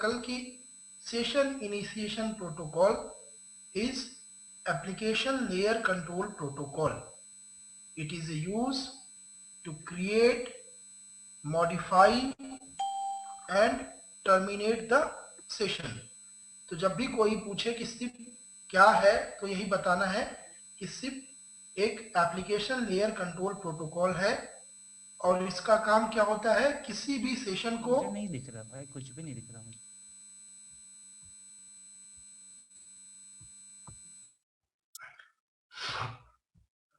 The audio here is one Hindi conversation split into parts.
कल की session initiation protocol is application layer control protocol. It is used to create, modify and terminate the session. तो जब भी कोई पूछे कि सिप क्या है तो यही बताना है कि सिप एक एप्लीकेशन लेयर कंट्रोल प्रोटोकॉल है और इसका काम क्या होता है, किसी भी सेशन को मुझे नहीं दिख रहा भाई, कुछ भी नहीं दिख रहा मुझे।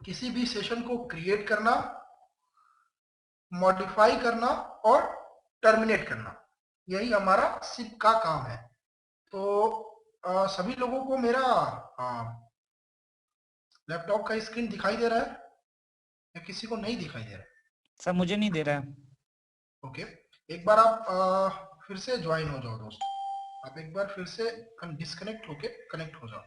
किसी भी सेशन को क्रिएट करना, मॉडिफाई करना और टर्मिनेट करना, यही हमारा सिप का काम है। तो सभी लोगों को मेरा लैपटॉप का स्क्रीन दिखाई दे रहा है या किसी को नहीं दिखाई दे रहा है? सर मुझे नहीं दे रहा है। ओके, एक बार आप फिर से ज्वाइन हो जाओ दोस्त, आप एक बार फिर से डिस्कनेक्ट होके कनेक्ट हो जाओ।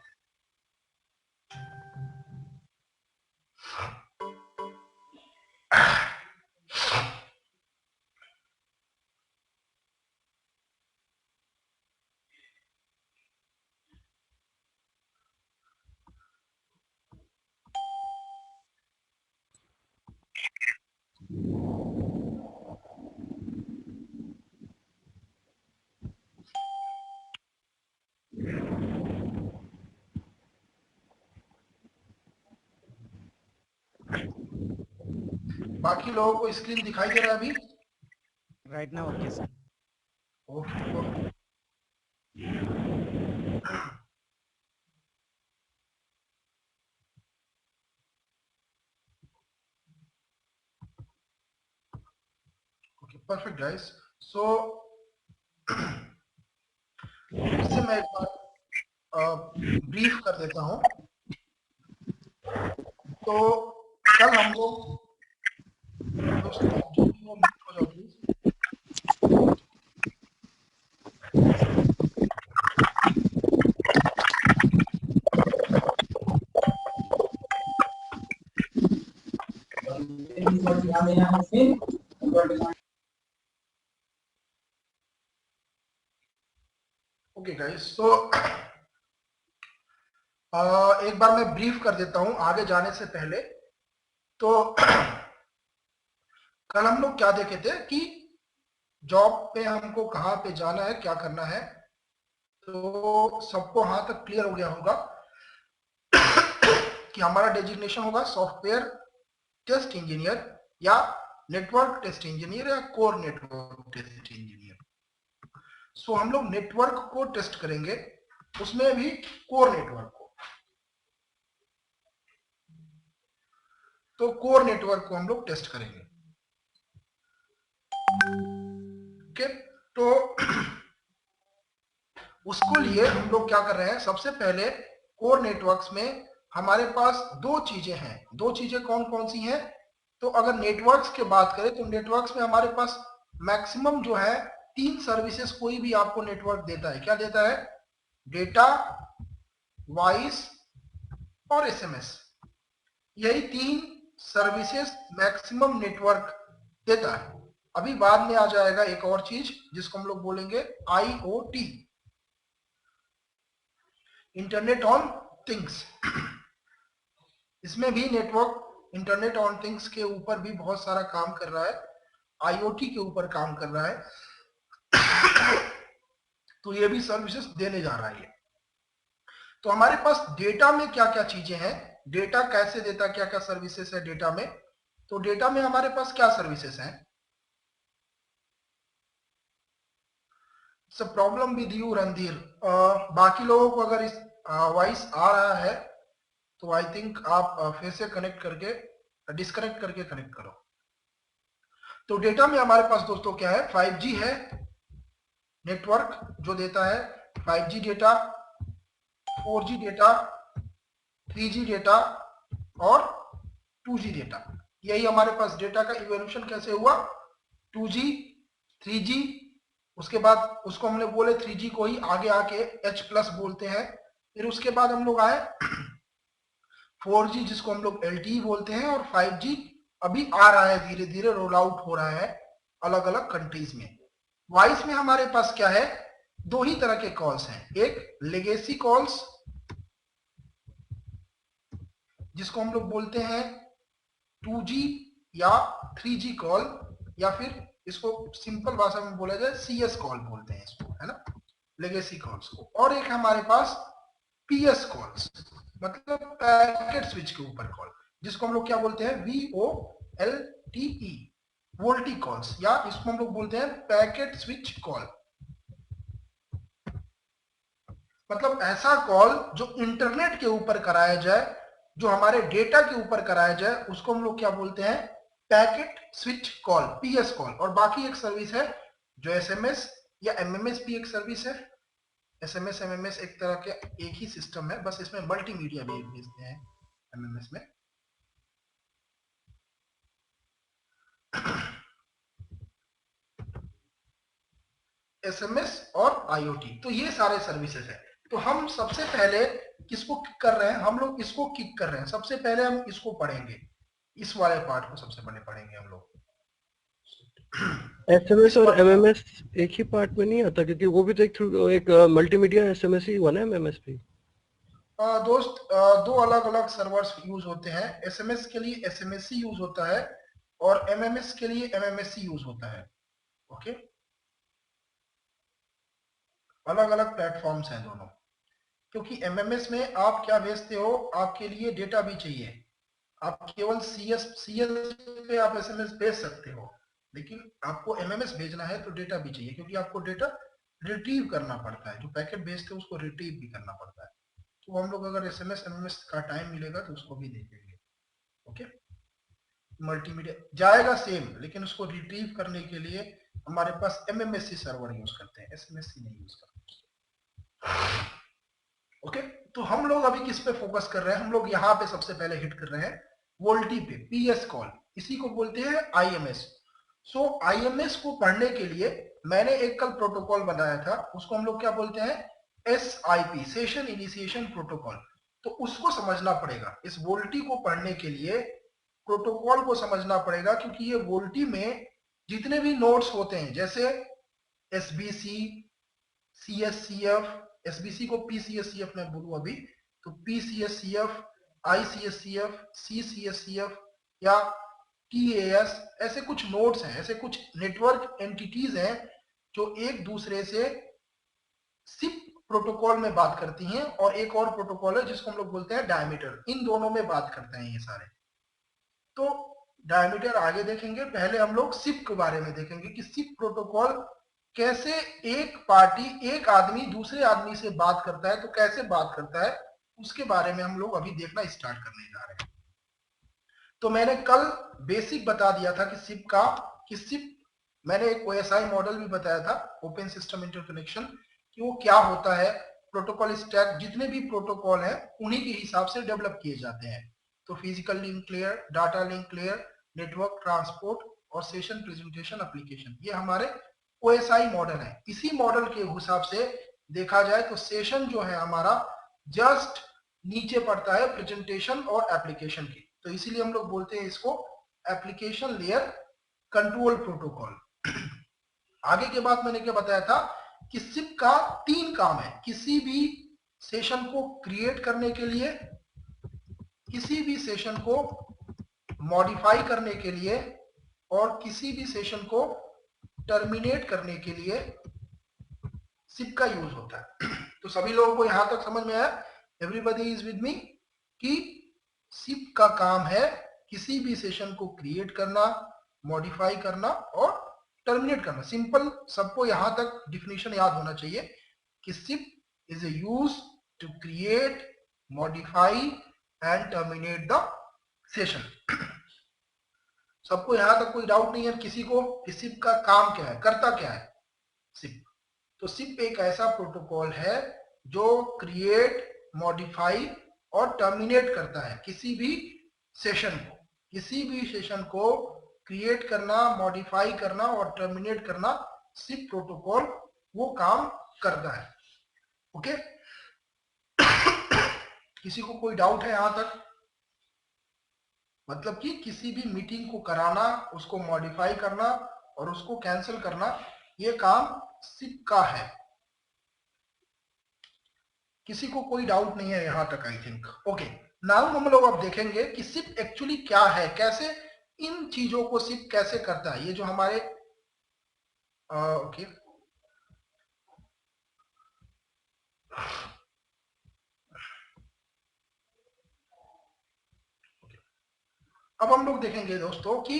बाकी लोगों को स्क्रीन दिखाई दे रहा है अभी? Right now okay sir. Okay, perfect guys. So फिर से मैं एक बार ब्रीफ कर देता हूं। तो कल हम लोग ओके गाइस, तो एक बार मैं ब्रीफ कर देता हूं आगे जाने से पहले। तो कल हम लोग क्या देखे थे कि जॉब पे हमको कहाँ पे जाना है, क्या करना है। तो सबको हाथ तक क्लियर हो गया होगा कि हमारा डेजिग्नेशन होगा सॉफ्टवेयर टेस्ट इंजीनियर या नेटवर्क टेस्ट इंजीनियर या कोर नेटवर्क टेस्ट इंजीनियर। सो हम लोग नेटवर्क को टेस्ट करेंगे, उसमें भी कोर नेटवर्क को। तो कोर नेटवर्क को हम लोग टेस्ट करेंगे। ओके, तो उसको लिए हम लोग क्या कर रहे हैं, सबसे पहले कोर नेटवर्क्स में हमारे पास दो चीजें हैं। दो चीजें कौन कौन सी हैं? तो अगर नेटवर्क्स की बात करें तो नेटवर्क्स में हमारे पास मैक्सिमम जो है 3 सर्विसेज कोई भी आपको नेटवर्क देता है। क्या देता है? डेटा, वॉइस और एसएमएस। यही 3 सर्विसेज मैक्सिमम नेटवर्क देता है। अभी बाद में आ जाएगा एक और चीज जिसको हम लोग बोलेंगे IoT, इंटरनेट ऑन थिंग्स। इसमें भी नेटवर्क इंटरनेट ऑन थिंग्स के ऊपर भी बहुत सारा काम कर रहा है, IoT के ऊपर काम कर रहा है। तो ये भी सर्विसेज देने जा रहा है। तो हमारे पास डेटा में क्या क्या चीजें हैं, डेटा कैसे देता, क्या क्या सर्विसेज है डेटा में। तो डेटा में हमारे पास क्या सर्विसेज हैं? सब प्रॉब्लम विद यू रणधीर। बाकी लोगों को अगर इस वॉइस आ रहा है तो आई थिंक आप फिर से कनेक्ट करके, डिस्कनेक्ट करके कनेक्ट करो। तो डेटा में हमारे पास दोस्तों क्या है, 5G है नेटवर्क जो देता है 5G data, 4G data, 3G data और 2G डेटा। यही हमारे पास डेटा का इवोल्यूशन कैसे हुआ, 2G, 3G, उसके बाद उसको हमने बोले 3G को ही आगे आके H+ बोलते हैं। फिर उसके बाद हम लोग आए 4G जिसको हम लोग LTE बोलते हैं, और 5G अभी आ रहा है, धीरे धीरे रोल आउट हो रहा है अलग अलग कंट्रीज में। वॉइस में हमारे पास क्या है, दो ही तरह के कॉल्स हैं, एक लेगेसी कॉल्स जिसको हम लोग बोलते हैं 2G या 3G कॉल, या फिर इसको सिंपल भाषा में बोला जाए CS कॉल बोलते हैं इसको, है ना, लेगेसी कॉल्स को। और एक हमारे पास PS कॉल्स, मतलब पैकेट स्विच के ऊपर कॉल, जिसको हम लोग क्या बोलते हैं VOLTE, वोल्टी कॉल्स, या इसको हम लोग बोलते हैं पैकेट स्विच कॉल। मतलब ऐसा कॉल जो इंटरनेट के ऊपर कराया जाए, जो हमारे डेटा के ऊपर कराया जाए, उसको हम लोग क्या बोलते हैं, packet switch call, PS call. और बाकी एक सर्विस है जो SMS या MMS भी एक सर्विस है। SMS MMS एक तरह के एक ही सिस्टम है, बस इसमें मल्टीमीडिया भी भेजते हैं MMS में। SMS और IoT, तो ये सारे सर्विसेज है। तो हम सबसे पहले किसको किक कर रहे हैं, हम लोग इसको किक कर रहे हैं। सबसे पहले हम इसको पढ़ेंगे, इस वाले पार्ट को सबसे पहले पढ़ेंगे हम लोग। SMS और MMS एक ही पार्ट में नहीं आता, क्योंकि वो भी तो एक मल्टीमीडिया SMS ही हुआ ना, MMS भी। दोस्त, दो अलग अलग सर्वर्स यूज होते हैं। SMS के लिए SMSC यूज होता है और MMS के लिए MMSC यूज होता है। ओके, अलग अलग प्लेटफॉर्म्स हैं दोनों। क्योंकि MMS में आप क्या भेजते हो, आपके लिए डेटा भी चाहिए। आप केवल CS पे आप SMS भेज सकते हो, लेकिन आपको MMS भेजना है तो डेटा भी चाहिए, क्योंकि आपको डेटा रिट्रीव करना पड़ता है। जो पैकेट भेजते हो उसको रिट्रीव भी करना पड़ता है। तो हम लोग अगर SMS MMS का टाइम मिलेगा तो उसको भी देखेंगे। ओके, मल्टीमीडिया जाएगा सेम, लेकिन उसको रिट्रीव करने के लिए हमारे पास MMSC सर्वर यूज करते हैं, SMSC नहीं यूज करते। ओके, तो हम लोग अभी किस पे फोकस कर रहे हैं, हम लोग यहाँ पे सबसे पहले हिट कर रहे हैं वोल्टी पे, PS कॉल, इसी को बोलते हैं IMS। सो IMS को पढ़ने के लिए मैंने एक कल प्रोटोकॉल बनाया था, उसको हम लोग क्या बोलते हैं, SIP, सेशन इनिशिएशन प्रोटोकॉल। तो उसको समझना पड़ेगा। इस वोल्टी को पढ़ने के लिए प्रोटोकॉल को समझना पड़ेगा, क्योंकि ये वोल्टी में जितने भी नोड्स होते हैं, जैसे SBC, CSCF, SBC को PCSCF में बोलूं अभी, तो PCSCF, ICSCF, CCSCF या TAS, ऐसे कुछ नोड्स हैं, ऐसे कुछ नेटवर्क एंटिटीज हैं जो एक दूसरे से सिप प्रोटोकॉल में बात करती हैं। और एक और प्रोटोकॉल है जिसको हम लोग बोलते हैं डायमीटर, इन दोनों में बात करते हैं ये सारे। तो डायमीटर आगे देखेंगे, पहले हम लोग सिप के बारे में देखेंगे कि सिप प्रोटोकॉल कैसे एक पार्टी, एक आदमी दूसरे आदमी से बात करता है, तो कैसे बात करता है, उसके बारे में हम लोग अभी देखना स्टार्ट करने जा रहे हैं। तो मैंने कल बेसिक बता दिया था कि सिप का, कि सिप, मैंने एक OSI मॉडल भी बताया था, ओपन सिस्टम इंटरकनेक्शन, कि वो क्या होता है। प्रोटोकॉल स्टैक, जितने भी प्रोटोकॉल हैं उन्हीं के हिसाब से डेवलप किए जाते हैं। तो physical link layer, data link layer, network transport और सेशन प्रेजेंटेशन एप्लीकेशन, ये हमारे OSI मॉडल है। इसी मॉडल के हिसाब से देखा जाए तो सेशन जो है हमारा जस्ट नीचे पड़ता है प्रेजेंटेशन और एप्लीकेशन की। तो इसीलिए हम लोग बोलते हैं इसको एप्लीकेशन लेयर कंट्रोल प्रोटोकॉल। आगे के बाद मैंने क्या बताया था कि सिप का 3 काम है, किसी भी सेशन को क्रिएट करने के लिए, किसी भी सेशन को मॉडिफाई करने के लिए, और किसी भी सेशन को टर्मिनेट करने के लिए सिप का यूज होता है। तो सभी लोगों को यहां तक समझ में आया, एवरीबॉडी इज विद मी, कि सिप का काम है किसी भी सेशन को क्रिएट करना, मॉडिफाई करना और टर्मिनेट करना। सिंपल, सबको यहां तक डिफिनेशन याद होना चाहिए कि SIP is a use to create, modify and terminate the session. सबको यहां तक कोई डाउट नहीं है किसी को कि सिप का काम क्या है, करता क्या है सिप। तो सिप एक ऐसा प्रोटोकॉल है जो क्रिएट, मॉडिफाई और टर्मिनेट करता है किसी भी सेशन को। किसी भी सेशन को क्रिएट करना, मॉडिफाई करना और टर्मिनेट करना, सिप प्रोटोकॉल वो काम करता है। ओके, किसी को कोई डाउट है यहां तक? मतलब कि किसी भी मीटिंग को कराना, उसको मॉडिफाई करना और उसको कैंसिल करना, ये काम सिप का है। किसी को कोई डाउट नहीं है यहां तक? I think okay. नाउ हम लोग अब देखेंगे कि सिप एक्चुअली क्या है, कैसे इन चीजों को सिप कैसे करता है। ये जो हमारे ओके अब हम लोग देखेंगे दोस्तों कि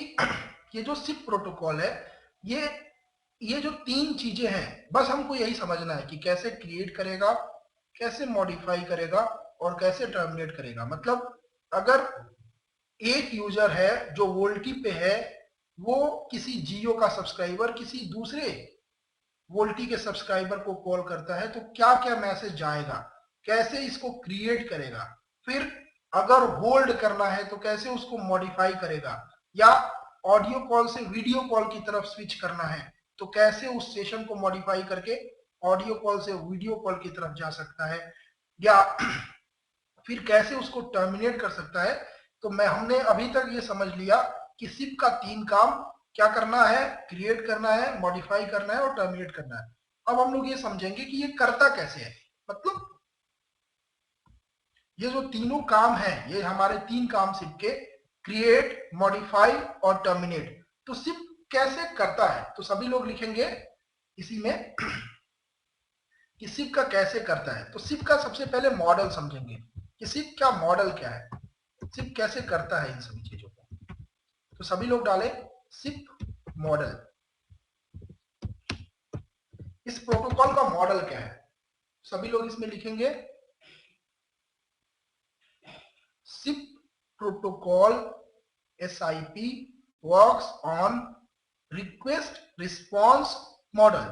ये जो सिप प्रोटोकॉल है, ये जो तीन चीजें हैं, बस हमको यही समझना है कि कैसे क्रिएट करेगा, कैसे मॉडिफाई करेगा और कैसे टर्मिनेट करेगा। मतलब अगर एक यूजर है जो वोल्टी पे है, वो किसी जियो का सब्सक्राइबर किसी दूसरे वोल्टी के सब्सक्राइबर को कॉल करता है तो क्या क्या मैसेज जाएगा, कैसे इसको क्रिएट करेगा, फिर अगर होल्ड करना है तो कैसे उसको मॉडिफाई करेगा, या ऑडियो कॉल से वीडियो कॉल की तरफ स्विच करना है तो कैसे उस सेशन को मॉडिफाई करके ऑडियो कॉल से वीडियो कॉल की तरफ जा सकता है, या फिर कैसे उसको टर्मिनेट कर सकता है। तो हमने अभी तक ये समझ लिया कि सिप का तीन काम क्या करना है, क्रिएट करना है, मॉडिफाई करना है और टर्मिनेट करना है। अब हम लोग ये समझेंगे कि ये करता कैसे है। मतलब ये जो तीनों काम है, ये हमारे तीन काम सिप के, क्रिएट, मॉडिफाई और टर्मिनेट। तो सिप कैसे करता है, तो सभी लोग लिखेंगे इसी में कि सिप का कैसे करता है। तो सिप का सबसे पहले मॉडल समझेंगे कि सिप का मॉडल क्या है, सिप कैसे करता है इन सभी चीजों को। तो सभी लोग डालें सिप मॉडल। इस प्रोटोकॉल का मॉडल क्या है, सभी लोग इसमें लिखेंगे SIP protocol SIP works on request response model.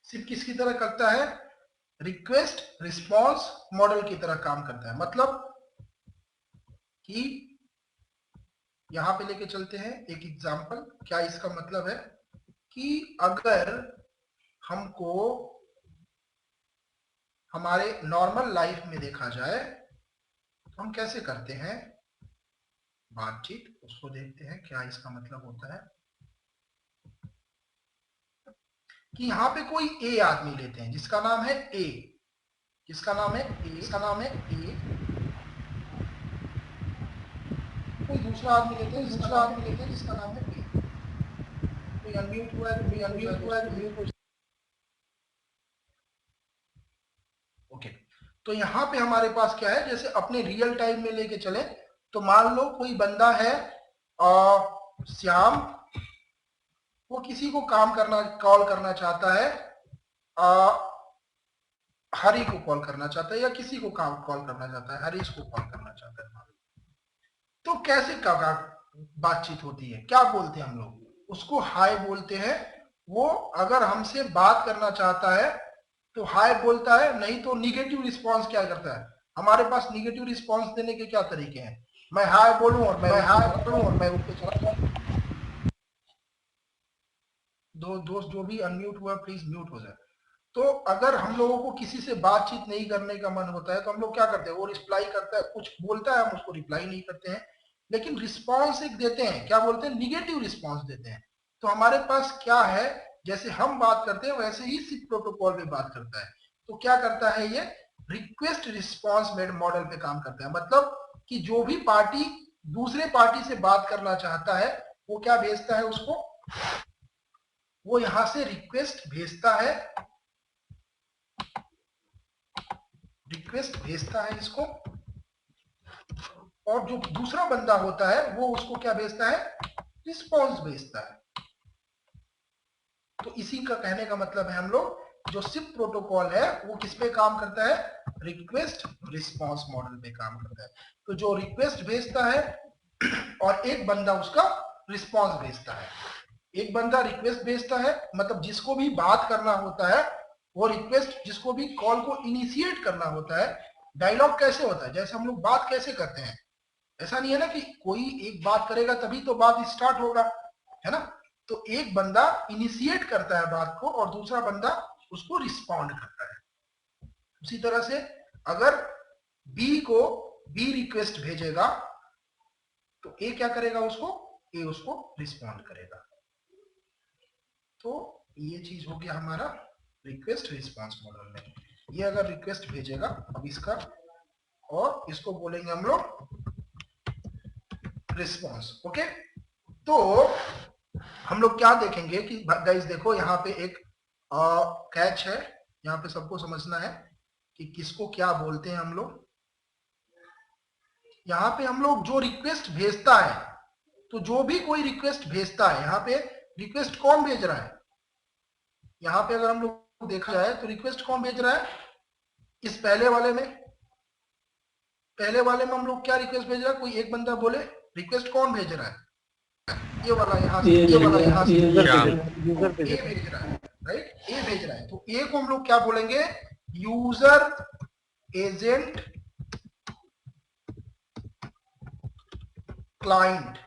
सिर्फ किसकी तरह करता है, रिक्वेस्ट रिस्पॉन्स मॉडल की तरह काम करता है। मतलब कि यहां पे लेके चलते हैं एक एग्जांपल। क्या इसका मतलब है कि अगर हमको हमारे नॉर्मल लाइफ में देखा जाए तो हम कैसे करते हैं बातचीत, उसको देखते हैं क्या इसका मतलब होता है। कि यहाँ पे कोई ए आदमी लेते हैं जिसका नाम है ए, किसका नाम है ए, इसका नाम है ए। कोई दूसरा आदमी लेते हैं, दूसरा आदमी लेते हैं जिसका नाम है ए। कोई अनम्यूट हुआ है, कोई अनम्यूट हुआ है, म्यूट हो। ओके, तो यहाँ पे हमारे पास क्या है, जैसे अपने रियल टाइम में लेके चले तो मान लो कोई बंदा है श्याम, वो किसी को कॉल करना चाहता है, हरी को कॉल करना चाहता है, या किसी को कॉल करना चाहता है, हरीश को कॉल करना चाहता है। तो कैसे बातचीत होती है, क्या बोलते हैं हम लोग, उसको हाय बोलते हैं। वो अगर हमसे बात करना चाहता है तो हाय बोलता है, नहीं तो निगेटिव रिस्पॉन्स क्या करता है। हमारे पास निगेटिव रिस्पॉन्स देने के क्या तरीके हैं, मैं हाय बोलूं और मैं उठ के चला जाऊं। दोस्त जो भी अनम्यूट हुआ प्लीज म्यूट हो जाए। तो अगर हम लोगों को किसी से बातचीत नहीं करने का मन होता है तो हम लोग क्या करते हैं, वो रिप्लाई करता है, कुछ बोलता है, हम उसको रिप्लाई नहीं करते हैं, लेकिन रिस्पॉन्स एक देते हैं, क्या बोलते हैं, निगेटिव रिस्पॉन्स देते हैं। तो हमारे पास क्या है, जैसे हम बात करते हैं वैसे ही सिप प्रोटोकॉल में बात करता है। तो क्या करता है, ये रिक्वेस्ट रिस्पॉन्स मेड मॉडल पे काम करता है। मतलब कि जो भी पार्टी दूसरे पार्टी से बात करना चाहता है वो क्या भेजता है उसको, वो यहां से रिक्वेस्ट भेजता है, रिक्वेस्ट भेजता है इसको, और जो दूसरा बंदा होता है वो उसको क्या भेजता है, रिस्पॉन्स भेजता है। तो इसी का कहने का मतलब है हम लोग जो सिप प्रोटोकॉल है वो किस पे काम करता है, रिक्वेस्ट रिस्पॉन्स मॉडल पे काम करता है। तो जो रिक्वेस्ट भेजता है और एक बंदा उसका रिस्पॉन्स भेजता है। एक बंदा रिक्वेस्ट भेजता है, मतलब जिसको भी बात करना होता है वो रिक्वेस्ट, जिसको भी कॉल को इनिशिएट करना होता है। डायलॉग कैसे होता है, जैसे हम लोग बात कैसे करते हैं, ऐसा नहीं है ना कि कोई एक बात करेगा तभी तो बात स्टार्ट होगा, है ना। तो एक बंदा इनिशिएट करता है बात को और दूसरा बंदा उसको रिस्पॉन्ड करता है। उसी तरह से अगर बी को बी रिक्वेस्ट भेजेगा तो ए क्या करेगा, ए उसको रिस्पॉन्ड करेगा। तो ये चीज हो गया हमारा रिक्वेस्ट रिस्पॉन्स मॉडल में। ये अगर रिक्वेस्ट भेजेगा, अब इसका और इसको बोलेंगे हम लोग रिस्पॉन्स। ओके, तो हम लोग क्या देखेंगे कि गाइस देखो यहाँ पे एक कैच है, यहाँ पे सबको समझना है कि किसको क्या बोलते हैं हम लोग। यहाँ पे हम लोग जो रिक्वेस्ट भेजता है, तो जो भी कोई रिक्वेस्ट भेजता है, यहाँ पे रिक्वेस्ट कौन भेज रहा है, यहाँ पे अगर हम लोग देखा जाए तो रिक्वेस्ट कौन भेज रहा है, इस पहले वाले में हम लोग क्या रिक्वेस्ट भेज रहा है, कोई एक बंदा बोले रिक्वेस्ट कौन भेज रहा है, ये वाला यहाँ से, ये वाला यहाँ से, यूजर ए भेज रहा है, राइट, ए भेज रहा है। तो ए को हम लोग क्या बोलेंगे, यूजर एजेंट क्लाइंट।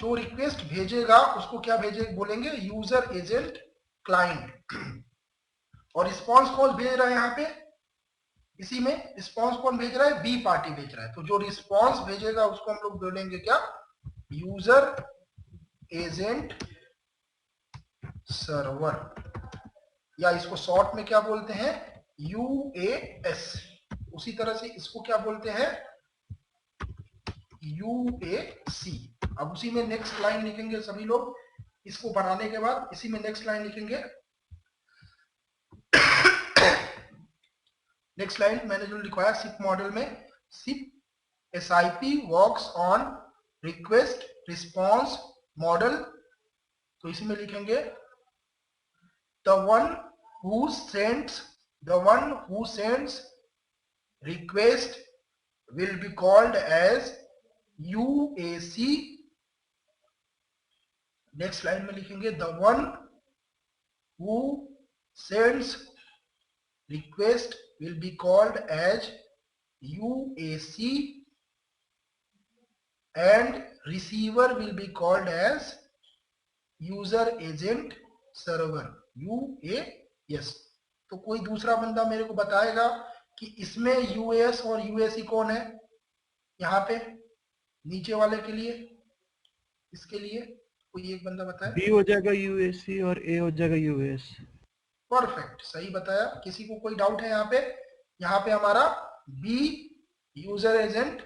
जो रिक्वेस्ट भेजेगा उसको क्या बोलेंगे, यूजर एजेंट क्लाइंट। और रिस्पॉन्स कौन भेज रहा है, यहाँ पे इसी में रिस्पॉन्स कौन भेज रहा है, बी पार्टी भेज रहा है। तो जो रिस्पॉन्स भेजेगा उसको हम लोग बोलेंगे क्या, यूजर एजेंट सर्वर, या इसको शॉर्ट में क्या बोलते हैं, यूएएस। उसी तरह से इसको क्या बोलते हैं, यूएसी। अब उसी में नेक्स्ट लाइन लिखेंगे सभी लोग, इसको बनाने के बाद इसी में नेक्स्ट लाइन लिखेंगे। नेक्स्ट लाइन मैंने जो लिखवाया सिप मॉडल में, SIP SIP works on request response model. तो इसी में लिखेंगे the one who sends request will be called as UAC। Next line में लिखेंगे the one who sends request will be called as UAC and receiver will be called as user agent server, UAS। तो कोई दूसरा बंदा मेरे को बताएगा कि इसमें यूएस और यूएससी कौन है, यहाँ पे नीचे वाले के लिए, इसके लिए कोई एक बंदा बताए। बी हो जाएगा यूएससी और ए हो जाएगा यूएस। परफेक्ट, सही बताया। किसी को कोई डाउट है यहाँ पे हमारा बी यूजर एजेंट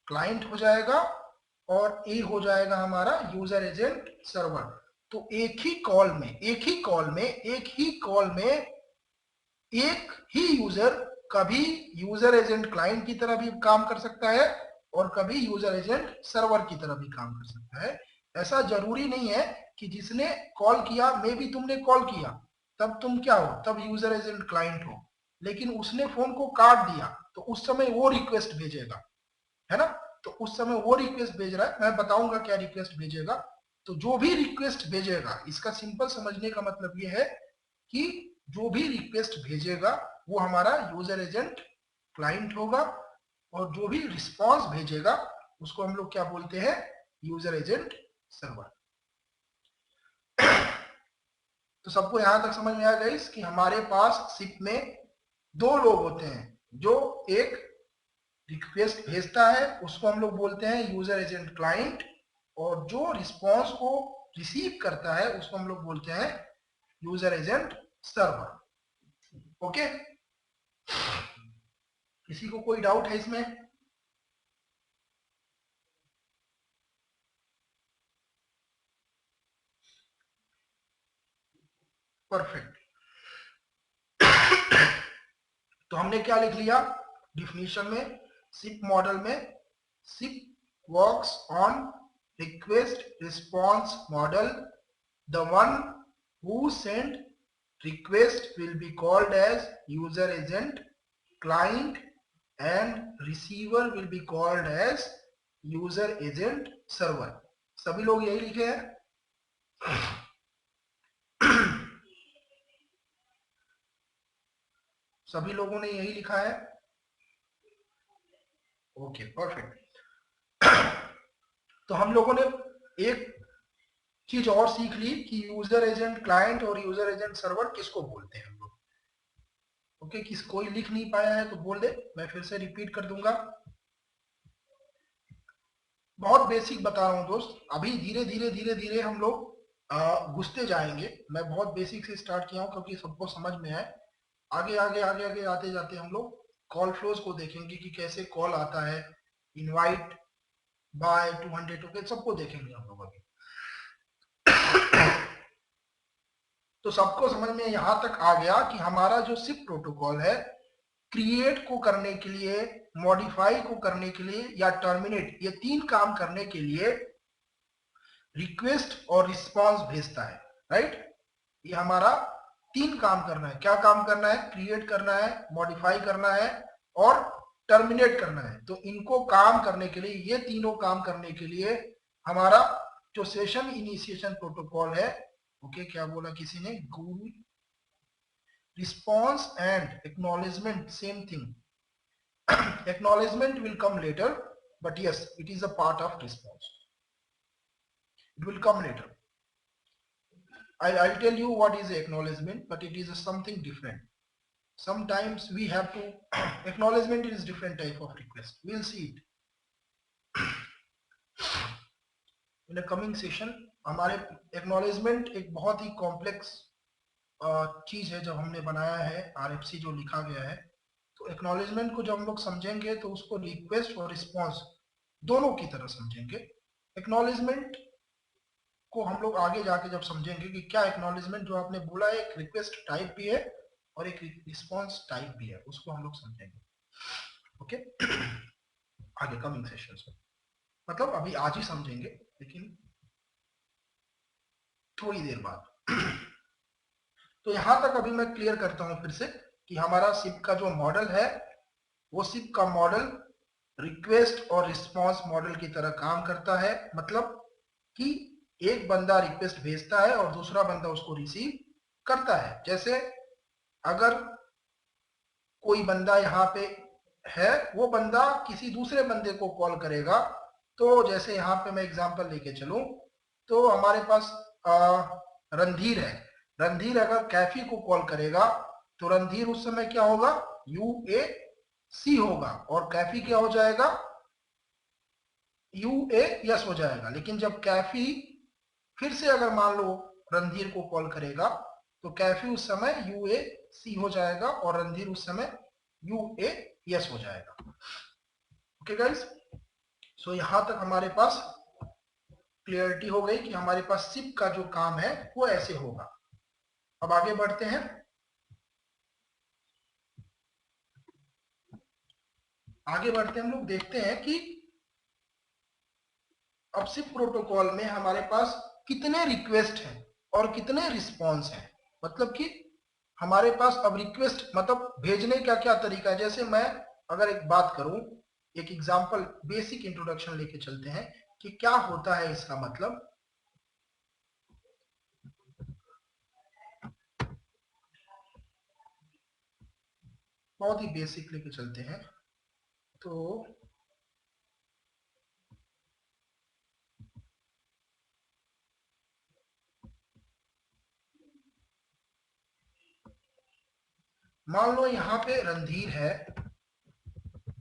क्लाइंट हो जाएगा और ए हो जाएगा हमारा यूजर एजेंट सर्वर। तो एक ही कॉल में एक ही यूजर कभी यूजर एजेंट क्लाइंट की तरह भी काम कर सकता है और कभी यूजर एजेंट सर्वर की तरह भी काम कर सकता है। ऐसा जरूरी नहीं है कि जिसने कॉल किया, मे भी तुमने कॉल किया तब तुम क्या हो, तब यूजर एजेंट क्लाइंट हो, लेकिन उसने फोन को काट दिया तो उस समय वो रिक्वेस्ट भेजेगा, है ना। तो उस समय वो रिक्वेस्ट भेज रहा है, मैं बताऊंगा क्या रिक्वेस्ट भेजेगा। तो जो भी रिक्वेस्ट भेजेगा, इसका सिंपल समझने का मतलब ये है कि जो भी रिक्वेस्ट भेजेगा वो हमारा यूजर एजेंट क्लाइंट होगा और जो भी रिस्पॉन्स भेजेगा उसको हम लोग क्या बोलते हैं, यूजर एजेंट सर्वर। तो सबको यहां तक समझ में आ गई कि हमारे पास सिप में दो लोग होते हैं, जो एक रिक्वेस्ट भेजता है उसको हम लोग बोलते हैं यूजर एजेंट क्लाइंट, और जो रिस्पॉन्स को रिसीव करता है उसको हम लोग बोलते हैं यूजर एजेंट सर्वर। ओके, किसी को कोई डाउट है इसमें? परफेक्ट। तो हमने क्या लिख लिया डिफिनीशन में, सिप मॉडल में, SIP works on request response model. The one who send request will be called as user agent client and receiver will be called as user agent server। सभी लोग यही लिखे हैं? सभी लोगों ने यही लिखा है? Okay, perfect. तो हम लोगों ने एक चीज और सीख ली कि यूजर एजेंट क्लाइंट और यूजर एजेंट सर्वर किसको बोलते हैं हम लोग। ओके, किस कोई लिख नहीं पाया है तो बोल दे, मैं फिर से रिपीट कर दूंगा। बहुत बेसिक बता रहा हूं दोस्त, अभी धीरे धीरे धीरे धीरे हम लोग घुसते जाएंगे। मैं बहुत बेसिक से स्टार्ट किया हूं क्योंकि सबको समझ में आए। आगे आगे आगे आगे आते जाते हम लोग कॉल फ्लोज को देखेंगे कि कैसे कॉल आता है, इनवाइट बाय 200 टोकन, सबको देखेंगे हम लोग अभी। तो सबको समझ में यहां तक आ गया कि हमारा जो सिप प्रोटोकॉल है, क्रिएट को करने के लिए, मॉडिफाई को करने के लिए या टर्मिनेट, ये तीन काम करने के लिए रिक्वेस्ट और रिस्पॉन्स भेजता है। राइट, ये हमारा तीन काम करना है। क्या काम करना है? क्रिएट करना है, मॉडिफाई करना है और टर्मिनेट करना है। तो इनको काम करने के लिए, ये तीनों काम करने के लिए हमारा जो सेशन इनिशिएशन प्रोटोकॉल है, ओके क्या बोला किसी ने, गुरु, response and acknowledgement same thing. acknowledgement will come later, but yes, it is a part of response. It will come later. I'll tell you what is acknowledgement, but it is something different. Sometimes we have to acknowledgement is different type of request. We'll see it in a coming session. हमारे acknowledgement एक बहुत ही complex चीज है जब हमने बनाया है, RFC जो लिखा गया है। तो एक्नॉलेजमेंट को जब हम लोग समझेंगे तो उसको रिक्वेस्ट और रिस्पॉन्स दोनों की तरह समझेंगे। एक्नॉलेजमेंट को हम लोग आगे जाके जब समझेंगे कि क्या एक्नॉलेजमेंट जो आपने बोला है एक रिक्वेस्ट टाइप भी है और एक रिस्पॉन्स टाइप भी है, उसको हम लोग समझेंगे। ओके आगे कमिंग सेशंस में, मतलब अभी आज ही समझेंगे लेकिन थोड़ी देर बाद। तो यहां तक अभी मैं क्लियर करता हूं फिर से कि हमारा सिप का जो मॉडल है, वो सिप का मॉडल रिक्वेस्ट और रिस्पॉन्स मॉडल की तरह काम करता है। मतलब कि एक बंदा रिक्वेस्ट भेजता है और दूसरा बंदा उसको रिसीव करता है। जैसे अगर कोई बंदा यहाँ पे है, वो बंदा किसी दूसरे बंदे को कॉल करेगा, तो जैसे यहाँ पे मैं एग्जांपल लेके चलूं तो हमारे पास रणधीर है। रणधीर अगर कैफी को कॉल करेगा तो रणधीर उस समय क्या होगा, UAC होगा और कैफी क्या हो जाएगा, UAS हो जाएगा। लेकिन जब कैफी फिर से अगर मान लो रणधीर को कॉल करेगा तो कैफी उस समय UAC हो जाएगा और रणधीर उस समय UAS हो जाएगा। ओके गाइस, सो यहां तक हमारे पास क्लियरिटी हो गई कि हमारे पास सिप का जो काम है वो ऐसे होगा। अब आगे बढ़ते हैं। आगे बढ़ते हम लोग देखते हैं कि अब सिप प्रोटोकॉल में हमारे पास कितने रिक्वेस्ट हैं और कितने रिस्पॉन्स हैं। मतलब कि हमारे पास अब रिक्वेस्ट मतलब भेजने का क्या तरीका है। जैसे मैं अगर एक बात करूं, एक एग्जांपल बेसिक इंट्रोडक्शन लेके चलते हैं कि क्या होता है इसका मतलब। बहुत ही बेसिक लेके चलते हैं। तो मान लो यहाँ पे रणधीर है,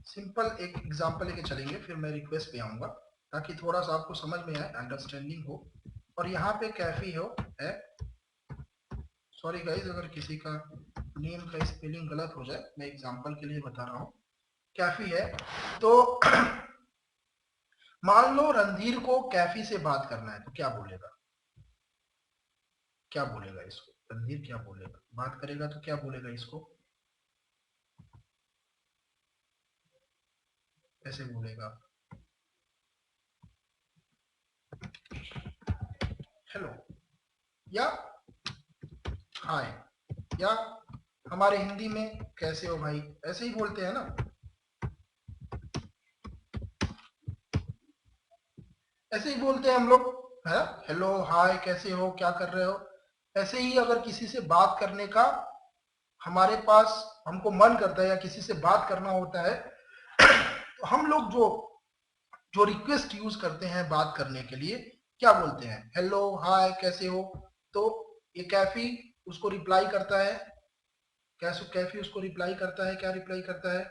सिंपल एक एग्जांपल लेके चलेंगे, फिर मैं रिक्वेस्ट पे आऊंगा ताकि थोड़ा सा आपको समझ में आए, अंडरस्टैंडिंग हो। और यहाँ पे कैफी है। सॉरी गाइस अगर किसी का नेम का स्पेलिंग गलत हो जाए, मैं एग्जांपल के लिए बता रहा हूँ। कैफी है तो मान लो रणधीर को कैफी से बात करना है तो क्या बोलेगा, क्या बोलेगा इसको, रणधीर क्या बोलेगा, बात करेगा तो क्या बोलेगा इसको, ऐसे बोलेगा हेलो या हाय, या हमारे हिंदी में कैसे हो भाई, ऐसे ही बोलते हैं ना। ऐसे ही बोलते हैं हम लोग, है हेलो हाय कैसे हो क्या कर रहे हो। ऐसे ही अगर किसी से बात करने का हमारे पास हमको मन करता है या किसी से बात करना होता है तो हम लोग जो जो रिक्वेस्ट यूज करते हैं बात करने के लिए क्या बोलते हैं, हेलो हाय कैसे हो। तो ये कैफी उसको रिप्लाई करता है, कैफी उसको रिप्लाई करता है, क्या रिप्लाई करता है,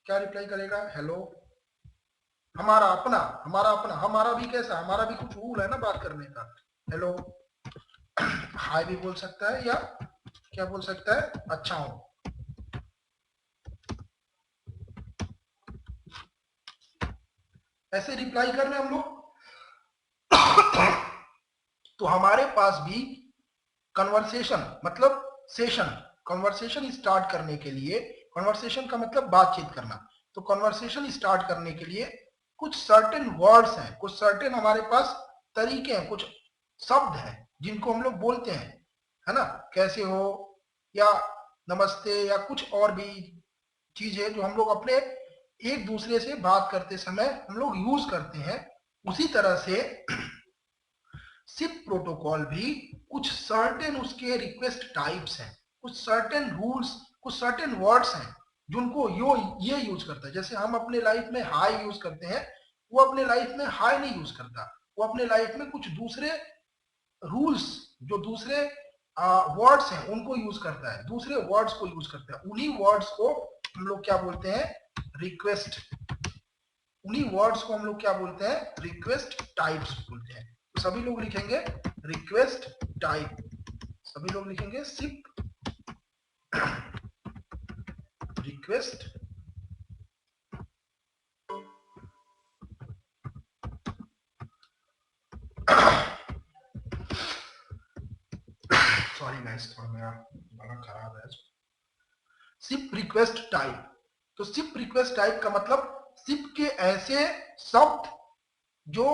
क्या रिप्लाई करेगा, हेलो। हमारा भी कैसा, हमारा भी कुछ रूल है ना बात करने का, हेलो हाय भी बोल सकता है या क्या बोल सकता है, अच्छा हूं। ऐसे रिप्लाई कर रहे हैं हम लोग। तो हमारे पास भी कन्वर्सेशन मतलब सेशन, कन्वर्सेशन स्टार्ट करने के लिए, कन्वर्सेशन का मतलब बातचीत करना, तो कन्वर्सेशन स्टार्ट करने के लिए कुछ सर्टेन वर्ड्स हैं, कुछ सर्टेन हमारे पास तरीके हैं, कुछ शब्द हैं जिनको हम लोग बोलते हैं, है ना, कैसे हो या नमस्ते या कुछ और भी चीज है जो हम लोग अपने एक दूसरे से बात करते समय हम लोग यूज करते हैं। उसी तरह से सिप प्रोटोकॉल भी कुछ सर्टेन उसके रिक्वेस्ट टाइप्स हैं, कुछ सर्टेन रूल्स, कुछ सर्टेन वर्ड्स हैं जिनको ये यूज करता है। जैसे हम अपने लाइफ में हाई यूज करते हैं, वो अपने लाइफ में हाई नहीं यूज करता, वो अपने लाइफ में कुछ दूसरे रूल्स, जो दूसरे वर्ड्स हैं उनको यूज करता है, दूसरे वर्ड्स को यूज करता है। उन्हीं वर्ड्स को हम लोग क्या बोलते हैं, रिक्वेस्ट, उन्हीं वर्ड्स को हम लोग क्या बोलते हैं, रिक्वेस्ट टाइप्स बोलते हैं। तो सभी लोग लिखेंगे रिक्वेस्ट टाइप, सभी लोग लिखेंगे सिप रिक्वेस्ट सॉरी गाइस थोड़ा मेरा गला खराब है। सिप रिक्वेस्ट टाइप, तो सिप रिक्वेस्ट टाइप का मतलब सिप के ऐसे शब्द जो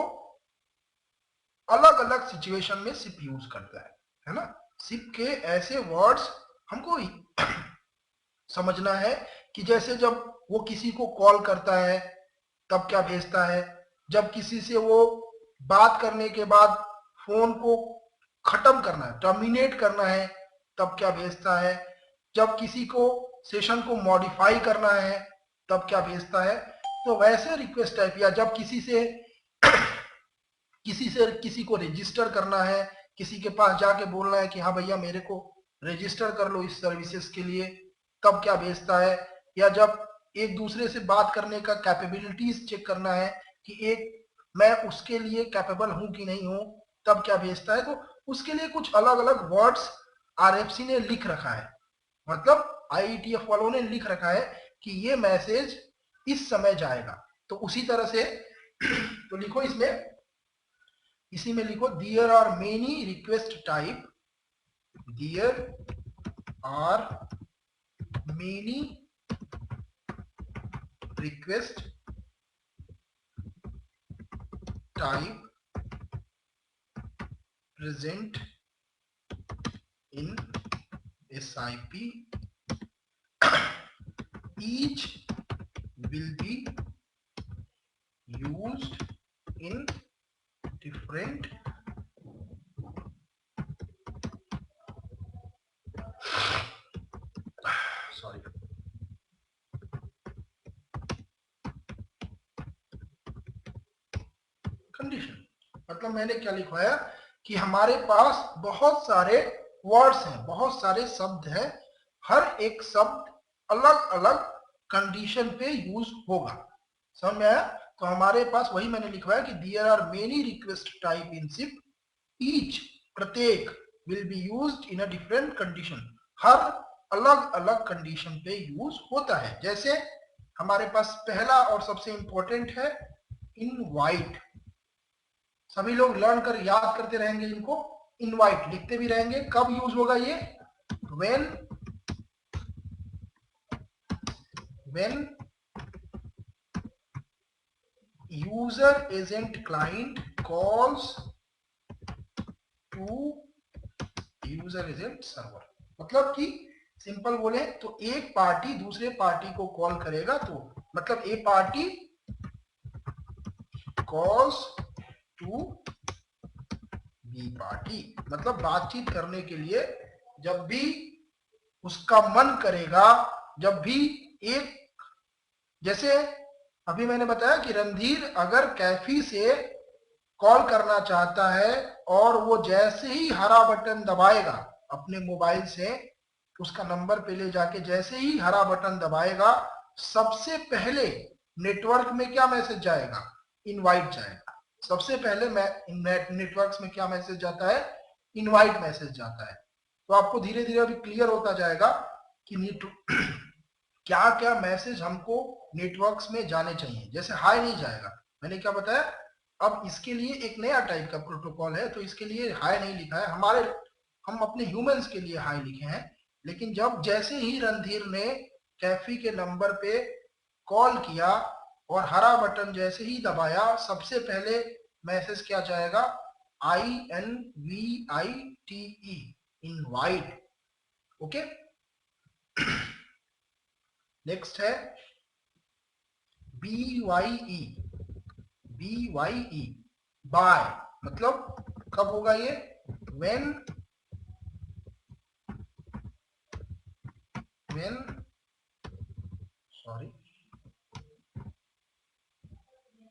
अलग अलग सिचुएशन में सिप यूज करता है ना। सिप के ऐसे वर्ड्स हमको समझना है कि जैसे जब वो किसी को कॉल करता है तब क्या भेजता है, जब किसी से वो बात करने के बाद फोन को खत्म करना है, टर्मिनेट करना है, तब क्या भेजता है, जब किसी को सेशन को मॉडिफाई करना है तब क्या भेजता है। तो वैसे रिक्वेस्ट टाइप, या जब किसी को रजिस्टर करना है, किसी के पास जाके बोलना है कि हाँ भैया मेरे को रजिस्टर कर लो इस सर्विसेज के लिए, तब क्या भेजता है। या जब एक दूसरे से बात करने का कैपेबिलिटीज चेक करना है कि एक मैं उसके लिए कैपेबल हूं कि नहीं हूं, तब क्या भेजता है। तो उसके लिए कुछ अलग अलग वर्ड्स आरएफसी ने लिख रखा है, मतलब आईईटीएफ वालों ने लिख रखा है कि ये मैसेज इस समय जाएगा। तो उसी तरह से तो लिखो इसमें, इसी में लिखो there are many request type, there are many request type present in SIP, each will be used in different condition. मतलब मैंने क्या लिखवाया कि हमारे पास बहुत सारे वर्ड्स हैं, बहुत सारे शब्द हैं, हर एक शब्द अलग अलग कंडीशन पे यूज होगा, समझ में आया। तो हमारे पास वही मैंने लिखवाया कि there are many request type in SIP, each प्रत्येक will be used in a different condition, हर अलग अलग कंडीशन पे यूज होता है। जैसे हमारे पास पहला और सबसे इंपॉर्टेंट है इनवाइट, सभी लोग लर्न कर याद करते रहेंगे इनको, इनवाइट लिखते भी रहेंगे। कब यूज होगा ये, when user agent client calls to user agent server, मतलब कि सिंपल बोले तो एक पार्टी दूसरे पार्टी को कॉल करेगा, तो मतलब A party calls to B party, मतलब बातचीत करने के लिए जब भी उसका मन करेगा, जब भी एक जैसे अभी मैंने बताया कि रणधीर अगर कैफी से कॉल करना चाहता है और वो जैसे ही हरा बटन दबाएगा अपने मोबाइल से, उसका नंबर पे ले जाके जैसे ही हरा बटन दबाएगा, सबसे पहले नेटवर्क में क्या मैसेज जाएगा? इनवाइट जाएगा। सबसे पहले नेटवर्क्स में क्या मैसेज जाता है? इनवाइट मैसेज जाता है। तो आपको धीरे धीरे अभी क्लियर होता जाएगा कि क्या क्या मैसेज हमको नेटवर्क्स में जाने चाहिए। जैसे हाई नहीं जाएगा, मैंने क्या बताया, अब इसके लिए एक नया टाइप का प्रोटोकॉल है, तो इसके लिए हाई नहीं लिखा है, हम अपने ह्यूमंस के लिए हाई लिखे हैं। लेकिन जब जैसे ही रणधीर ने कैफी के नंबर पे कॉल किया और हरा बटन जैसे ही दबाया, सबसे पहले मैसेज क्या जाएगा? INVITE, invite. ओके, नेक्स्ट है BYE, बाय। मतलब कब होगा ये?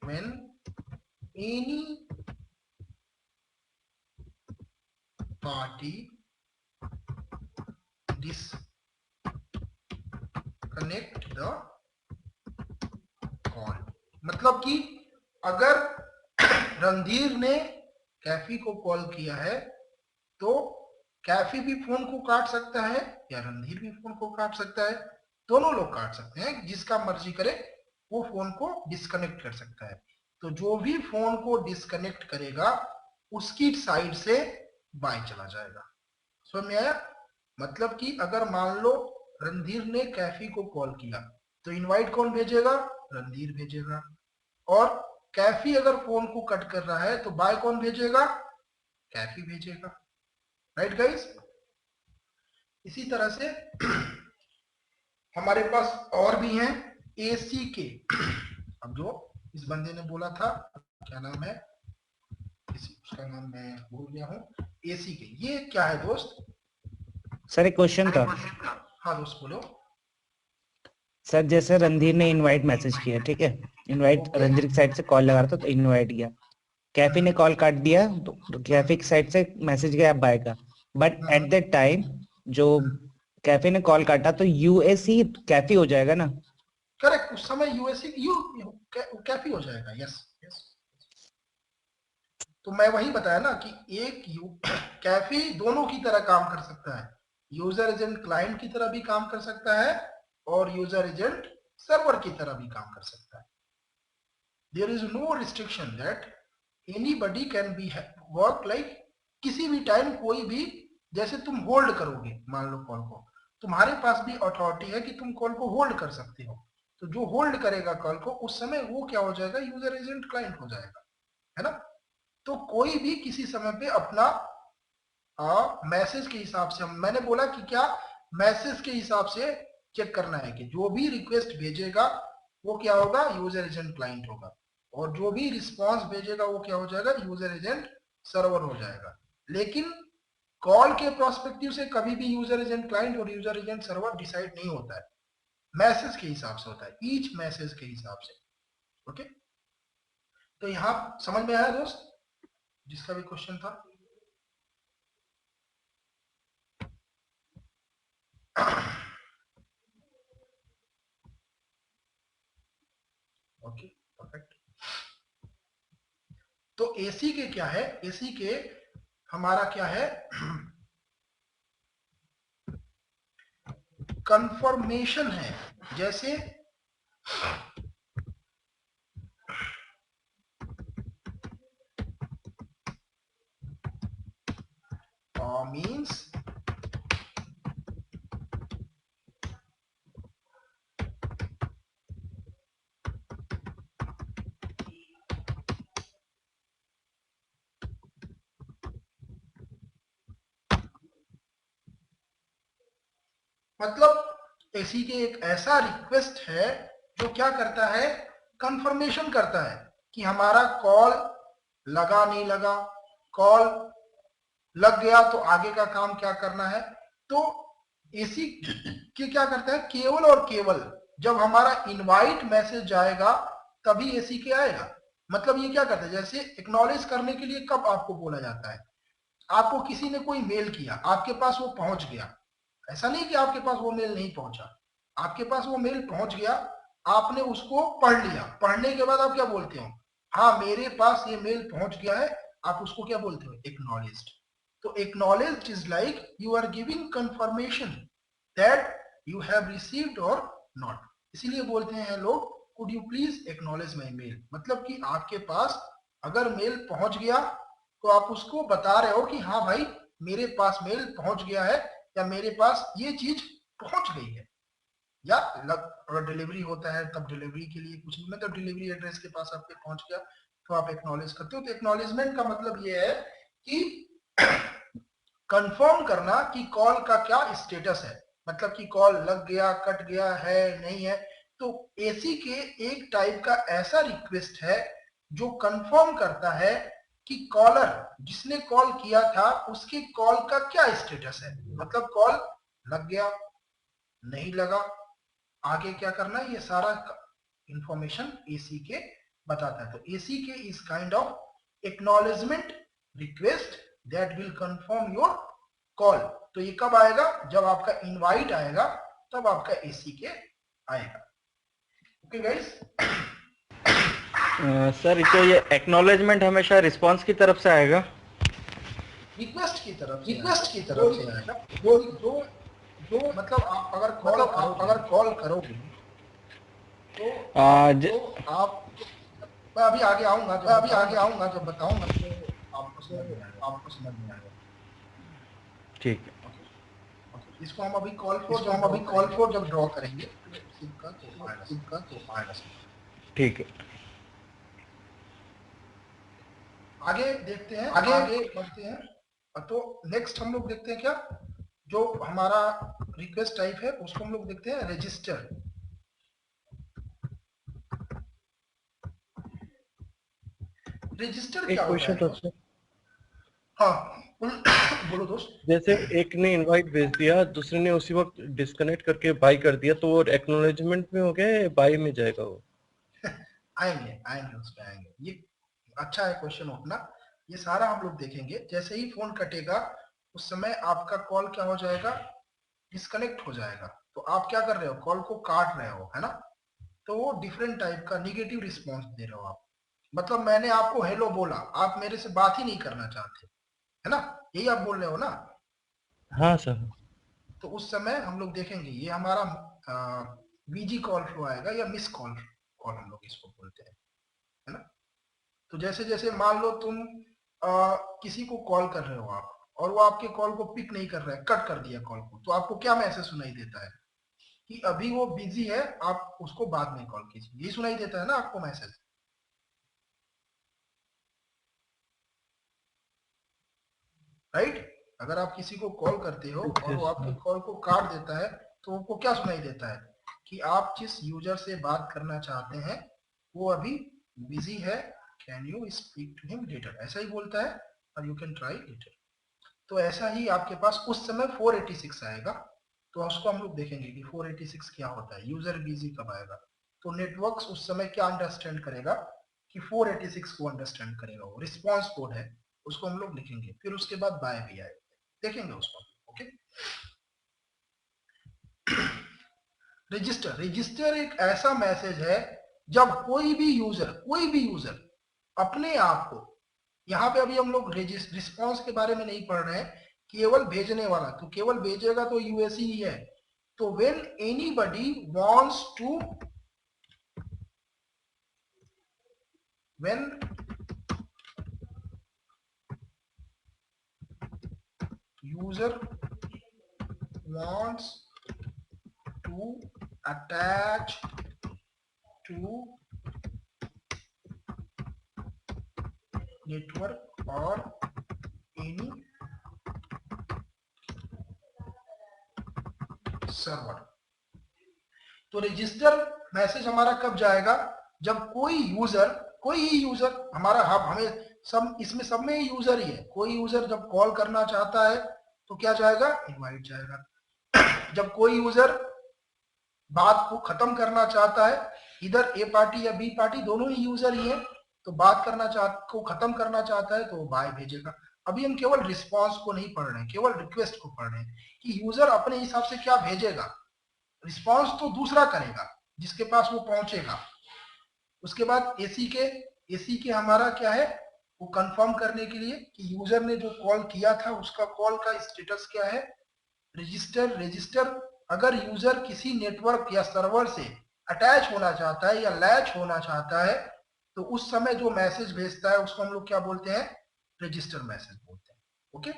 when any party disconnect the call। मतलब कि अगर रणधीर ने कैफी को कॉल किया है तो कैफी भी फोन को काट सकता है या रणधीर भी फोन को काट सकता है, दोनों लोग काट सकते हैं। जिसका मर्जी करे वो फोन को डिस्कनेक्ट कर सकता है। तो जो भी फोन को डिस्कनेक्ट करेगा उसकी साइड से बाय चला जाएगा। समझ में आया? मतलब कि अगर मान लो रणधीर ने कैफी को कॉल किया तो इनवाइट कौन भेजेगा? रणधीर भेजेगा। और कैफी अगर फोन को कट कर रहा है तो बाय कौन भेजेगा? कैफी भेजेगा। Right guys? इसी तरह से हमारे पास और भी हैं एसी के। अब जो इस बंदे ने बोला था, क्या नाम है उसका नाम मैं भूल गया हूँ, एसी के। ये क्या है दोस्त? सर एक क्वेश्चन था। हाँ दोस्त बोलो। सर जैसे रणधीर ने इनवाइट मैसेज किया, ठीक है, इनवाइट रणधीर की साइड से कॉल लगा रहा था तो इनवाइट गया, कैफी ने कॉल काट दिया तो कैफी की साइड से मैसेज गया बाय का, बट एट दैट टाइम जो कैफी ने कॉल काटा तो यूएससी कैफी हो जाएगा ना? करेक्ट, उस समय यूएससी कैफी हो जाएगा। Yes yes. तो मैं वही बताया ना कि एक कैफी दोनों की तरह काम कर सकता है, यूजर एजेंट क्लाइंट की तरह भी काम कर सकता है और यूजर एजेंट सर्वर की तरह भी काम कर सकता है। There is no restriction that anybody can be work like, किसी भी टाइम कोई भी, जैसे तुम होल्ड करोगे मान लो कॉल को, तुम्हारे पास भी अथॉरिटी है कि तुम कॉल को होल्ड कर सकते हो। तो जो होल्ड करेगा कॉल को उस समय वो क्या हो जाएगा? यूजर एजेंट क्लाइंट हो जाएगा, है ना? तो कोई भी किसी समय पे अपना मैसेज के हिसाब से, मैंने बोला कि क्या मैसेज के हिसाब से चेक करना है कि जो भी रिक्वेस्ट भेजेगा वो क्या होगा? यूजर एजेंट क्लाइंट होगा, और जो भी रिस्पांस भेजेगा वो क्या हो जाएगा? यूजर एजेंट सर्वर हो जाएगा। लेकिन कॉल के प्रोस्पेक्टिव से कभी भी यूजर एजेंट क्लाइंट और यूजर एजेंट सर्वर डिसाइड नहीं होता है, मैसेज के हिसाब से होता है, ईच मैसेज के हिसाब से। ओके, तो यहां समझ में आया दोस्त जिसका भी क्वेश्चन था? Okay perfect. तो एसी के क्या है? एसी के हमारा क्या है? कंफर्मेशन है। जैसे मीन्स मतलब एसी के एक ऐसा रिक्वेस्ट है जो क्या करता है? कंफर्मेशन करता है कि हमारा कॉल लगा नहीं लगा, कॉल लग गया तो आगे का काम क्या करना है। तो एसी के क्या करता है? केवल और केवल जब हमारा इनवाइट मैसेज जाएगा तभी एसीके आएगा। मतलब ये क्या करता है, जैसे एक्नॉलेज करने के लिए कब आपको बोला जाता है, आपको किसी ने कोई मेल किया, आपके पास वो पहुंच गया, ऐसा नहीं कि आपके पास वो मेल नहीं पहुंचा, आपके पास वो मेल पहुंच गया, आपने उसको पढ़ लिया, पढ़ने के बाद आप क्या बोलते हो, हाँ मेरे पास ये मेल पहुंच गया है, आप उसको क्या बोलते हो, एक्नॉलेज्ड। तो acknowledged is like you are giving confirmation that you have received और नॉट। इसीलिए बोलते हैं लोग could you please acknowledge my mail, मतलब कि आपके पास अगर मेल पहुंच गया तो आप उसको बता रहे हो कि हाँ भाई मेरे पास मेल पहुंच गया है, या मेरे पास ये चीज पहुंच गई है। या अगर डिलीवरी होता है तब डिलीवरी के लिए कुछ नहीं, मतलब डिलीवरी एड्रेस के पास आपके पहुंच गया तो आप एक्नॉलेज करते हो। तो एक्नॉलेजमेंट का मतलब ये है कि कंफर्म करना कि कॉल का क्या स्टेटस है, मतलब कि कॉल लग गया, कट गया है, नहीं है। तो एसी के एक टाइप का ऐसा रिक्वेस्ट है जो कंफर्म करता है कि कॉलर जिसने कॉल किया था उसके कॉल का क्या स्टेटस है, मतलब कॉल लग गया, नहीं लगा, आगे क्या करना है, ये सारा इंफॉर्मेशन एसी के बताता है। तो एसी के is kind of acknowledgement request that will confirm your call. तो ये कब आएगा, जब आपका इनवाइट आएगा तब आपका एसी के आएगा। Okay guys. सर तो ये एक्नॉलेजमेंट हमेशा रिस्पांस की तरफ से आएगा, रिक्वेस्ट की तरफ से आएगा। वो जो जो मतलब आप अगर कॉल करोगे तो आप मैं अभी आगे आऊंगा जब बताऊंगा तो आपको समझ में आएगा। ठीक है। इसको हम अभी कॉल फोर जब ड्रॉ करेंगे तो आएगा। ठीक है। आगे देखते हैं, आगे बढ़ते हैं। तो नेक्स्ट हम लोग देखते हैं क्या, जो हमारा रिक्वेस्ट टाइप है उसको हम लोग देखते हैं रजिस्टर। रजिस्टर क्या होता है दोस्त? हाँ बोलो दोस्त। जैसे एक ने इनवाइट भेज दिया, दूसरे ने उसी वक्त डिस्कनेक्ट करके बाय कर दिया, तो वो एक्नॉलेजमेंट में हो गया या बाय में जाएगा वो? आएंगे उस पे आएंगे। ये अच्छा है क्वेश्चन उठना, ये सारा हम लोग देखेंगे। जैसे ही फोन कटेगा उस समय आपका कॉल क्या हो जाएगा, डिस्कनेक्ट हो जाएगा। तो आप क्या कर रहे हो, कॉल को काट रहे हो, है ना। तो वो डिफरेंट टाइप का निगेटिव रिस्पॉन्स दे रहे हो आप, मतलब मैंने आपको हेलो बोला, आप मेरे से बात ही नहीं करना चाहते, है ना, यही आप बोल रहे हो ना। हाँ सर। तो उस समय हम लोग देखेंगे ये हमारा बीजी कॉल फ्लो आएगा या मिस कॉल कॉल हम लोग इसको बोलते हैं, है ना। तो जैसे जैसे मान लो तुम किसी को कॉल कर रहे हो आप, और वो आपके कॉल को पिक नहीं कर रहा है, कट कर दिया कॉल को, तो आपको क्या मैसेज सुनाई देता है कि अभी वो बिजी है, आप उसको बाद में कॉल कीजिए, यही सुनाई देता है ना आपको मैसेज, राइट। अगर आप किसी को कॉल करते हो और वो आपके कॉल को काट देता है तो आपको क्या सुनाई देता है कि आप जिस यूजर से बात करना चाहते हैं वो अभी बिजी है, can you speak to him later, ऐसा ही बोलता है, और यू कैन ट्राई लेटर। तो ऐसा ही आपके पास उस समय 486 आएगा। तो उसको हम लोग देखेंगे कि 486 क्या होता है, यूजर बिजी कब आएगा। तो नेटवर्क उस समय क्या अंडरस्टैंड करेगा कि 486 को अंडरस्टैंड करेगा, वो रिस्पॉन्स कोड है, उसको हम लोग लिखेंगे, फिर उसके बाद बाय भी आएगा, देखेंगे उसको। ओके। रजिस्टर एक ऐसा मैसेज है जब कोई भी यूजर अपने आप को, यहाँ पे अभी हम लोग रिस्पॉन्स के बारे में नहीं पढ़ रहे हैं, केवल भेजने वाला, तो केवल भेजेगा तो यूएसई ही है। तो when anybody wants to, when user wants to attach to network or any server, तो रजिस्टर मैसेज हमारा कब जाएगा, जब कोई ही यूजर हमारा, हमें सब इसमें सब में यूजर ही है, कोई यूजर जब कॉल करना चाहता है तो क्या जाएगा, इनवाइट जाएगा। जब कोई यूजर बात को खत्म करना चाहता है, इधर ए पार्टी या बी पार्टी दोनों ही यूजर ही है, तो बात करना को खत्म करना चाहता है तो वो बाय भेजेगा। अभी हम केवल रिस्पॉन्स को नहीं पढ़ रहे हैं, केवल रिक्वेस्ट को पढ़ रहे हैं कि यूजर अपने हिसाब से क्या भेजेगा। रिस्पॉन्स तो दूसरा करेगा जिसके पास वो पहुंचेगा। उसके बाद एसी के हमारा क्या है, वो कंफर्म करने के लिए कि यूजर ने जो कॉल किया था उसका कॉल का स्टेटस क्या है। रजिस्टर अगर यूजर किसी नेटवर्क या सर्वर से अटैच होना चाहता है या लैच होना चाहता है तो उस समय जो मैसेज भेजता है उसको हम लोग क्या बोलते हैं, रजिस्टर मैसेज बोलते हैं। ओके,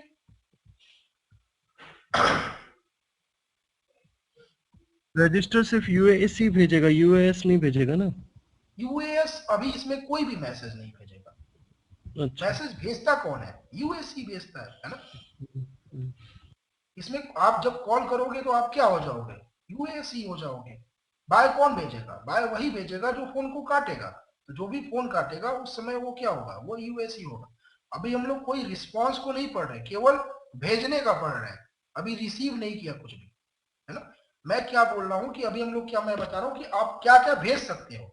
रजिस्टर सिर्फ यूएएस भेजेगा, यूएएस नहीं भेजेगा ना? यूएस अभी इसमें कोई भी मैसेज नहीं भेजेगा। अच्छा। मैसेज भेजता कौन है, यूएस ही भेजता है ना। इसमें आप जब कॉल करोगे तो आप क्या हो जाओगे, यूएस ही हो जाओगे। बाय कौन भेजेगा, बाय वही भेजेगा जो फोन को काटेगा। तो जो भी फोन काटेगा उस समय वो क्या होगा, वो यूएस ही होगा। अभी हम लोग कोई रिस्पॉन्स को नहीं पढ़ रहे, केवल भेजने का पढ़ रहे हैं, अभी रिसीव नहीं किया कुछ भी, है ना। मैं क्या बोल रहा हूँ कि अभी हम लोग क्या, मैं बता रहा हूँ कि आप क्या क्या भेज सकते हो।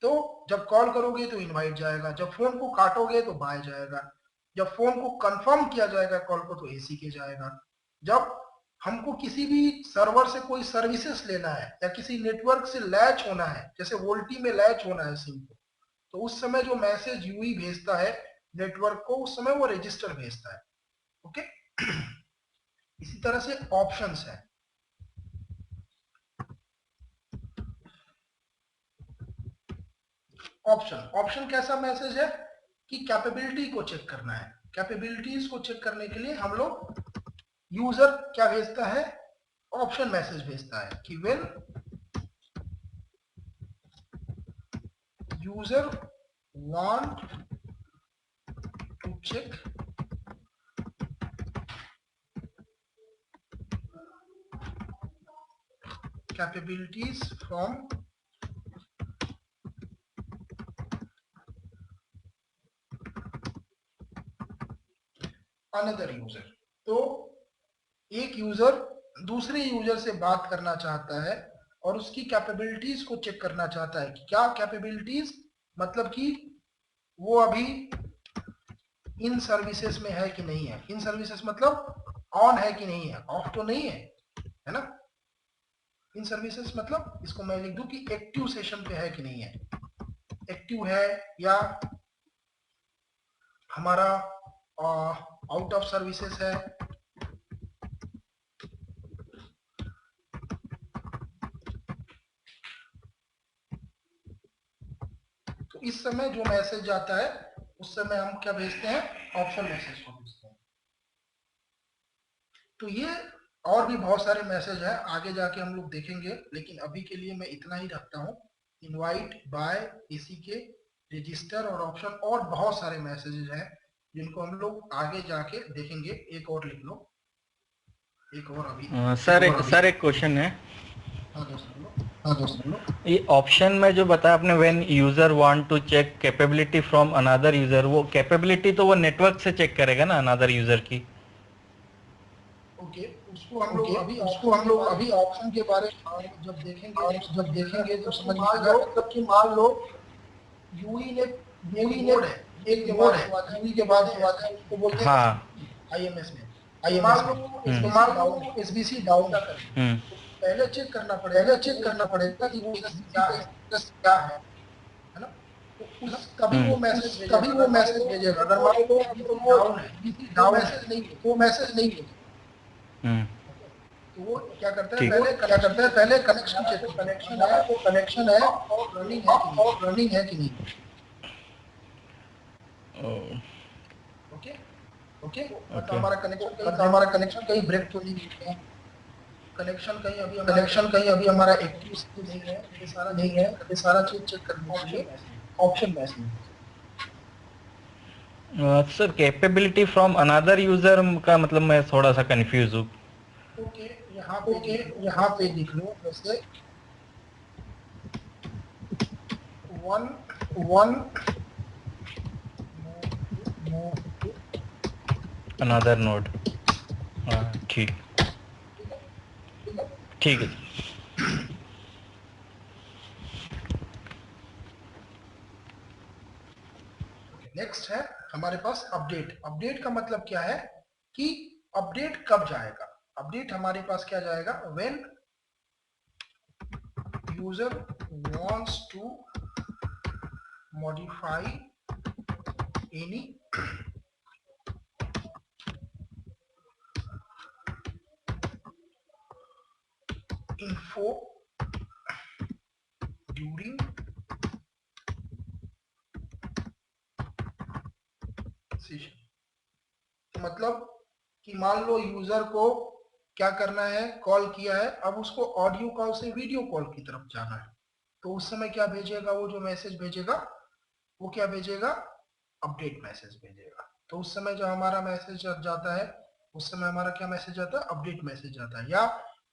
तो जब कॉल करोगे तो इनवाइट जाएगा, जब फोन को काटोगे तो बाय जाएगा, जब फोन को कंफर्म किया जाएगा कॉल को तो एसी के जाएगा, जब हमको किसी भी सर्वर से कोई सर्विसेज लेना है या किसी नेटवर्क से लैच होना है, जैसे वोल्टी में लैच होना है सिम को, तो उस समय जो मैसेज यूई भेजता है नेटवर्क को, उस समय वो रजिस्टर भेजता है। ओके, इसी तरह से ऑप्शंस है। ऑप्शन कैसा मैसेज है कि कैपेबिलिटी को चेक करना है। कैपेबिलिटीज को चेक करने के लिए हम लोग यूजर क्या भेजता है, ऑप्शन मैसेज भेजता है कि when user want to check capabilities from another user. तो एक यूजर दूसरे यूजर से बात करना चाहता है और उसकी कैपेबिलिटीज को चेक करना चाहता है कि क्या कैपेबिलिटीज, मतलब कि वो अभी इन सर्विसेज में है कि नहीं है। इन सर्विसेज मतलब ऑन है कि नहीं है, ऑफ तो नहीं है ना। इन सर्विसेज मतलब इसको मैं लिख दूं कि एक्टिव सेशन पे है कि नहीं है, एक्टिव है या हमारा आउट ऑफ सर्विसेज है। तो इस समय जो मैसेज आता है उस समय हम क्या भेजते हैं, ऑप्शन मैसेज को भेजते हैं। तो ये और भी बहुत सारे मैसेज हैं, आगे जाके हम लोग देखेंगे, लेकिन अभी के लिए मैं इतना ही रखता हूँ। इनवाइट, बाय, एसी के, रजिस्टर और ऑप्शन, और बहुत सारे मैसेजेस हैं जिनको हम लोग आगे जाके देखेंगे। एक और लिख लो, एक और अभी सर एक क्वेश्चन है। हाँ दोस्तों ये ऑप्शन में जो बताया आपने, when user want to check capability from another user, वो कैपेबिलिटी तो वो नेटवर्क से चेक करेगा ना अनदर यूजर की। ओके, उसको हम लोग अभी ऑप्शन के बारे में जब देखेंगे तो समझ में आएगा। मतलब कि मान लो यूई ने एक मोड है, यूई के बाद जो आता है उसको बोलते हैं आईएमएस में। मान लो एसबीसी डाउन का करें, पहले चेक करना पड़ेगा कि वो क्या है ना। तो उस तभी वो मैसेज भेजेगा। अगर मान लो अभी तो डाउन है, डाउन वो मैसेज नहीं भेजेगा। तो वो क्या करता है, पहले कनेक्शन चेक, कनेक्शन है और रनिंग है कि नहीं। ओके, मतलब हमारा कनेक्शन कहीं ब्रेक तो नहीं है, कनेक्शन कहीं अभी हमारा एक्टिव नहीं है, ये सारा चीज चेक करने के लिए option message. Sir capability from another user का मतलब मैं थोड़ा सा कंफ्यूज हूँ। ओके, यहाँ पे लिख लो जैसे वन अनदर नोड। ठीक है। नेक्स्ट है हमारे पास अपडेट। अपडेट का मतलब क्या है कि अपडेट कब जाएगा। अपडेट हमारे पास क्या जाएगा, when user wants to modify any info during session। मतलब कि मान लो यूजर को क्या करना है, कॉल किया है, अब उसको ऑडियो कॉल से वीडियो कॉल की तरफ जाना है, तो उस समय क्या भेजेगा, वो जो मैसेज भेजेगा वो क्या भेजेगा, अपडेट मैसेज भेजेगा। तो उस समय जो हमारा मैसेज जाता है, उस समय हमारा क्या मैसेज आता है, अपडेट मैसेज आता है। या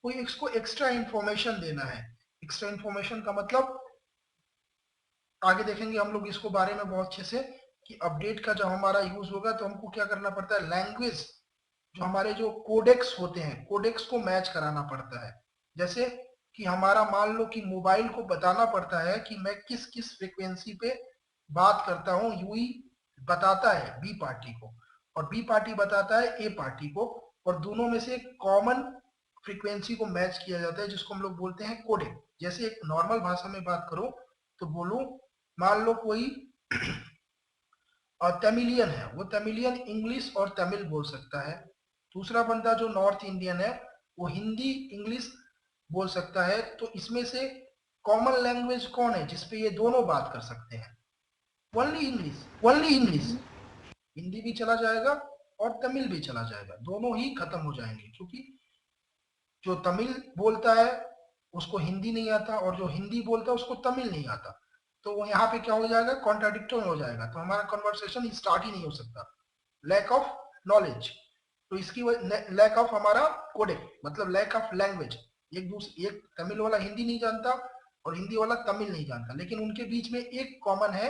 कोई इसको एक्स्ट्रा इंफॉर्मेशन देना है। एक्स्ट्रा इंफॉर्मेशन का मतलब आगे देखेंगे हम लोग इसको बारे में बहुत अच्छे से, कि अपडेट का जब हमारा यूज होगा तो हमको क्या करना पड़ता है, लैंग्वेज जो हमारे जो कोडेक्स होते हैं, कोडेक्स को मैच कराना पड़ता है। जैसे कि हमारा मान लो कि मोबाइल को बताना पड़ता है कि मैं किस किस फ्रीक्वेंसी पे बात करता हूँ, यूई बताता है बी पार्टी को और बी पार्टी बताता है ए पार्टी को, और दोनों में से एक कॉमन फ्रीक्वेंसी को मैच किया जाता है जिसको हम लोग बोलते हैं कोडेक। जैसे एक नॉर्मल भाषा में बात करो तो बोलूं, मान लो कोई तमिलियन है, वो तमिलियन इंग्लिश और तमिल बोल सकता है। दूसरा बंदा जो नॉर्थ इंडियन है वो हिंदी इंग्लिश बोल सकता है। तो इसमें से कॉमन लैंग्वेज कौन है जिसपे ये दोनों बात कर सकते हैं, only English, only English. Hindi भी चला जाएगा और तमिल भी चला जाएगा, दोनों ही खत्म हो जाएंगे, क्योंकि जो तमिल बोलता है उसको हिंदी नहीं आता और जो हिंदी बोलता है उसको तमिल नहीं आता। तो वो यहाँ पे क्या हो जाएगा, कॉन्ट्राडिक्टर हो जाएगा, तो हमारा कन्वर्सेशन स्टार्ट ही नहीं हो सकता। Lack of knowledge. तो इसकी लैक ऑफ हमारा कोडेक मतलब लैक ऑफ लैंग्वेज। एक तमिल वाला हिंदी नहीं जानता और हिंदी वाला तमिल नहीं जानता, लेकिन उनके बीच में एक कॉमन है,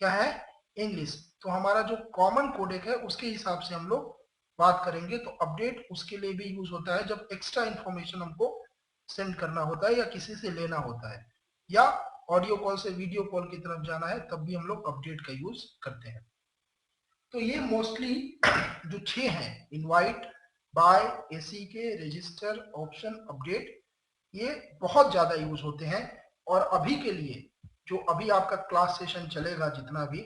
क्या है, इंग्लिश। तो हमारा जो कॉमन कोडेक है उसके हिसाब से हम लोग बात करेंगे। तो अपडेट उसके लिए भी यूज होता है जब एक्स्ट्रा इंफॉर्मेशन हमको सेंड करना होता है या किसी से लेना होता है, या ऑडियो कॉल से वीडियो कॉल की तरफ जाना है, तब भी हम लोग अपडेट का यूज करते हैं। तो ये मोस्टली जो 6 हैं, इनवाइट, बाय, एसी के, रजिस्टर, ऑप्शन, अपडेट, ये बहुत ज्यादा यूज होते हैं। और अभी के लिए जो अभी आपका क्लास सेशन चलेगा जितना भी,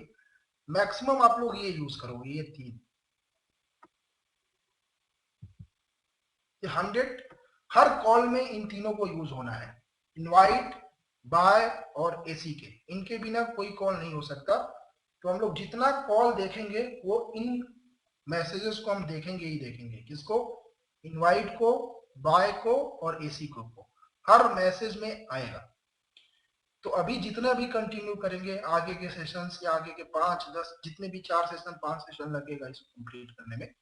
मैक्सिमम आप लोग ये यूज करोगे, ये 3, 100 हर कॉल में इन तीनों को यूज होना है। इनवाइट, बाय और एसी के, इनके बिना कोई कॉल नहीं हो सकता। तो हम लोग जितना कॉल देखेंगे वो इन मैसेजेस को हम देखेंगे ही देखेंगे। किसको, इनवाइट को, बाय को और एसी को हर मैसेज में आएगा। तो अभी जितना भी कंटिन्यू करेंगे आगे के सेशंस या आगे के 5-10 जितने भी 4 सेशन 5 सेशन लगेगा इसको कंप्लीट करने में,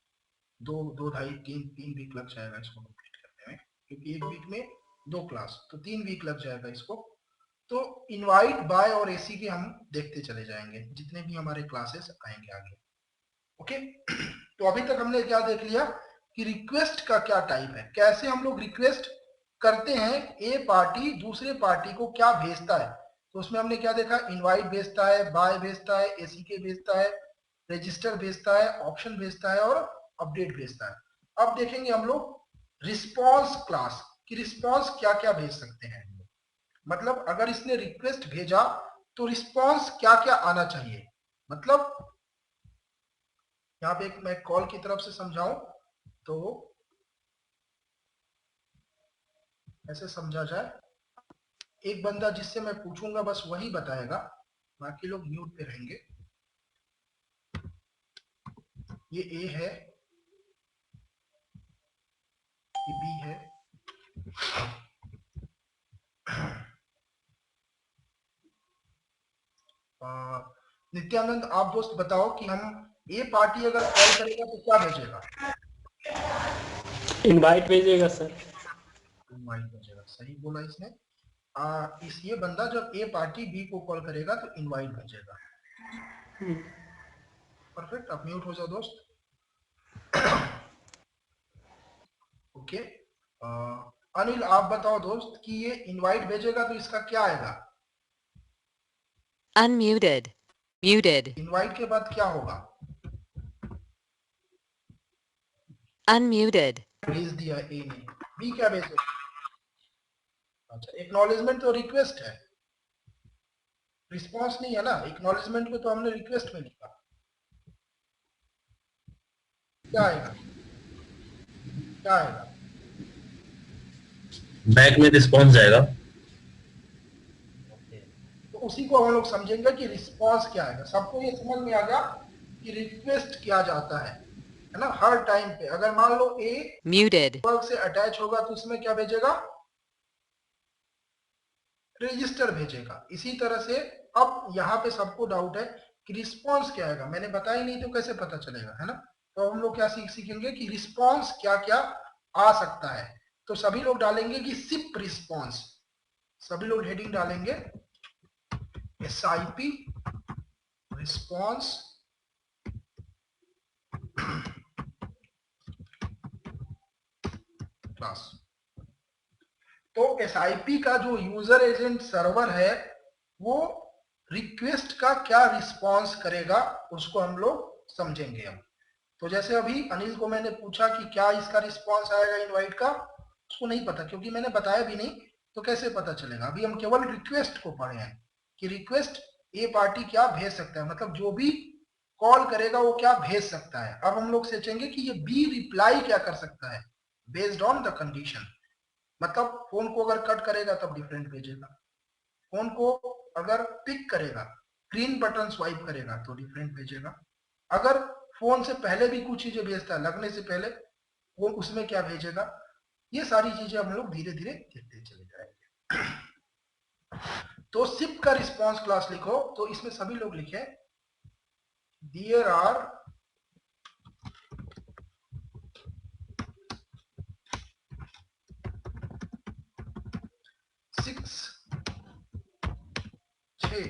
2 2 ढाई 3 वीक लग जाएगा इसको कंप्लीट करने में, क्योंकि एक वीक में 2 क्लास, तो 3 वीक लग जाएगा इसको। तो इनवाइट, बाय और एसी के हम देखते चले जाएंगे जितने भी हमारे क्लासेस आएंगे आगे। ओके तो अभी तक हमने क्या देख लिया कि रिक्वेस्ट का क्या टाइप है, कैसे हम लोग रिक्वेस्ट करते हैं, ए पार्टी दूसरे पार्टी को क्या भेजता है। तो उसमें हमने क्या देखा, इनवाइट भेजता है, बाय भेजता है, एसी के भेजता है, रजिस्टर भेजता है, ऑप्शन भेजता है और अपडेट भेजता है। अब देखेंगे हम लोग रिस्पॉन्स क्लास कि रिस्पॉन्स क्या क्या भेज सकते हैं। मतलब अगर इसने रिक्वेस्ट भेजा तो रिस्पॉन्स क्या क्या आना चाहिए। मतलब यहाँ पे एक मैं कॉल की तरफ से समझाऊं तो ऐसे समझा जाए, एक बंदा जिससे मैं पूछूंगा बस वही बताएगा, बाकी लोग म्यूट पे रहेंगे। ये ए है, ये बी है, नित्यानंद आप दोस्त बताओ कि हम ए पार्टी अगर कॉल करेगा तो क्या भेजेगा, इनवाइट भेजेगा सर। इनवाइट भेजेगा, सही बोला इसने। इस ये बंदा जब ए पार्टी बी को कॉल करेगा तो इनवाइट भेजेगा। परफेक्ट, आप म्यूट हो जाओ दोस्त। ओके अनिल आप बताओ दोस्त कि ये इनवाइट भेजेगा तो इसका क्या आएगा। Unmuted. Muted. इनवाइट के बाद क्या होगा? Unmuted. भेज दिया ए ने, बी क्या भेजेगा? अच्छा, एक्नॉलेजमेंट तो रिक्वेस्ट है, रिस्पॉन्स नहीं है ना। एक्नॉलेजमेंट को तो हमने रिक्वेस्ट में लिखा। क्या आएगा? क्या आएगा? बैक में रिस्पॉन्स जाएगा। तो उसी को हम लोग समझेंगे कि रिस्पॉन्स क्या आएगा। सबको ये समझ में आ गया कि रिक्वेस्ट किया जाता है ना, हर टाइम पे। अगर मान लो ए Muted. नेटवर्क से अटैच होगा तो उसमें क्या भेजेगा? रजिस्टर भेजेगा। इसी तरह से अब यहाँ पे सबको डाउट है कि रिस्पॉन्स क्या आएगा। मैंने बताया नहीं तो कैसे पता चलेगा, है ना। तो हम लोग क्या सीखेंगे कि रिस्पॉन्स क्या क्या आ सकता है। तो सभी लोग डालेंगे कि सिप रिस्पॉन्स, सभी लोग हेडिंग डालेंगे SIP रिस्पॉन्स क्लास। तो SIP का जो यूजर एजेंट सर्वर है वो रिक्वेस्ट का क्या रिस्पॉन्स करेगा उसको हम लोग समझेंगे हम। तो जैसे अभी अनिल को मैंने पूछा कि क्या इसका रिस्पॉन्स आएगा इनवाइट का, उसको नहीं पता क्योंकि मैंने बताया भी नहीं, तो कैसे पता चलेगा। अभी हम केवल रिक्वेस्ट को पढ़े हैं कि रिक्वेस्ट ए पार्टी क्या भेज सकता है, मतलब जो भी कॉल करेगा वो क्या भेज सकता है। अब हम लोग सोचेंगे कि ये बी रिप्लाई क्या कर सकता है बेस्ड ऑन द कंडीशन। मतलब फोन को अगर कट करेगा तब डिफरेंट भेजेगा, फोन को अगर पिक करेगा, ग्रीन बटन स्वाइप करेगा तो डिफरेंट भेजेगा। अगर फोन से पहले भी कुछ चीजें भेजता है, लगने से पहले, वो उसमें क्या भेजेगा। ये सारी चीजें हम लोग धीरे धीरे देखते चले जाएंगे। तो सिप का रिस्पॉन्स क्लास लिखो, तो इसमें सभी लोग लिखे देयर आर छह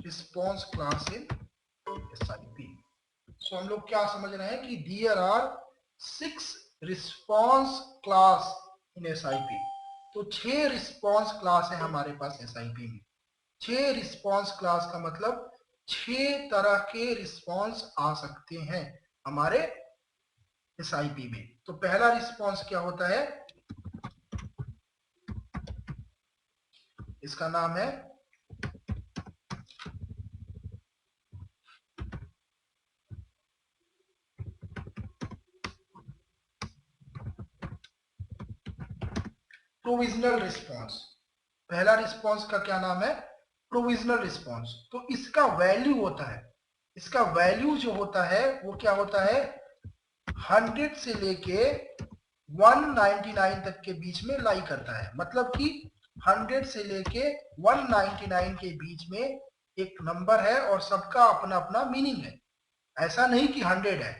response class in SIP। So हम लोग क्या समझ रहे हैं कि there are 6 response class in SIP। तो 6 रिस्पॉन्स क्लास है हमारे पास SIP में। 6 रिस्पॉन्स क्लास का मतलब 6 तरह के रिस्पॉन्स आ सकते हैं हमारे SIP में। तो पहला रिस्पॉन्स क्या होता है, इसका नाम है प्रोविजनल रिस्पॉन्स। पहला रिस्पॉन्स का क्या नाम है, प्रोविजनल रिस्पॉन्स। तो इसका वैल्यू होता है, इसका वैल्यू जो होता है वो क्या होता है, 100 से लेके 199 तक के बीच में लाई करता है। मतलब कि 100 से लेके 199 के बीच में एक नंबर है और सबका अपना अपना मीनिंग है। ऐसा नहीं कि 100 है,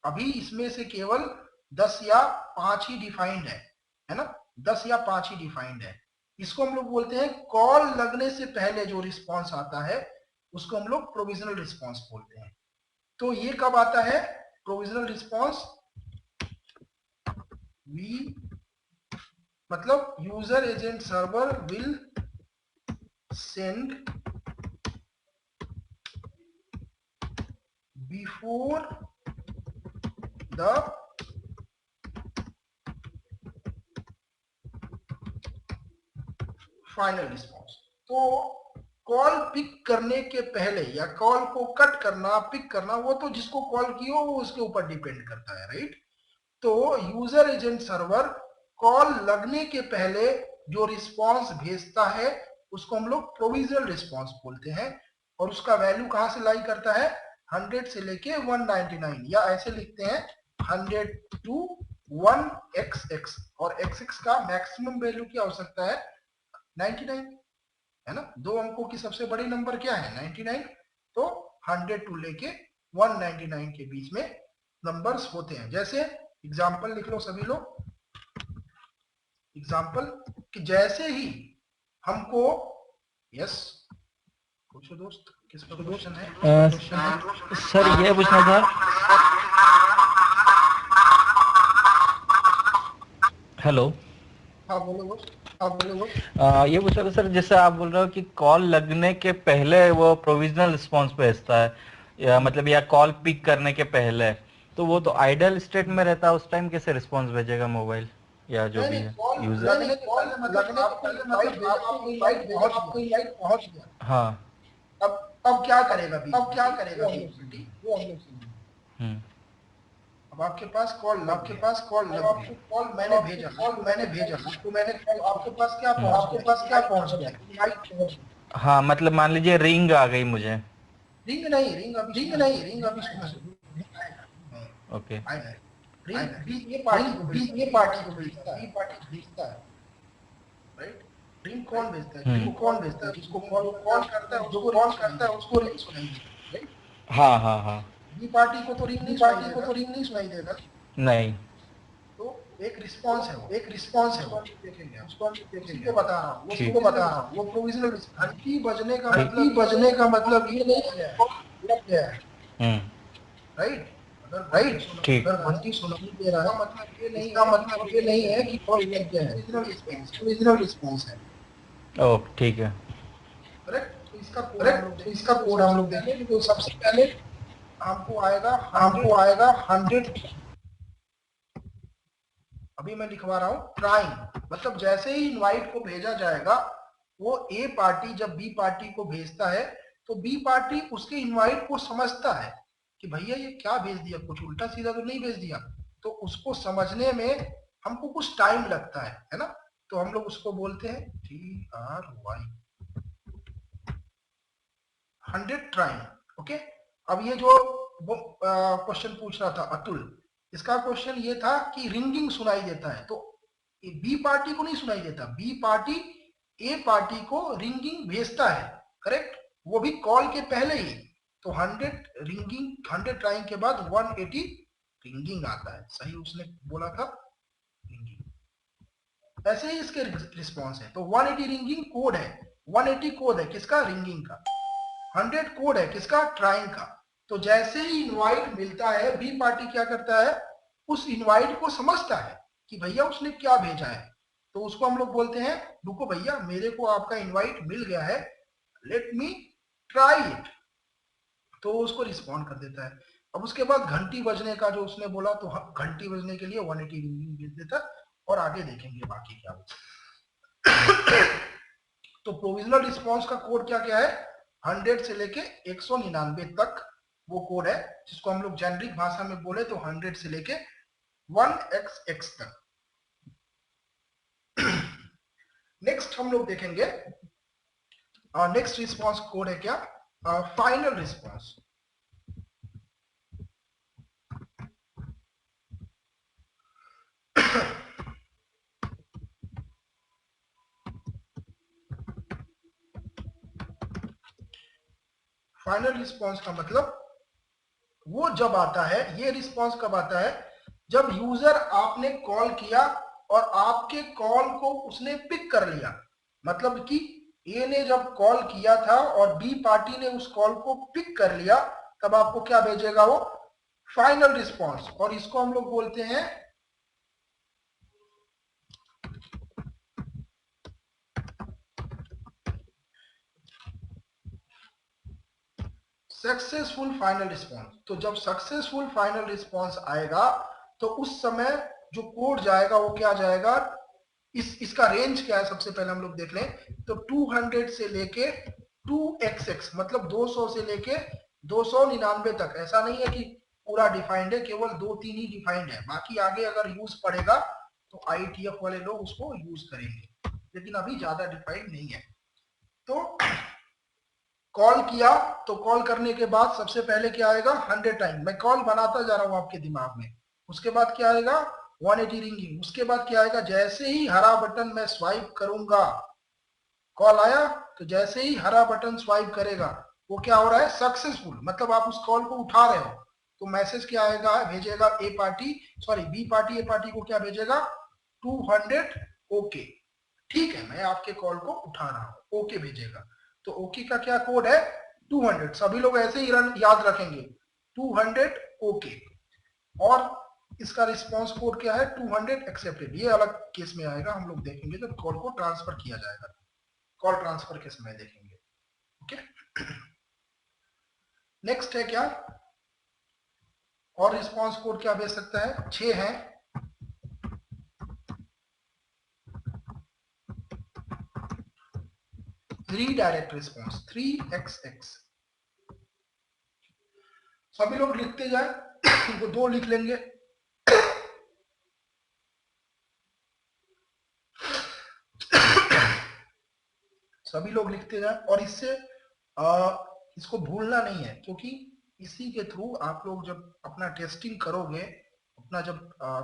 अभी इसमें से केवल 10 या 5 ही डिफाइंड है ना, 10 या 5 ही डिफाइंड है। इसको हम लोग बोलते हैं कॉल लगने से पहले जो रिस्पॉन्स आता है उसको हम लोग प्रोविजनल रिस्पॉन्स बोलते हैं। तो ये कब आता है प्रोविजनल रिस्पॉन्स, वी मतलब user agent server will send before the final response. तो कॉल पिक करने के पहले या कॉल को कट करना, पिक करना, वो तो जिसको कॉल किया वो उसके ऊपर डिपेंड करता है, राइट। तो यूजर एजेंट सर्वर कॉल लगने के पहले जो रिस्पॉन्स भेजता है उसको हम लोग प्रोविजनल रिस्पॉन्स बोलते हैं। और उसका वैल्यू कहां से लाई करता है, 100 से लेके 199, या ऐसे लिखते हैं 100 to 1xx। और xx का मैक्सिमम वैल्यू क्या हो सकता है, 99, है ना। 2 अंकों की सबसे बड़ी नंबर क्या है, 99। तो 100 टू लेके 199 के बीच में नंबर्स होते हैं। जैसे एग्जांपल लिख लो सभी लोग, एग्जांपल कि जैसे ही हमको, यस पूछो दोस्त किसका क्वेश्चन है। सर ये पूछना था, हेलो। हाँ बोलो बोलो, हाँ बोलो बोलो। ये पूछ रहा था सर, जैसे आप बोल रहे हो कि कॉल लगने के पहले वो प्रोविजनल रिस्पॉन्स भेजता है, या मतलब या कॉल पिक करने के पहले, तो वो तो आइडल स्टेट में रहता है, उस टाइम कैसे रिस्पॉन्स भेजेगा मोबाइल या जो नहीं भी नहीं, है कॉल यूजर? लगने के पहले मतलब आपको इनवाइट भेजा, आपको इनवाइट भेजा, आपको इनवाइट पहुंच गया। हाँ। अब क्या करेगा बी, अब क्या करेगा बी पार्टी, वो हम लोग समझेंगे। हम्म। अब आपके पास कॉल लग गया, आपके पास कॉल लग गया, आपको कॉल मैंने भेजा, कॉल मैंने भेजा, आपको मैंने, आपके पास क्या पहुंच गया, आपके पास क्या पहुंच गया, इनवाइट पहुंच गया। हाँ, मतलब मान लीजिए रिंग आ गई मुझे। रिंग नहीं, रिंग अभी, रिंग नहीं, रिंग अभी सुना है, ओके। आएगा। रिंग बी ये पार्टी को भेजता है, ये पार्टी को भेजता है, बी पार्टी भेजता है, राइट। रिंग कौन भेजता है, रिंग कौन भेजता है, जिसको कॉल करता है, उसको कॉल करता है, उसको रिंग सुनाई देगी, राइट। हाँ हाँ हाँ। बी पार्टी को तो रिंग नहीं सुनाई देगा, को तो रिंग नहीं सुनाई देगा। नहीं। तो एक रिस्पांस है वो, एक रिस्पांस है वो, देखेंगे आप, उसको हम ठीक। उसी को बता रहा हूँ, उसी को बता रहा हूँ, वो प्रोविजनल। घंटी बजने का ठीक। मतलब, बजने का मतलब ये नहीं है, लग गया है, हम्म। राइट। अगर राइट। ठीक। अगर घंटी सुनाई दे रहा है, मतलब ये नहीं, इसका मतलब ये नहीं है कि कॉल लग गया है, प्रोविजनल रिस्पांस है, ओह ठीक है। करेक्ट। तो इसका कोड हम लोग, तो इसका कोड हम लोग देखेंगे। तो सबसे पहले हमको आएगा 100। अभी मैं लिखवा रहा हूँ ट्राइंग, मतलब जैसे ही इनवाइट को भेजा जाएगा, वो ए पार्टी जब बी पार्टी को भेजता है, तो बी पार्टी उसके इनवाइट को समझता है कि भैया ये क्या भेज दिया, कुछ उल्टा सीधा तो नहीं भेज दिया। तो उसको समझने में हमको कुछ टाइम लगता है ना। तो हम लोग उसको बोलते हैं TRY, 100 ट्राइंग। ओके। अब ये जो क्वेश्चन पूछ रहा था अतुल, इसका क्वेश्चन ये था कि रिंगिंग सुनाई देता है, तो बी पार्टी को नहीं सुनाई देता, बी पार्टी ए पार्टी को रिंगिंग भेजता है, करेक्ट, वो भी कॉल के पहले ही। तो 100 रिंगिंग, 100 ट्राइंग के बाद 180 रिंगिंग आता है, सही उसने बोला था, रिंगिंग। ऐसे ही इसके रिस्पॉन्स है। तो 180 रिंगिंग कोड है, 180 कोड है किसका, रिंगिंग का, 100 कोड है किसका, ट्राइंग का। तो जैसे ही इनवाइट मिलता है, बी पार्टी क्या करता है, उस इनवाइट को समझता है कि भैया उसने क्या भेजा है। तो उसको हम लोग बोलते हैं, रुको भैया मेरे को आपका इनवाइट मिल गया है, लेट मी ट्राई इट। तो उसको रिस्पॉन्ड कर देता है। अब उसके बाद घंटी बजने का जो उसने बोला, तो घंटी बजने के लिए 180 रिंगिंग भेज देता है, और आगे देखेंगे बाकी क्या होता। तो प्रोविजनल रिस्पॉन्स का कोड क्या क्या है, 100 से लेके 199 तक वो कोड है, जिसको हम लोग जेनरिक भाषा में बोले तो 100 से लेके 1XX तक। नेक्स्ट हम लोग देखेंगे, नेक्स्ट रिस्पॉन्स कोड है क्या, फाइनल रिस्पॉन्स। फाइनल रिस्पॉन्स का मतलब वो जब आता है, ये रिस्पॉन्स कब आता है, जब यूजर आपने कॉल किया और आपके कॉल को उसने पिक कर लिया। मतलब कि ए ने जब कॉल किया था और बी पार्टी ने उस कॉल को पिक कर लिया, तब आपको क्या भेजेगा, वो फाइनल रिस्पॉन्स। और इसको हम लोग बोलते हैं सक्सेसफुल फाइनल रिस्पॉन्स। तो जब सक्सेसफुल फाइनल रिस्पॉन्स आएगा, तो उस समय जो कोड जाएगा वो क्या जाएगा, इसका रेंज क्या है, सबसे पहले हम लोग देख लें। तो 200 से लेके 2XX, मतलब 200 से लेके 299 तक। ऐसा नहीं है कि पूरा डिफाइंड है, केवल 2-3 ही डिफाइंड है, बाकी आगे अगर यूज पड़ेगा तो IETF वाले लोग उसको यूज करेंगे, लेकिन अभी ज्यादा डिफाइंड नहीं है। तो कॉल किया, तो कॉल करने के बाद सबसे पहले क्या आएगा, 100 टाइम। मैं कॉल बनाता जा रहा हूं आपके दिमाग में। उसके बाद क्या आएगा, 180 रिंगिंग। उसके बाद क्या आएगा, जैसे ही हरा बटन मैं स्वाइप करूंगा, कॉल आया, तो जैसे ही हरा बटन स्वाइप करेगा, वो क्या हो रहा है, सक्सेसफुल, मतलब आप उस कॉल को उठा रहे हो। तो मैसेज क्या आएगा, भेजेगा ए पार्टी, सॉरी बी पार्टी, ए पार्टी को क्या भेजेगा, 200 ओके, ठीक है मैं आपके कॉल को उठा रहा हूं, ओके भेजेगा। तो ओके का क्या कोड है, 200। सभी लोग ऐसे ही याद रखेंगे, 200 ओके। और इसका रिस्पॉन्स कोड क्या है, 200 एक्सेप्टेड। ये अलग केस में आएगा, हम लोग देखेंगे जब कॉल को ट्रांसफर किया जाएगा, कॉल ट्रांसफर के समय देखेंगे। ओके, नेक्स्ट है क्या, और रिस्पॉन्स कोड क्या भेज सकता है, 6 है। Redirect response 3xx। सभी लोग लिखते जाए, वो 2 लिख लेंगे। सभी लोग लिखते जाए, और इससे इसको भूलना नहीं है, क्योंकि इसी के थ्रू आप लोग जब अपना टेस्टिंग करोगे, अपना जब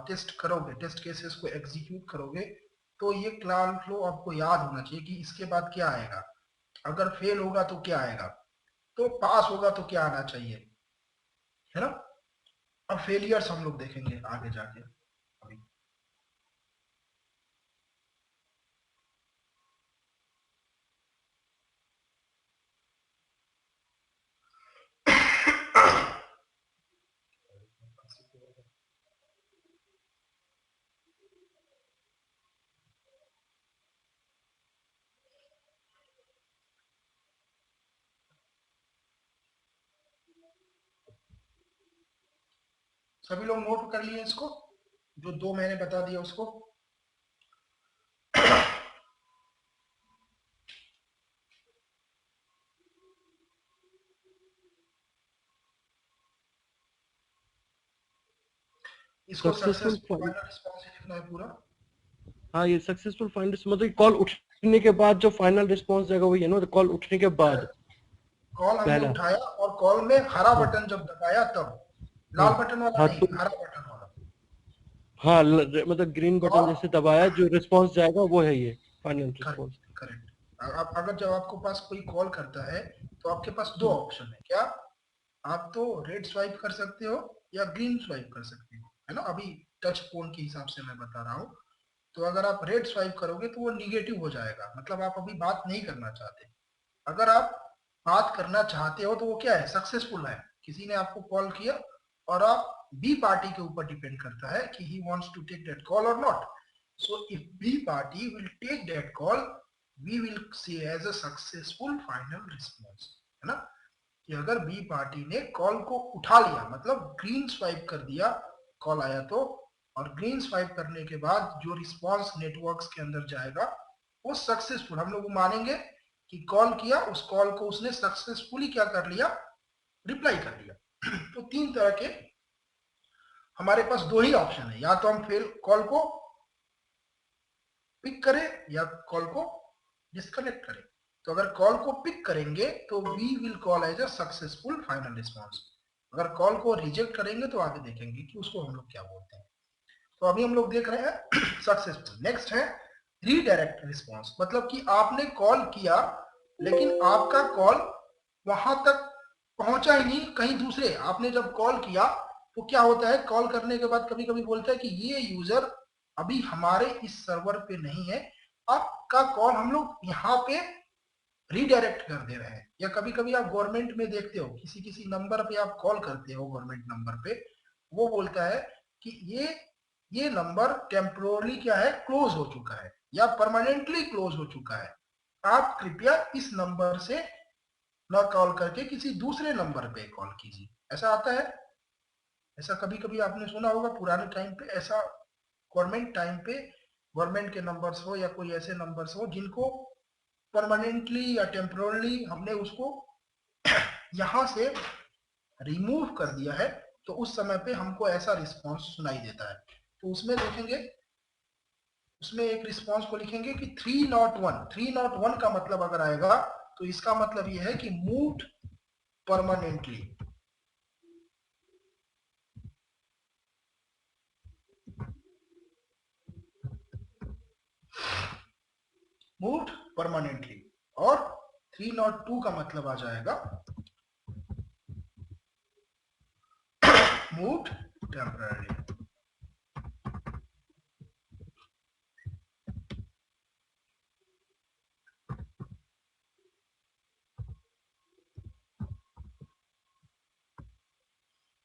टेस्ट करोगे, टेस्ट केसेस को एग्जीक्यूट करोगे, तो ये क्लास फ्लो आपको याद होना चाहिए कि इसके बाद क्या आएगा, अगर फेल होगा तो क्या आएगा, तो पास होगा तो क्या आना चाहिए, है ना। अब फेलियर्स हम लोग देखेंगे आगे जाके। अभी सभी लोग नोट कर लिए इसको, जो 2 मैंने बता दिया उसको। इसको सक्सेसफुल सक्सेसफुल फाइनल रिस्पॉन्स लिखना है पूरा। हाँ, ये सक्सेसफुल फाइंड मतलब कॉल उठने के बाद जो फाइनल रिस्पॉन्स जाएगा वही है ना, कॉल उठने के बाद कॉल हमने पहला। उठाया और कॉल में हरा हाँ बटन जब दबाया तब, हाँ लाल बटन वाला हाँ नहीं, तो हरा बटन वाला। हाँ मतलब ग्रीन बटन कॉल, जैसे दबाया जो रिस्पॉन्स जाएगा वो है ये फाइनल करेक्ट रिस्पॉन्स। करेक्ट। अब अगर जब आपको पास कोई कॉल करता है, तो आपके पास 2 ऑप्शन है क्या, आप तो रेड स्वाइप कर सकते हो या ग्रीन स्वाइप कर सकते हो, है ना। अभी टच फोन के हिसाब से मैं बता रहा हूँ। तो अगर आप रेड स्वाइप करोगे तो वो निगेटिव हो जाएगा, मतलब आप अभी बात नहीं करना चाहते। अगर आप बात करना चाहते हो तो वो क्या है, सक्सेसफुल है, किसी ने आपको कॉल किया, और आप बी पार्टी के ऊपर डिपेंड करता है कि he wants to take that call और not. So if B party will take that call, we will see as a successful final response, है ना। कि अगर बी पार्टी ने कॉल को उठा लिया, मतलब ग्रीन स्वाइप कर दिया, कॉल आया तो, और ग्रीन स्वाइप करने के बाद जो रिस्पॉन्स नेटवर्क्स के अंदर जाएगा वो सक्सेसफुल, हम लोग मानेंगे कि कॉल किया, उस कॉल को उसने सक्सेसफुली क्या कर लिया, रिप्लाई कर लिया। तो 3 तरह के हमारे पास 2 ही ऑप्शन है, या तो हम फेल कॉल को पिक करें या कॉल को डिस्कनेक्ट करें। तो अगर कॉल को पिक करेंगे तो we will call as a successful final response. अगर कॉल को रिजेक्ट करेंगे तो आगे देखेंगे कि उसको हम लोग क्या बोलते हैं। तो अभी हम लोग देख रहे हैं सक्सेसफुल। नेक्स्ट है रीडायरेक्ट रिस्पॉन्स, मतलब कि आपने कॉल किया लेकिन आपका कॉल वहां तक पहुंचा ही नहीं, कहीं दूसरे। आपने जब कॉल किया तो क्या होता है, कॉल करने के बाद कभी कभी बोलता है कि ये यूजर अभी हमारे इस सर्वर पे नहीं है, आपका कॉल हम लोग यहाँ पे रीडायरेक्ट कर दे रहे हैं। या कभी कभी आप गवर्नमेंट में देखते हो, किसी किसी नंबर पे आप कॉल करते हो गवर्नमेंट नंबर पे, वो बोलता है कि ये नंबर टेम्पोरली क्या है, क्लोज हो चुका है या परमानेंटली क्लोज हो चुका है, आप कृपया इस नंबर से न कॉल करके किसी दूसरे नंबर पे कॉल कीजिए। ऐसा आता है, ऐसा कभी कभी आपने सुना होगा पुराने टाइम पे, ऐसा गवर्नमेंट टाइम पे गवर्नमेंट के नंबर्स हो या कोई ऐसे नंबर्स हो जिनको परमानेंटली या टेम्पोरली हमने उसको यहां से रिमूव कर दिया है, तो उस समय पे हमको ऐसा रिस्पॉन्स सुनाई देता है। तो उसमें देखेंगे, उसमें एक रिस्पॉन्स को लिखेंगे कि 301। 301 का मतलब अगर आएगा तो इसका मतलब यह है कि मूव्ड परमानेंटली। Moved permanently. और 302 का मतलब आ जाएगा मूव्ड टेम्पररी।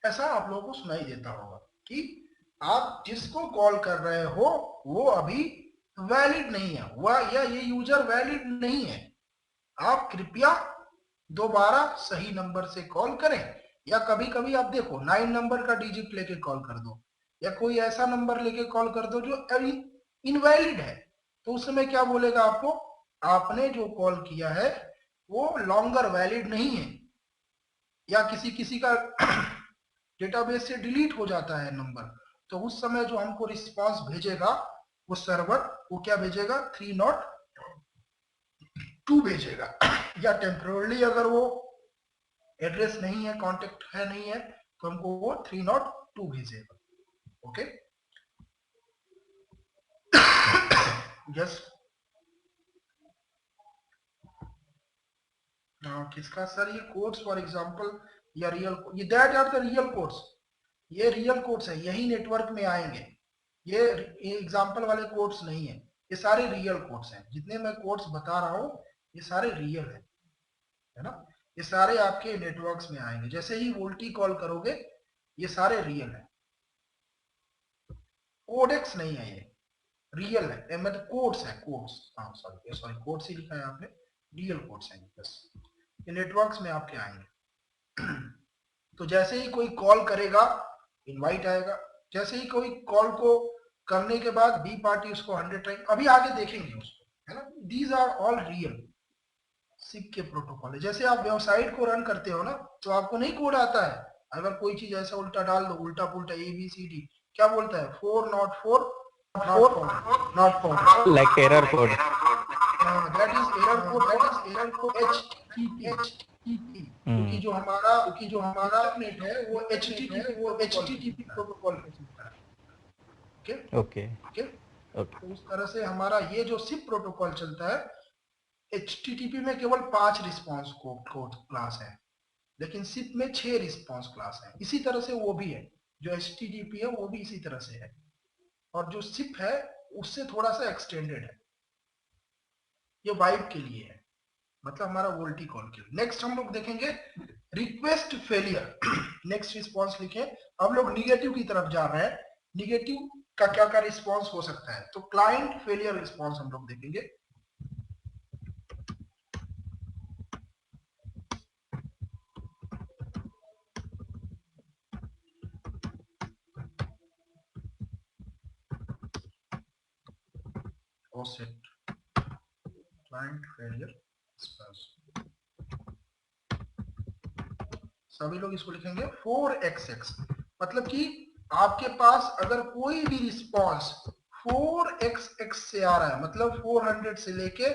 ऐसा आप लोगों को सुनाई देता होगा कि आप जिसको कॉल कर रहे हो वो अभी वैलिड नहीं है, वह या ये यूजर वैलिड नहीं है, आप कृपया दोबारा सही नंबर से कॉल करें। या कभी कभी आप देखो 9 नंबर का डिजिट लेके कॉल कर दो, या कोई ऐसा नंबर लेके कॉल कर दो जो इनवैलिड है, तो उस समय क्या बोलेगा आपको, आपने जो कॉल किया है वो लॉन्गर वैलिड नहीं है, या किसी किसी का डेटाबेस से डिलीट हो जाता है नंबर, तो उस समय जो हमको रिस्पांस भेजेगा वो सर्वर वो क्या भेजेगा, 302 भेजेगा। या टेम्पररी अगर वो एड्रेस नहीं है, कांटेक्ट है नहीं है, तो हमको वो 302 भेजेगा। Okay, yes. किसका सर ये कोड्स फॉर एग्जांपल या रियल, ये that are the real codes, ये रियल कोड्स है, यही नेटवर्क में आएंगे, ये एग्जांपल वाले कोड्स नहीं है, ये सारे रियल कोड्स हैं, जितने मैं कोड्स बता रहा हूँ ये सारे रियल है ना, ये सारे आपके नेटवर्क्स में आएंगे। जैसे ही वोल्टी कॉल करोगे ये सारे रियल है, कोडेक्स नहीं है, ये रियल है, मतलब कोड्स है, कोड्स, हाँ सॉरी सॉरी कोड्स ही लिखा है आपने, रियल कोड्स हैं बस, ये नेटवर्क्स में आपके आएंगे। तो जैसे ही कोई कॉल करेगा इनवाइट आएगा, जैसे ही कोई कॉल को करने के बाद बी पार्टी उसको 100 टाइम, अभी आगे देखेंगे उसको, है ना, these are all real SIP के प्रोटोकॉल है। जैसे आप वेबसाइट को रन करते हो ना, तो आपको नहीं कोड आता है, अगर कोई चीज ऐसा उल्टा डाल दो, उल्टा पुल्टा ABCD, क्या बोलता है, 4 not 4 not found, like error code. that is error code HTTP, क्योंकि जो हमारा नेट है वो HTTP प्रोटोकॉल पे चलता है। ओके, तो उस तरह से हमारा ये जो सिप प्रोटोकॉल चलता है, HTTP में केवल 5 रिस्पांस कोड क्लास है, लेकिन सिप में 6 रिस्पांस क्लास है। इसी तरह से वो भी है, जो HTTP है वो भी इसी तरह से है, और जो सिप है उससे थोड़ा सा एक्सटेंडेड है, ये वाइब के लिए है, मतलब हमारा वोल्टी कॉल के लिए। नेक्स्ट हम लोग देखेंगे रिक्वेस्ट फेलियर। नेक्स्ट रिस्पांस लिखे, अब लोग निगेटिव की तरफ जा रहे हैं, निगेटिव का क्या क्या रिस्पांस हो सकता है, तो क्लाइंट फेलियर रिस्पांस हम लोग देखेंगे। Offset client failure response, सभी लोग इसको लिखेंगे 4xx, मतलब कि आपके पास अगर कोई भी रिस्पांस 4xx से आ रहा है, मतलब 400 से लेके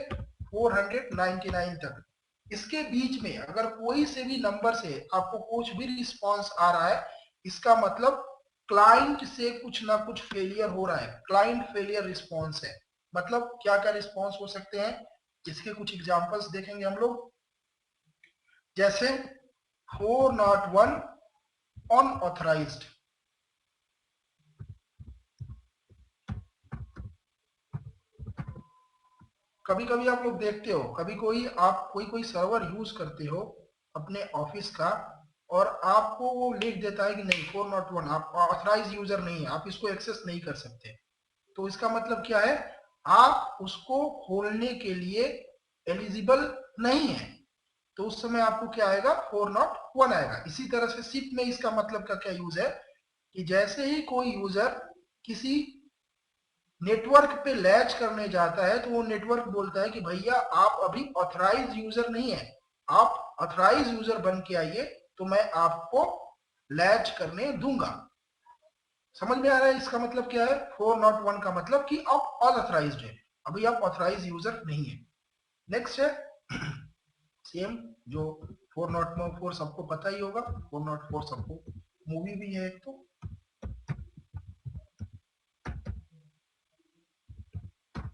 499 तक, इसके बीच में अगर कोई से भी नंबर से आपको कुछ भी रिस्पांस आ रहा है, इसका मतलब क्लाइंट से कुछ ना कुछ फेलियर हो रहा है, क्लाइंट फेलियर रिस्पांस है। मतलब क्या क्या रिस्पांस हो सकते हैं, इसके कुछ एग्जांपल्स देखेंगे हम लोग। जैसे 401 अनऑथराइज्ड, कभी कभी आप लोग देखते हो, कभी कोई सर्वर यूज करते हो अपने ऑफिस का, और आपको वो लिख देता है कि नहीं 401 आप ऑथराइज यूजर नहीं है, आप इसको एक्सेस नहीं कर सकते, तो इसका मतलब क्या है, आप उसको खोलने के लिए एलिजिबल नहीं है, तो उस समय आपको क्या आएगा, 401 आएगा। इसी तरह से सिप में इसका मतलब का क्या यूज है, कि जैसे ही कोई यूजर किसी नेटवर्क पे लैच करने जाता है, तो वो नेटवर्क बोलता है कि भैया आप अभी ऑथराइज यूजर नहीं है, आप ऑथराइज यूजर बन के आइए तो मैं आपको लैच करने दूंगा। समझ में आ रहा है इसका मतलब क्या है, 401 का मतलब कि आप अनऑथराइज्ड है, अभी आप ऑथराइज यूजर नहीं है। नेक्स्ट है सेम जो 404 सबको पता ही होगा, 404 सबको मूवी भी है एक, तो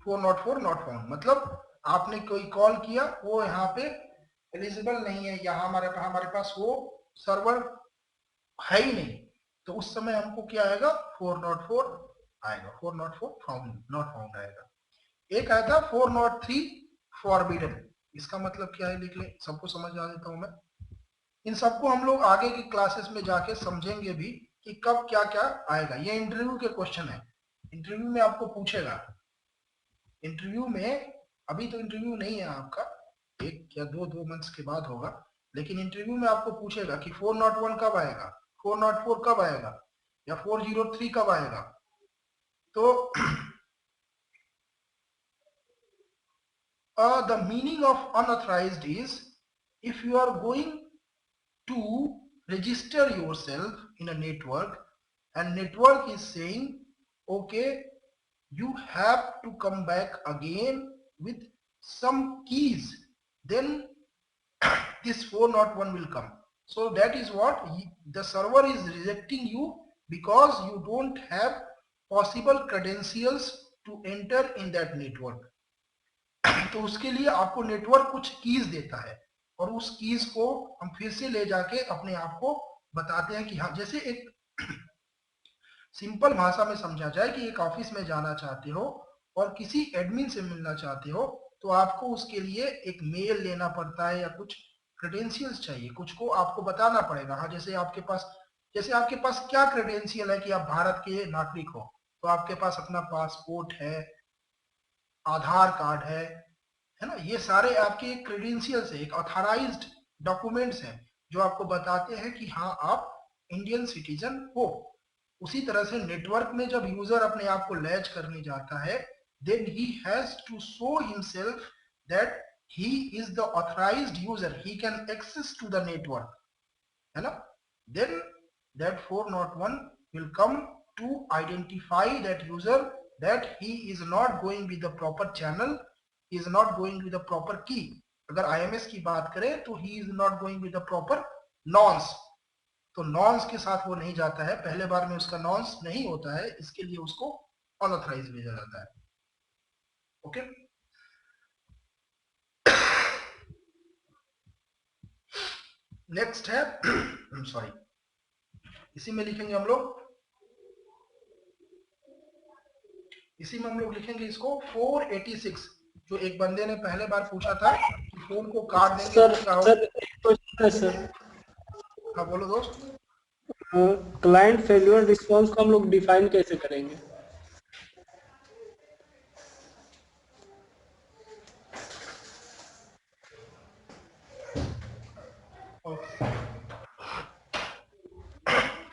404 नॉट फाउंड, मतलब आपने कोई कॉल किया वो यहाँ पे एलिजिबल नहीं है, यहाँ हमारे पास वो सर्वर है ही नहीं, तो उस समय हमको क्या आएगा, 404 आएगा, 404 फाउंड नॉट फाउंड आएगा। एक आया था 403 फॉरबिडन, इसका मतलब क्या है लिख ले, सबको समझ आ देता हूं मैं। इन सबको हम लोग आगे की क्लासेस में जाके समझेंगे भी कि कब क्या क्या आएगा। ये इंटरव्यू के क्वेश्चन है, इंटरव्यू में आपको पूछेगा। इंटरव्यू में, अभी तो इंटरव्यू नहीं है आपका, 1 या 2 मंथ्स के बाद होगा, लेकिन इंटरव्यू में आपको पूछेगा कि 401 कब आएगा, 404 कब आएगा, या 403 कब आएगा। तो the meaning of unauthorized is if you are going to register yourself in a network and network is saying okay, you have to come back again with some keys, then this 401 will come. So that is what the server is rejecting you because you don't have possible credentials to enter in that network. तो उसके लिए आपको नेटवर्क कुछ कीज देता है और उस कीज को हम फिर से ले जाके अपने आप को बताते हैं कि हाँ, जैसे एक सिंपल भाषा में समझा जाए कि एक ऑफिस में जाना चाहते हो और किसी एडमिन से मिलना चाहते हो, तो आपको उसके लिए एक मेल लेना पड़ता है या कुछ क्रेडेंशियल्स चाहिए, कुछ को आपको बताना पड़ेगा। हाँ, जैसे आपके पास क्या क्रेडेंशियल है कि आप भारत के नागरिक हो, तो आपके पास अपना पासपोर्ट है, आधार कार्ड है ना, ये सारे आपके क्रेडेंशियल्स है, एक ऑथराइज्ड डॉक्यूमेंट्स हैं जो आपको बताते हैं कि हाँ आप इंडियन सिटीजन हो। उसी तरह से नेटवर्क में जब यूजर अपने आप को लैच करने जाता है, then he has to show himself that he is the authorised user, he can access to the network, है ना। Then that 401 will come to identify that user that he is not going with the proper channel, he is not going with the proper key. अगर IMS की बात करें तो he is not going with the proper nonce, तो नॉन्स के साथ वो नहीं जाता है, पहले बार में उसका नॉन्स नहीं होता है, इसके लिए उसको अनऑथराइज भेजा जाता है। ओके, नेक्स्ट है सॉरी, इसी में लिखेंगे हम लोग, इसी में हम लोग लिखेंगे इसको 486, जो एक बंदे ने पहले बार पूछा था कि फोन को काट देंगे सर तो क्या होगा। सर एक क्वेश्चन है सर, हाँ बोलो दोस्त। क्लाइंट फेल्यूर रिस्पांस को हम लोग डिफाइन कैसे करेंगे?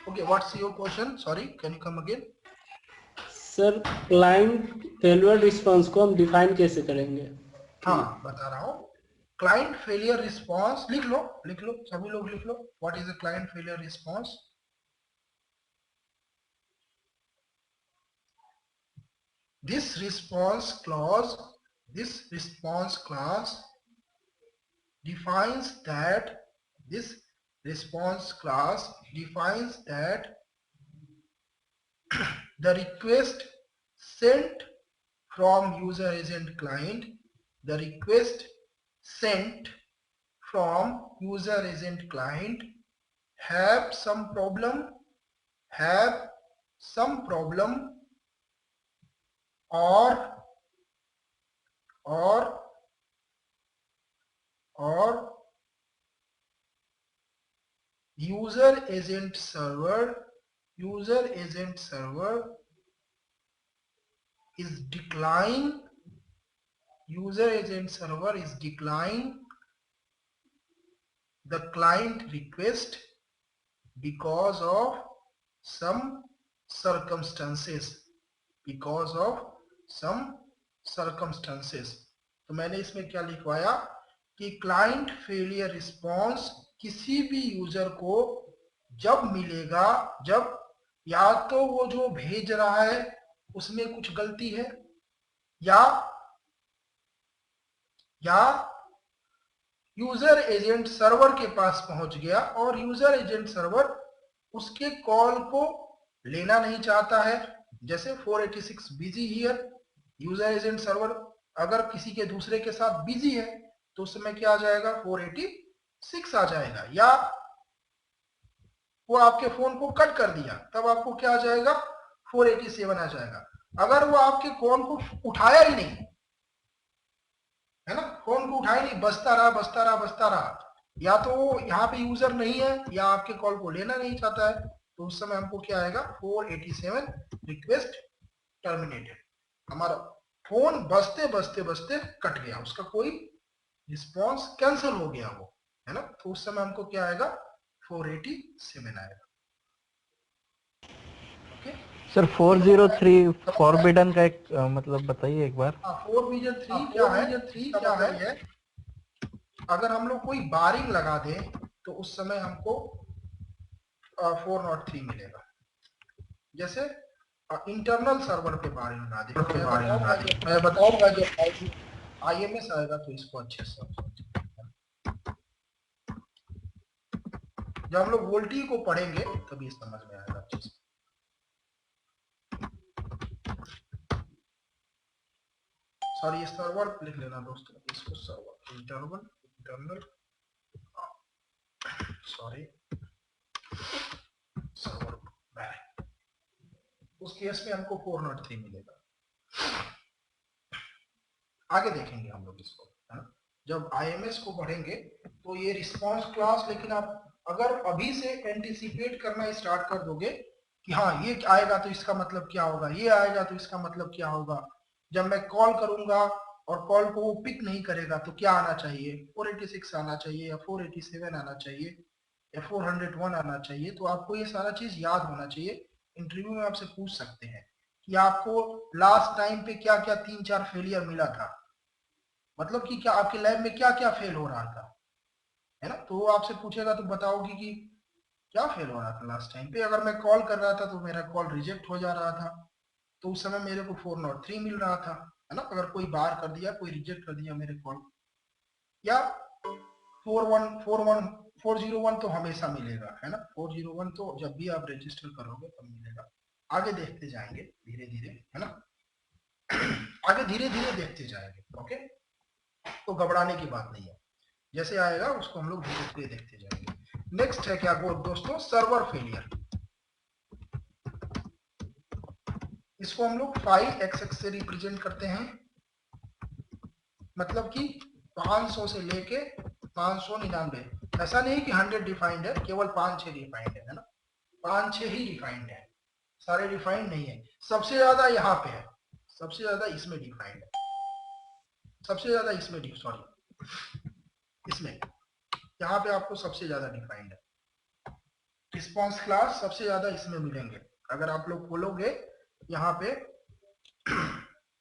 Okay, what's your question? Sorry, can you come again? Sir client failure response को हम डिफाइन कैसे करेंगे? हाँ बता रहा हूँ, क्लाइंट फेलियर रिस्पांस लिख लो सभी लोग लिख लो। What is a client failure response? This response clause defines that the request sent from user agent client, the request sent from user agent client have some problem or user agent server is decline the client request because of some circumstances, तो मैंने इसमें क्या लिखवाया कि क्लाइंट फेलियर रिस्पांस किसी भी यूजर को जब मिलेगा, जब या तो वो जो भेज रहा है उसमें कुछ गलती है, या यूजर एजेंट सर्वर के पास पहुंच गया और यूजर एजेंट सर्वर उसके कॉल को लेना नहीं चाहता है। जैसे 486 busy here, user agent server अगर किसी के दूसरे के साथ बिजी है तो उस समय क्या आ जाएगा, 486 आ जाएगा, या वो आपके फोन को कट कर दिया तब आपको क्या आ जाएगा, 487 आ जाएगा। अगर वो आपके कॉल को उठाया ही नहीं, है ना, फोन को उठाया नहीं, बजता रहा, या तो यहाँ पे यूजर नहीं है या आपके कॉल को लेना नहीं चाहता है, तो उस समय हमको क्या आएगा 487 रिक्वेस्ट टर्मिनेटेड। हमारा फोन बजते बजते बजते कट गया, उसका कोई रिस्पॉन्स कैंसिल हो गया वो, है ना। तो उस समय हमको क्या आएगा 487 आएगा। ओके सर 403 फॉरबिडन का एक मतलब बताइए एक बार। 403 क्या है, 3 क्या है, अगर हम लोग कोई बारिंग लगा दें तो उस समय हमको 403 मिलेगा। जैसे इंटरनल सर्वर पे बारिंग लगा दे, मैं बताऊंगा जब IMS आएगा तो इसको अच्छे से जब हम लोग वोल्टी को पढ़ेंगे तभी समझ में आएगा अच्छे से। सॉरी ये सर्वर लिख लेना दोस्तों, इसको सर्वर इंटरनल सॉरी सर्वर, उस केस में हमको 403 मिलेगा। आगे देखेंगे हम लोग इसको, है ना। जब IMS को पढ़ेंगे तो ये रिस्पांस क्लास, लेकिन आप अगर अभी से एंटिसिपेट करना स्टार्ट कर दोगे कि हाँ ये आएगा तो इसका मतलब क्या होगा, ये आएगा तो इसका मतलब क्या होगा, जब मैं कॉल करूंगा और कॉल को वो पिक नहीं करेगा तो क्या आना चाहिए, 486 आना चाहिए या 487 आना चाहिए या 401 आना चाहिए। तो आपको ये सारा चीज याद होना चाहिए। इंटरव्यू में आपसे पूछ सकते हैं कि आपको लास्ट टाइम पे क्या क्या 3-4 फेलियर मिला था, मतलब कि क्या आपके लैब में क्या क्या फेल हो रहा था, है ना। तो वो आपसे पूछेगा तो बताओगी कि क्या फेल हो रहा था लास्ट टाइम पे। अगर मैं कॉल कर रहा था तो मेरा कॉल रिजेक्ट हो जा रहा था, तो उस समय मेरे को 403 मिल रहा था, है ना। अगर कोई बार कर दिया, कोई रिजेक्ट कर दिया मेरे कॉल, या 401 तो हमेशा मिलेगा, है ना। 401 तो जब भी आप रजिस्टर करोगे तब मिलेगा। आगे देखते जाएंगे धीरे धीरे, है ना, आगे धीरे धीरे देखते जाएंगे। ओके, तो घबराने की बात नहीं है, जैसे आएगा उसको हम लोग धीरे धीरे देखते जाएंगे। नेक्स्ट है क्या दोस्तों, सर्वर फेलियर। इसको हम लोग 5xx से रिप्रेजेंट करते हैं, मतलब कि 500 से लेके 599। ऐसा नहीं कि 100 डिफाइंड है, केवल 5-6 डिफाइंड है ना, 5-6 ही डिफाइंड है, सारे डिफाइंड नहीं है। सबसे ज्यादा यहाँ पे है, सबसे ज्यादा इसमें डिफाइंड है, सबसे ज्यादा इसमें इसमें यहाँ पे आपको सबसे ज्यादा डिफाइंड है। रिस्पॉन्स क्लास सबसे ज्यादा इसमें मिलेंगे। अगर आप लोग खोलोगे यहाँ पे,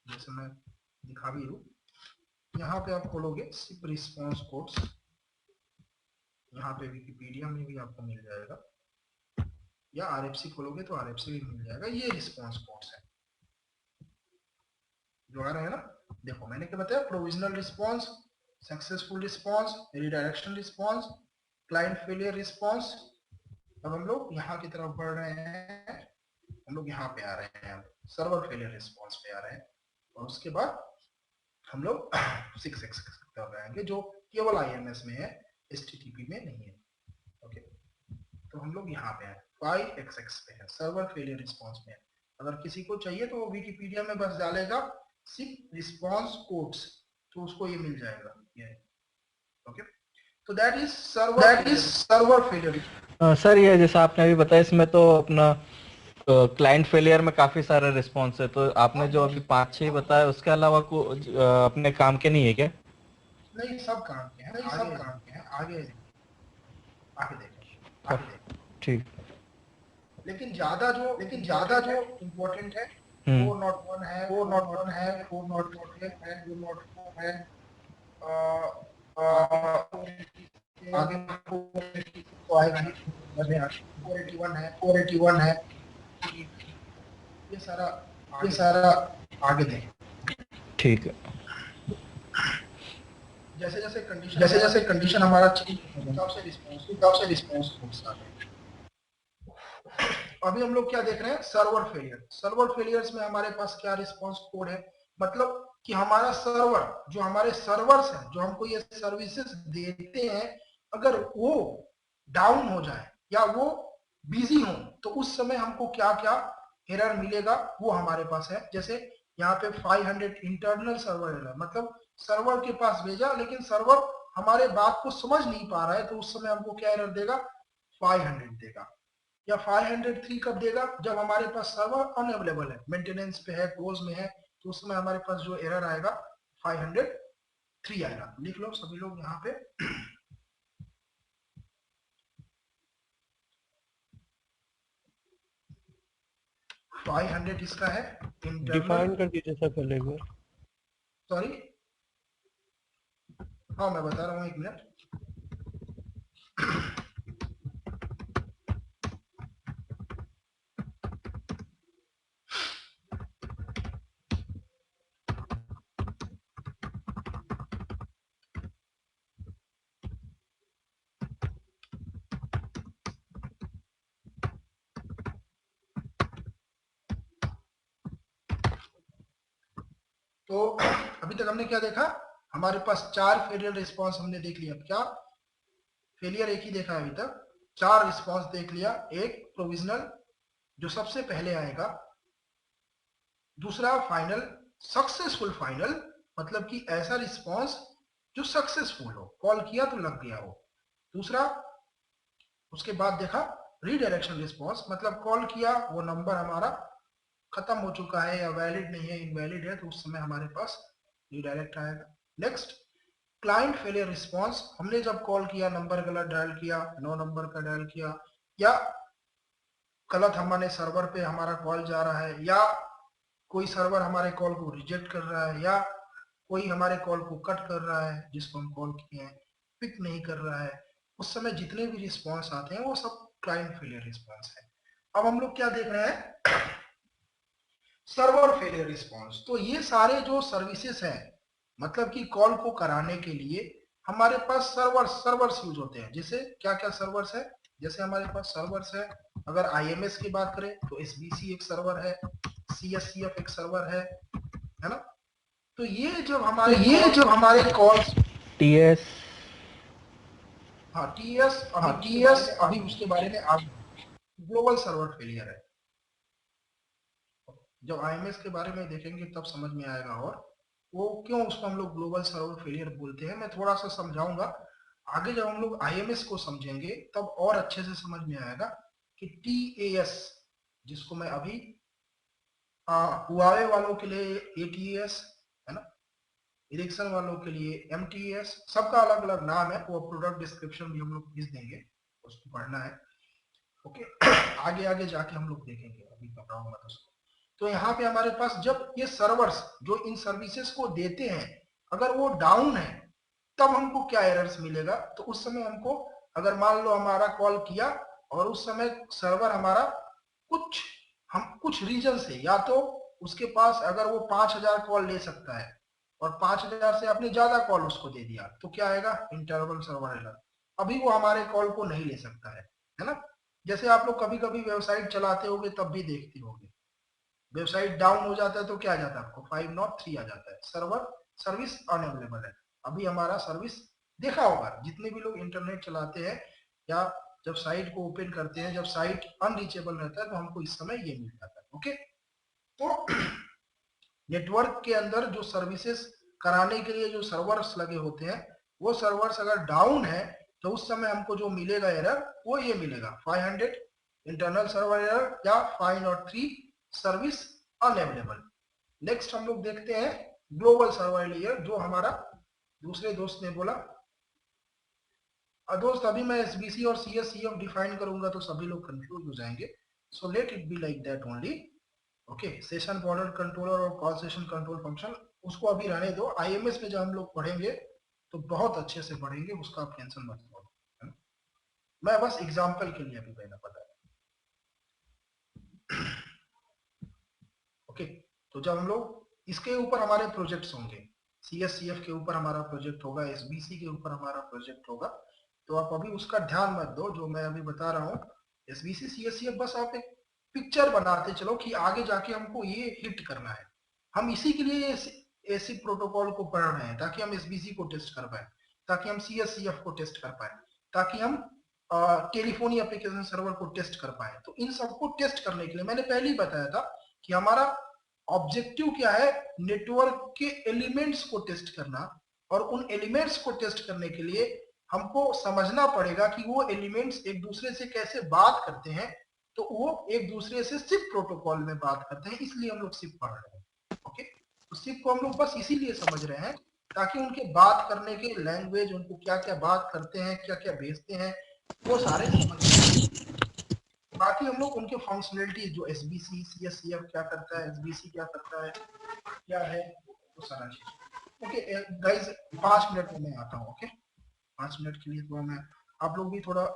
जैसे मैं दिखा भी हूँ, यहाँ पे आप खोलोगे सिर्फ रिस्पॉन्स कोड्स, यहाँ पे विकिपीडिया में भी आपको मिल जाएगा, या RFC खोलोगे तो RFC भी मिल जाएगा। ये रिस्पॉन्स कोड्स है जो आ रहे हैं ना। देखो मैंने क्या बताया, provisional response, successful response, redirection response, client failure response. अब हम लोग यहाँ की तरफ बढ़ रहे हैं, हम लोग यहाँ पे आ रहे हैं, सर्वर फेलियर रिस्पॉन्स पे आ रहे हैं, और उसके बाद हम लोग 6xx कर रहे हैं जो केवल IMS में है, HTTP में नहीं है। ओके, तो हम लोग यहाँ पे हैं, 5xx पे है, सर्वर फेलियर रिस्पॉन्स में है। अगर किसी को चाहिए तो वो विकिपीडिया में बस डालेगा सिर्फ रिस्पॉन्स कोड्स, तो उसको ये मिल जाएगा ये। ओके, तो that is server failure. Sir ये जैसा आपने अभी बताया, इसमें तो अपना क्लाइंट फेलियर में काफी सारे रिस्पॉन्स है, तो आपने जो अभी 5-6 बताया उसके अलावा को अपने काम के नहीं है क्या? नहीं, सब काम के हैं, सब काम के हैं, आगे आगे देखें। ठीक। लेकिन ज्यादा जो इम्पोर्टेंट है, 401 है, 401 है, 401 है, 404 है, आगे तो आएगा ही, 481 है, 481 है, ये सारा आगे देखें। ठीक है, जैसे जैसे कंडीशन हमारा चेंज तब से रिस्पॉन्स आ गया। अभी हम लोग क्या देख रहे हैं, सर्वर फेलियर। सर्वर फेलियर्स में हमारे पास क्या रिस्पॉन्स कोड है, मतलब कि हमारा सर्वर, जो हमारे सर्वर्स हैं जो हमको ये सर्विसेज देते हैं, अगर वो डाउन हो जाए या वो बिजी हो तो उस समय हमको क्या क्या एरर मिलेगा वो हमारे पास है। जैसे यहाँ पे 500 इंटरनल सर्वर एरर, मतलब सर्वर के पास भेजा लेकिन सर्वर हमारे बात को समझ नहीं पा रहा है, तो उस समय हमको क्या एरर देगा, 500 देगा। या 503 कब देगा? जब हमारे पास सर्वर अनअवेलेबल है, मेंटेनेंस पे है, क्लोज में है, तो उस समय हमारे पास जो एरर आएगा 503 आएगा। लिख लो सभी लोग यहाँ पे। 500 इसका है इंटरनल, डिफाइन कर दीजिए सर पहले एक बार। सॉरी हाँ मैं बता रहा हूँ, एक मिनट। तो अभी तक हमने क्या देखा? हमारे पास 4 फेलियर रिस्पॉन्स हमने देख लिया। क्या फेलियर एक ही देखा है अभी तक? 4 रिस्पॉन्स देख लिया। एक प्रोविजनल जो सबसे पहले आएगा, दूसरा फाइनल, सक्सेसफुल फाइनल मतलब कि ऐसा रिस्पॉन्स जो सक्सेसफुल हो, कॉल किया तो लग गया हो। दूसरा, उसके बाद देखा रीडायरेक्शन रिस्पॉन्स, मतलब कॉल किया, वो नंबर हमारा खत्म हो चुका है या वैलिड नहीं है, इनवैलिड है, तो उस समय हमारे पास रीडायरेक्ट आएगा। नेक्स्ट, क्लाइंट फेलियर रिस्पॉन्स, हमने जब कॉल किया नंबर गलत डायल किया, 9 नंबर का डायल किया, या गलत हमारे सर्वर पे हमारा कॉल जा रहा है, या कोई सर्वर हमारे कॉल को रिजेक्ट कर रहा है, या कोई हमारे कॉल को कट कर रहा है जिसको हम कॉल किए हैं, पिक नहीं कर रहा है, उस समय जितने भी रिस्पॉन्स आते हैं वो सब क्लाइंट फेलियर रिस्पॉन्स है। अब हम लोग क्या देख रहे हैं? Server failure response. तो ये सारे जो सर्विसेज हैं, मतलब कि कॉल को कराने के लिए हमारे पास सर्वर्स यूज होते हैं। जैसे क्या क्या सर्वर्स है? जैसे हमारे पास सर्वर्स है, अगर आईएमएस की बात करें तो एसबीसी एक सर्वर है, सीएससीएफ एक सर्वर है ना? तो ये जब हमारे कॉल्स, टीएस, हाँ टीएस, अभी उसके बारे में आप, ग्लोबल सर्वर फेलियर है। जब आईएमएस के बारे में देखेंगे तब समझ में आएगा, और वो क्यों उसको हम लोग ग्लोबल सर्वर फेलियर बोलते हैं मैं थोड़ा सा समझाऊंगा आगे। जब हम लोग आईएमएस को समझेंगे तब और अच्छे से समझ में आएगा कि टीएएस, जिसको मैं अभी हुआवे वालों के लिए एटीएस है ना, इरेक्शन वालों के लिए एमटीएस, सबका अलग अलग नाम है, वो प्रोडक्ट डिस्क्रिप्शन भी हम लोग भेज देंगे, उसको पढ़ना है। ओके आगे आगे जाके हम लोग देखेंगे, अभी बताऊंगा तो यहाँ पे हमारे पास जब ये सर्वर्स जो इन सर्विसेज को देते हैं अगर वो डाउन है तब हमको क्या एरर्स मिलेगा? तो उस समय हमको, अगर मान लो हमारा कॉल किया और उस समय सर्वर हमारा कुछ रीजन से, या तो उसके पास अगर वो 5000 कॉल ले सकता है और 5000 से आपने ज्यादा कॉल उसको दे दिया तो क्या आएगा? Interval server error. अभी वो हमारे कॉल को नहीं ले सकता है ना? जैसे आप लोग कभी कभी वेबसाइट चलाते होगे तब भी देखते होगे, वेबसाइट डाउन हो जाता है तो क्या आ जाता है आपको? 503 आ जाता है, सर्वर सर्विस अनअवेलेबल है। अभी हमारा सर्विस देखा होगा, जितने भी लोग इंटरनेट चलाते हैं या जब साइट को ओपन करते हैं, जब साइट अनरीचेबल रहता है तो हमको इस समय ये मिल जाता है। ओके, तो नेटवर्क के अंदर जो सर्विसेज कराने के लिए जो सर्वर्स लगे होते हैं, वो सर्वर्स अगर डाउन है तो उस समय हमको जो मिलेगा एरर वो ये मिलेगा, 500 इंटरनल सर्वर एरर या 503 सर्विस अनअवेलेबल। नेक्स्ट हम लोग देखते हैं ग्लोबल सर्वर लेयर, जो हमारा दूसरे दोस्त ने बोला। दोस्त अभी मैं एसबीसी और सीएससीएफ डिफाइन करूंगा तो सभी लोग कंफ्यूज हो जाएंगे, so let it be like that only. Okay, session border controller और कॉल सेशन कंट्रोल फंक्शन उसको अभी रहने दो, आईएमएस में जब हम लोग पढ़ेंगे तो बहुत अच्छे से पढ़ेंगे, उसका आप टेंशन मत लो, मैं बस एग्जांपल के लिए अभी मैंने बताया। ओके, तो जब हम लोग इसके ऊपर हमारे प्रोजेक्ट्स होंगे, सीएससीएफ के ऊपर हमारा प्रोजेक्ट होगा, एसबीसी के ऊपर हमारा प्रोजेक्ट होगा, तो आप अभी उसका ध्यान मत दो जो मैं अभी बता रहा हूँ। एसबीसी सीएससीएफ बस आप एक पिक्चर बनाते चलो कि आगे जाके हमको ये हिट करना है। हम इसी के लिए एसी प्रोटोकॉल को पढ़ रहे हैं ताकि हम एसबीसी को टेस्ट कर पाए, ताकि हम सीएससीएफ को टेस्ट कर पाए, ताकि हम टेलीफोनी एप्लीकेशन सर्वर को टेस्ट कर पाए। तो इन सबको टेस्ट करने के लिए मैंने पहले ही बताया था कि हमारा ऑब्जेक्टिव क्या है, नेटवर्क के एलिमेंट्स को टेस्ट करना, और उन एलिमेंट्स को टेस्ट करने के लिए हमको समझना पड़ेगा कि वो एलिमेंट्स एक दूसरे से कैसे बात करते हैं तो वो एक दूसरे से सिप प्रोटोकॉल में बात करते हैं, इसलिए हम लोग सिप पढ़ रहे हैं। ओके, तो सिप को हम लोग बस इसीलिए समझ रहे हैं ताकि उनके बात करने के लैंग्वेज, उनको क्या क्या बात करते हैं, क्या क्या भेजते हैं, वो सारे समझ में। बाकी हम लोग उनके फंक्शनलिटी, जो एसबीसी, सीएससीएफ क्या करता है, एसबीसी क्या करता है, क्या है, वो सारा चीज। ओके गाइस, 5 मिनट में मैं आता हूँ। ओके, 5 मिनट के लिए थोड़ा मैं, आप लोग भी थोड़ा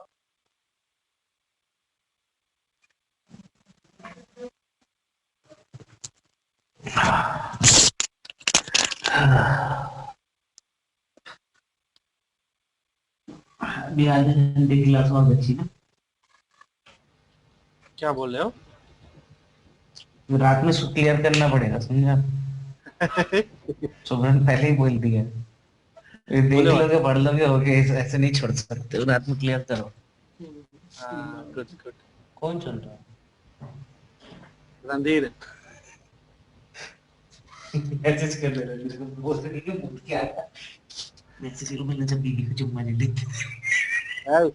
अभी आधे घंटे की क्लास और बची ना, क्या बोल रहे हो? तो रात में इसको क्लियर करना पड़ेगा, समझा? सुबह पहले ही बोल दिया, ये देख होने वाला लोगे पढ़ लोगे, ओके, ऐसे नहीं छोड़ सकते हो, रात में क्लियर करो। हाँ, गुड गुड। कौन चल रहा है? रणधीर। मैसेज कर दे रहा है, बोल रही है बोल क्या है? मैसेज करो, मैंने जब बीवी को चुम्मा नहीं दी। है?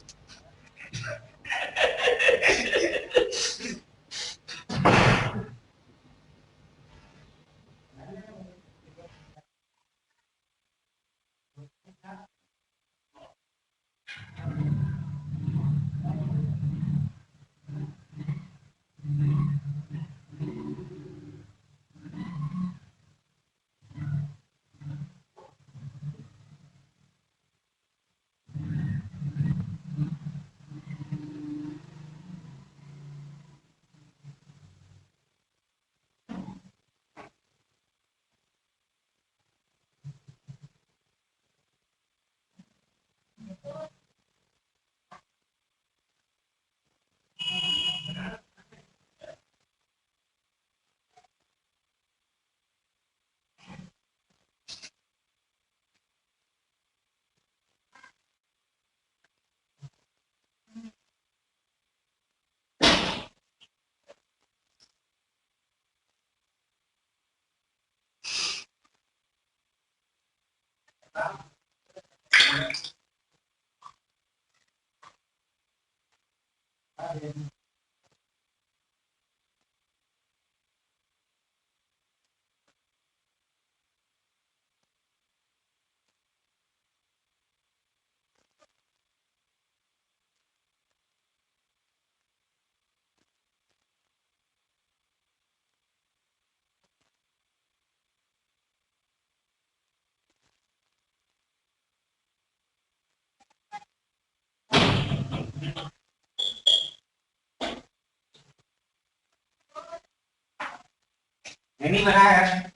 नहीं बनाया यार।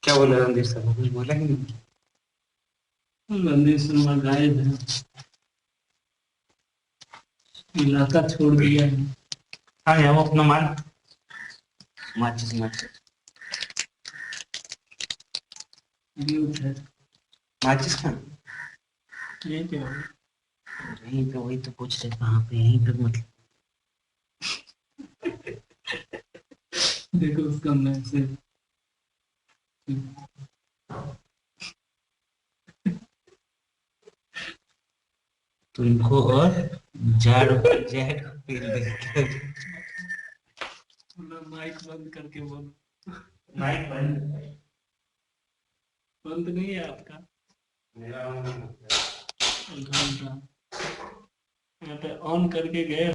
क्या बोला रणधीर साहब, कुछ बोला ही नहीं? रणधीर शर्मा गायब है, इलाका छोड़ दिया है। हाँ यार, वो अपना मान माचिस माचिस म्यूट है। माचिस का ये क्या है? यहीं पे, वही तो पूछ रहे कहाँ पे, यहीं पे मतलब। देखो उसका मैसेज। तुमको और जाड़ जैक फील देता है। माइक बंद करके बोलो। माइक बंद, बंद नहीं है आपका मेरा घंटा? यहाँ पे ऑन करके गए।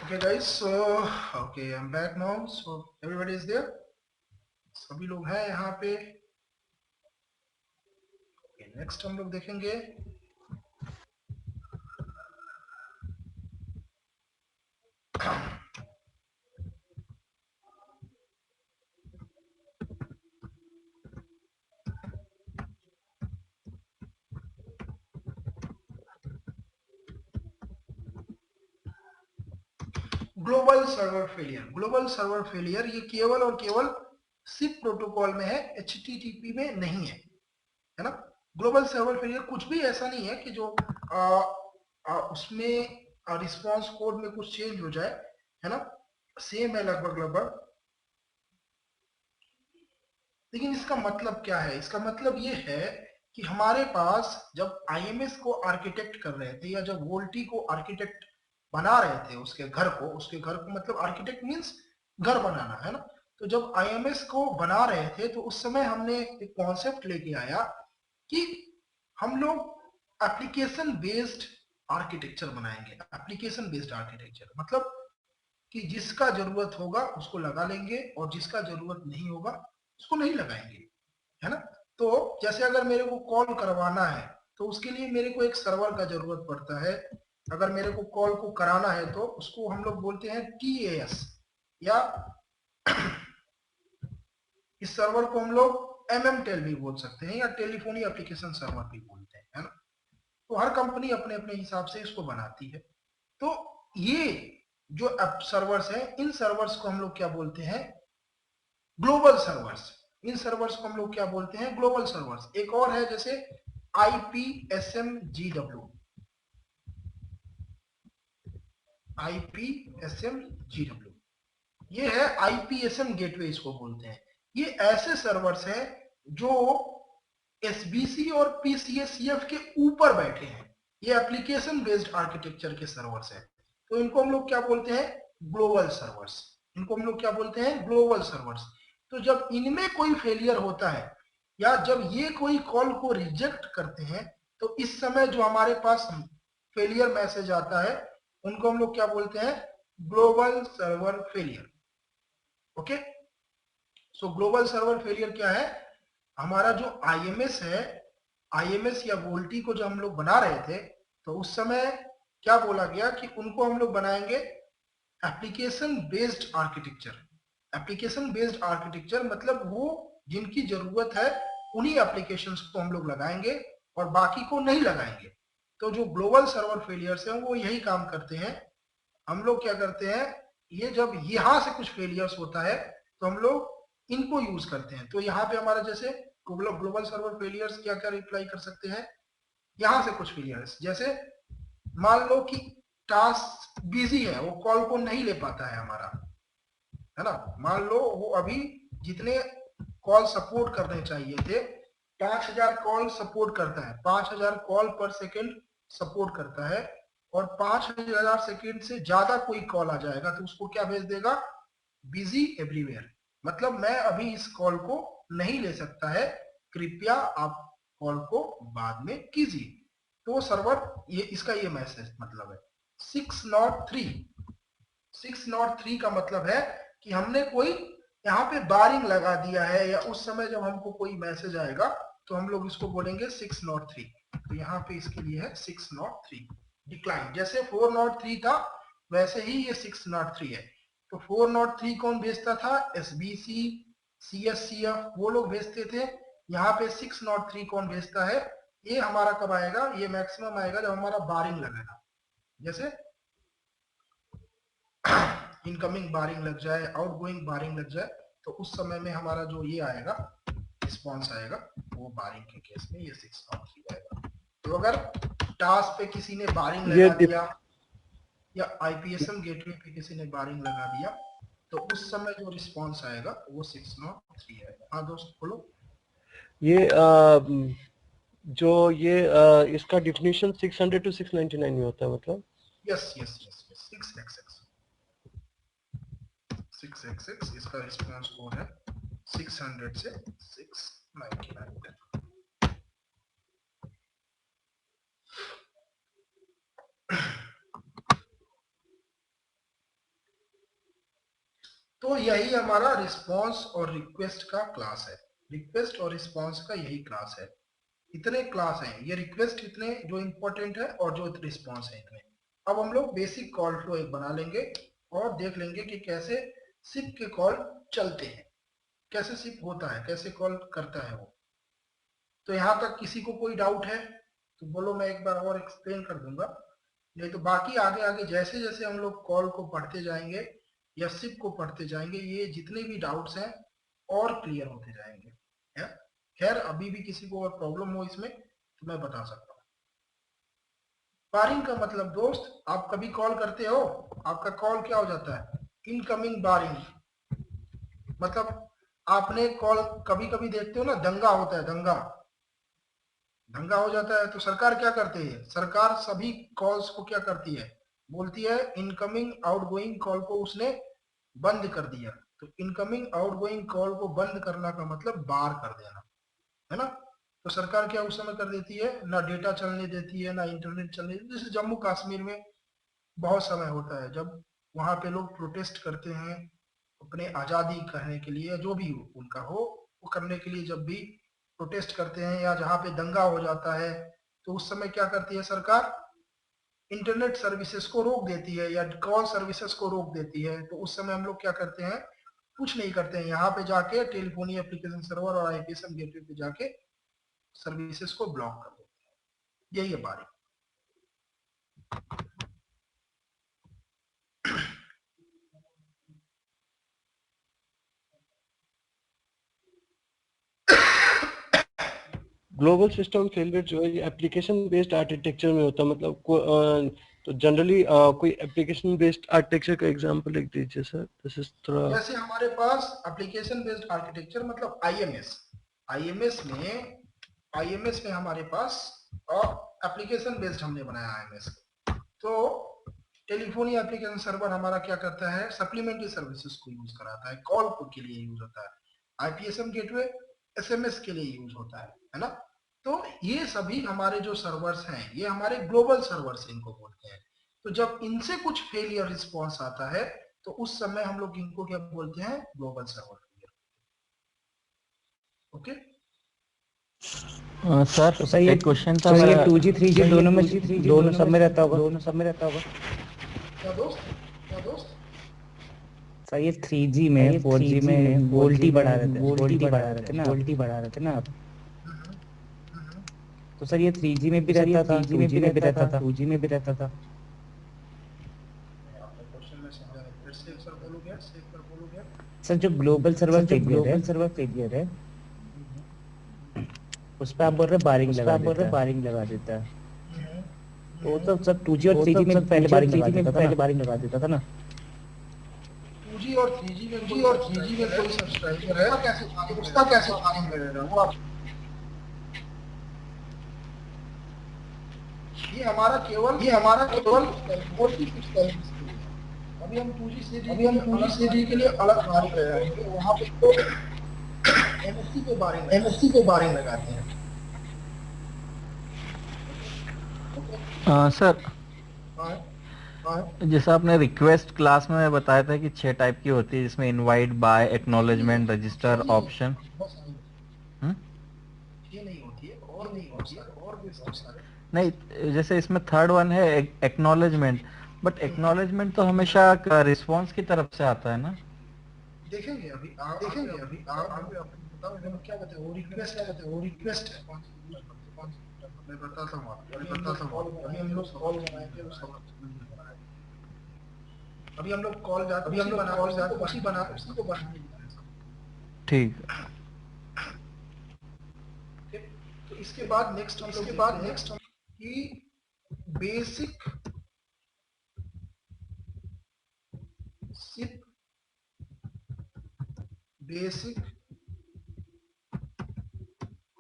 Okay guys, so okay, I'm back now. So everybody is there. सभी लोग हैं यहाँ पे. Okay, next हम लोग देखेंगे global server failure. Global server failure ये केवल और केवल सिप प्रोटोकॉल में है, HTTP में नहीं है ना. ग्लोबल सर्वर फेलियर कुछ भी ऐसा नहीं है कि जो उसमें रिस्पांस कोड में कुछ चेंज हो जाए, है ना. सेम है लगभग लगभग. लेकिन इसका मतलब क्या है? इसका मतलब ये है कि हमारे पास जब IMS को आर्किटेक्ट कर रहे थे या जब वोल्टी को आर्किटेक्ट बना रहे थे उसके घर को मतलब आर्किटेक्ट मींस घर बनाना, है ना. तो जब IMS को बना रहे थे तो उस समय हमने एक कॉन्सेप्ट लेके आया कि हम लोग एप्लीकेशन बेस्ड आर्किटेक्चर बनाएंगे. एप्लीकेशन बेस्ड आर्किटेक्चर मतलब कि जिसका जरूरत होगा उसको लगा लेंगे और जिसका जरूरत नहीं होगा उसको नहीं लगाएंगे, है ना. तो जैसे अगर मेरे को कॉल करवाना है तो उसके लिए मेरे को एक सर्वर का जरूरत पड़ता है. अगर मेरे को कॉल को कराना है तो उसको हम लोग बोलते हैं TAS, या इस सर्वर को हम लोग MMTEL भी बोल सकते हैं या टेलीफोनी एप्लीकेशन सर्वर भी बोलते हैं, है ना. तो हर कंपनी अपने अपने हिसाब से इसको बनाती है. तो ये जो सर्वर्स हैं, इन सर्वर्स को हम लोग क्या बोलते हैं? Global servers. इन सर्वर्स को हम लोग क्या बोलते हैं? Global servers. एक और है जैसे IPSMGW. IPSMGW ये है IPSM गेटवे इसको बोलते हैं. ये ऐसे सर्वर्स हैं जो SBC और PCSCF के ऊपर बैठे हैं. ये एप्लीकेशन बेस्ड आर्किटेक्चर के सर्वर्स हैं. तो इनको हम लोग क्या बोलते हैं? Global servers. इनको हम लोग क्या बोलते हैं? Global servers. तो जब इनमें कोई फेलियर होता है या जब ये कोई कॉल को रिजेक्ट करते हैं तो इस समय जो हमारे पास फेलियर मैसेज आता है उनको हम लोग क्या बोलते हैं? Global server failure. ओके. सो ग्लोबल सर्वर फेलियर क्या है? हमारा जो IMS है, IMS या वोल्टी को जो हम लोग बना रहे थे तो उस समय क्या बोला गया कि उनको हम लोग बनाएंगे application based architecture. Application based architecture मतलब वो जिनकी जरूरत है उन्हीं एप्लीकेशंस को हम लोग लगाएंगे और बाकी को नहीं लगाएंगे. तो जो ग्लोबल सर्वर फेलियर्स हैं वो यही काम करते हैं. हम लोग क्या करते हैं, ये जब यहां से कुछ फेलियर्स होता है तो हम लोग इनको यूज करते हैं. तो यहाँ पे हमारा जैसे ग्लोबल सर्वर फेलियर्स क्या क्या रिप्लाई कर सकते हैं? यहां से कुछ फेलियर्स जैसे मान लो कि टास्क बिजी है, वो कॉल को नहीं ले पाता है हमारा, है ना. मान लो वो अभी जितने कॉल सपोर्ट करने चाहिए थे 5000 कॉल सपोर्ट करता है, 5000 कॉल पर सेकेंड सपोर्ट करता है और 5000 सेकेंड से ज्यादा कोई कॉल आ जाएगा तो उसको क्या भेज देगा? Busy everywhere. मतलब मैं अभी इस कॉल को नहीं ले सकता है, कृपया आप कॉल को बाद में कीजिए. तो वो सर्वर ये इसका ये मैसेज मतलब है. 603 का मतलब है कि हमने कोई यहाँ पे बारिंग लगा दिया है या उस समय जब हमको कोई मैसेज आएगा तो हम लोग इसको बोलेंगे 603. तो यहाँ पे इसके लिए है 603 डिक्लाइन. जैसे 403 था वैसे ही ये 603 है. तो 403 कौन भेजता था? SBC, CSCF वो लोग भेजते थे. यहाँ पे 603 कौन भेजता है? ये हमारा कब आएगा? ये मैक्सिमम आएगा जब हमारा बारिंग लगेगा. जैसे इनकमिंग बारिंग लग जाए, आउटगोइंग बारिंग लग जाए तो उस समय में हमारा जो ये आएगा रिस्पॉन्स आएगा वो बारिंग के केस में ये 603 आएगा. तो अगर टास्क पे किसी ने बारिंग लगा दिया या IPSM गेटवे पे किसी ने बारिंग लगा दिया तो उस समय जो रिस्पॉन्स आएगा वो 603 आएगा. हाँ दोस्त बोलो. ये जो ये इसका डिफिनीशन 600 to 699 में होता है मतलब? Yes yes yes yes 6xx इसका रिस्पॉन्स कोड है 600 से 699 तक. तो यही हमारा रिस्पॉन्स और रिक्वेस्ट का क्लास है, रिक्वेस्ट और रिस्पॉन्स का यही क्लास है। इतने क्लास हैं, ये रिक्वेस्ट इतने जो इंपॉर्टेंट है और जो रिस्पॉन्स है इतने। अब हम लोग बेसिक कॉल फ्लो एक बना लेंगे और देख लेंगे कि कैसे सिप के कॉल चलते हैं, कैसे सिप होता है, कैसे कॉल करता है वो। तो यहाँ तक किसी को कोई डाउट है तो बोलो, मैं एक बार और एक्सप्लेन कर दूंगा, नहीं तो बाकी आगे आगे जैसे जैसे हम लोग कॉल को पढ़ते जाएंगे या सिप को पढ़ते जाएंगे, ये जितने भी डाउट्स हैं और क्लियर होते जाएंगे। है? खैर अभी भी किसी को और प्रॉब्लम हो इसमें तो मैं बता सकता हूँ। बारिंग का मतलब दोस्त, आप कभी कॉल करते हो, आपका कॉल क्या हो जाता है, इनकमिंग बारिंग। मतलब आपने कॉल कभी कभी देखते हो ना, दंगा होता है, दंगा दंगा हो जाता है, तो सरकार क्या करती है, सरकार सभी कॉल्स को क्या करती है, बोलती है इनकमिंग आउटगोइंग कॉल को उसने बंद कर दिया। तो इनकमिंग आउटगोइंग कॉल को बंद करना का मतलब बार कर देना, है ना। तो सरकार क्या उस समय कर देती है, ना डेटा चलने देती है, ना इंटरनेट चलने देती है। जैसे जम्मू कश्मीर में बहुत समय होता है जब वहां पे लोग प्रोटेस्ट करते हैं अपने आजादी करने के लिए, जो भी उनका हो वो करने के लिए, जब भी प्रोटेस्ट करते हैं या जहाँ पे दंगा हो जाता है, तो उस समय क्या करती है सरकार, इंटरनेट सर्विसेज को रोक देती है या कॉल सर्विसेज को रोक देती है। तो उस समय हम लोग क्या करते हैं, कुछ नहीं करते हैं, यहाँ पे जाके टेलीफोनी एप्लीकेशन सर्वर और आईपीएसएम गेटवे पे जाके सर्विसेज को ब्लॉक कर देते हैं। यही है बारी। ग्लोबल सिस्टम फेलियर जो है एप्लीकेशन बेस्ड आर्किटेक्चर में होता है, मतलब तो जनरली कोई एप्लीकेशन बेस्ड आर्किटेक्चर का एग्जांपल लिख दीजिए सर। दिस इज थोड़ा जैसे हमारे पास एप्लीकेशन बेस्ड आर्किटेक्चर मतलब आईएमएस, आईएमएस में हमारे पास एप्लीकेशन बेस्ड हमने बनाया आईएमएस। तो टेलीफोनी एप्लीकेशन सर्वर हमारा क्या करता है, सप्लीमेंट्री सर्विसेज को यूज कराता है, कॉल के लिए यूज होता है। आईपीएसएम गेटवे एसएमएस के लिए यूज होता है ना। तो ये सभी हमारे जो सर्वर्स हैं ये हमारे ग्लोबल सर्वर्स इनको बोलते हैं। तो जब इनसे कुछ फेलियर रिस्पॉन्स आता है तो उस समय हम लोग इनको क्या बोलते हैं, ग्लोबल सर्वर। ओके सर तो सर ये एक क्वेश्चन था तो ये मेरा। 2G 3G दोनों सब में रहता होगा। क्या दोस्त सर ये 3G में 4G में वोल्टी बढ़ा रहे थे ना आप। तो सर ये 3G में भी रहता था, 2G में भी रहता था, 2G में भी रहता था। क्वेश्चन में समझा नहीं, फिर से एक बार बोलोगे। सर जो ग्लोबल सर्वर फेलियर है उस पे आप बोल रहे बारिंग लगा देता है। तो वो तो सब 2G और 3G में पहले बारिंग लगा देता था ना। 2G और 3G में कोई सब्सक्राइबर है उसका कैसे बारिंग लगेगा वो आप, ये हमारा केवल 46 टाइम्स। अभी हम 2G CD के लिए अलग बारिंग लगाएंगे, वहाँ पे तो MSC पे बारिंग लगाते हैं। सर जैसा आपने रिक्वेस्ट क्लास में बताया था कि 6 टाइप की होती है, जिसमें invite, bye, acknowledgement, register, option. ये नहीं होती है और भी बहुत सारे। नहीं, जैसे इसमें थर्ड वन है एक्नॉलेजमेंट, बट एक्नॉलेजमेंट तो हमेशा रिस्पॉन्स की तरफ से आता है ना। देखेंगे अभी आप बताओ क्या कहते हैं, वो रिक्वेस्ट है। मैं बताता हूँ आपको, अभी हम लोग कॉल बनाएंगे अभी हम लोग कॉल उसी को बनाने ठीक। तो इसके बाद नेक्स्ट कि basic SIP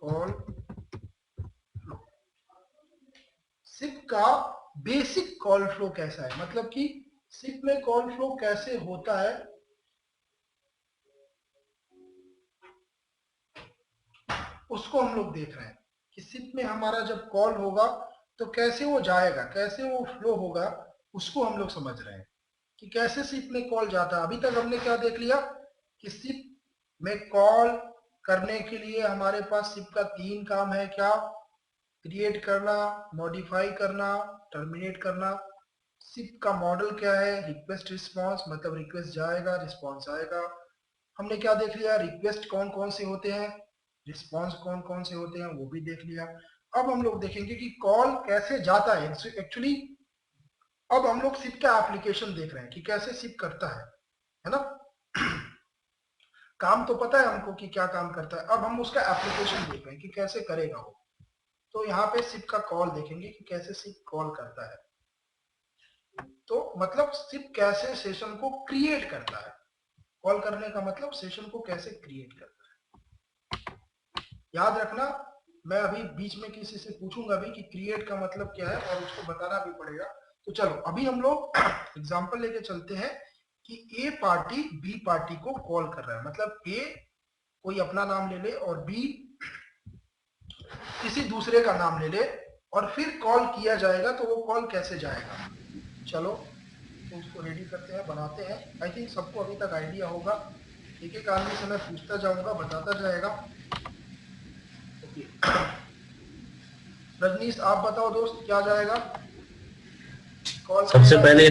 call flow. SIP का बेसिक कॉल फ्लो कैसा है, मतलब कि सिप में कॉल फ्लो कैसे होता है, उसको हम लोग देख रहे हैं कि सिप में हमारा जब कॉल होगा तो कैसे वो जाएगा, कैसे वो फ्लो होगा, उसको हम लोग समझ रहे हैं। कि कैसे सिप में कॉल जाता है। अभी तक हमने क्या देख लिया कि सिप में कॉल करने के लिए हमारे पास सिप का 3 काम है। क्या? क्रिएट करना, मॉडिफाई करना, टर्मिनेट करना। सिप का मॉडल क्या है? रिक्वेस्ट रिस्पॉन्स, मतलब रिक्वेस्ट जाएगा, रिस्पॉन्स आएगा। हमने क्या देख लिया? रिक्वेस्ट कौन कौन से होते हैं, रिस्पॉन्स कौन कौन से होते हैं, वो भी देख लिया। अब हम लोग देखेंगे कि कॉल कैसे जाता है एक्चुअली। अब हम लोग सिप का एप्लीकेशन देख रहे हैं कि कैसे सिप करता है ना। काम तो पता है हमको कि क्या काम करता है, अब हम उसका एप्लीकेशन देख रहे हैं कि कैसे करेगा वो। तो यहाँ पे सिप का कॉल देखेंगे कि कैसे सिप कॉल करता है। तो मतलब सिप कैसे सेशन को क्रिएट करता है। कॉल करने का मतलब सेशन को कैसे क्रिएट करता है। याद रखना, मैं अभी बीच में किसी से पूछूंगा भी कि क्रिएट का मतलब क्या है और उसको बताना भी पड़ेगा। तो चलो अभी हम लोग एग्जांपल लेके चलते हैं कि ए पार्टी बी पार्टी को कॉल कर रहा है। मतलब ए कोई अपना नाम ले ले और बी किसी दूसरे का नाम ले ले और फिर कॉल किया जाएगा। तो वो कॉल कैसे जाएगा, चलो तो उसको रेडी करते हैं, बनाते हैं। आई थिंक सबको अभी तक आइडिया होगा। एक एक आदमी से मैं पूछता जाऊंगा, बताता जाएगा। ओके रजनीश आप बताओ दोस्त, क्या जाएगा कॉल? सबसे पहले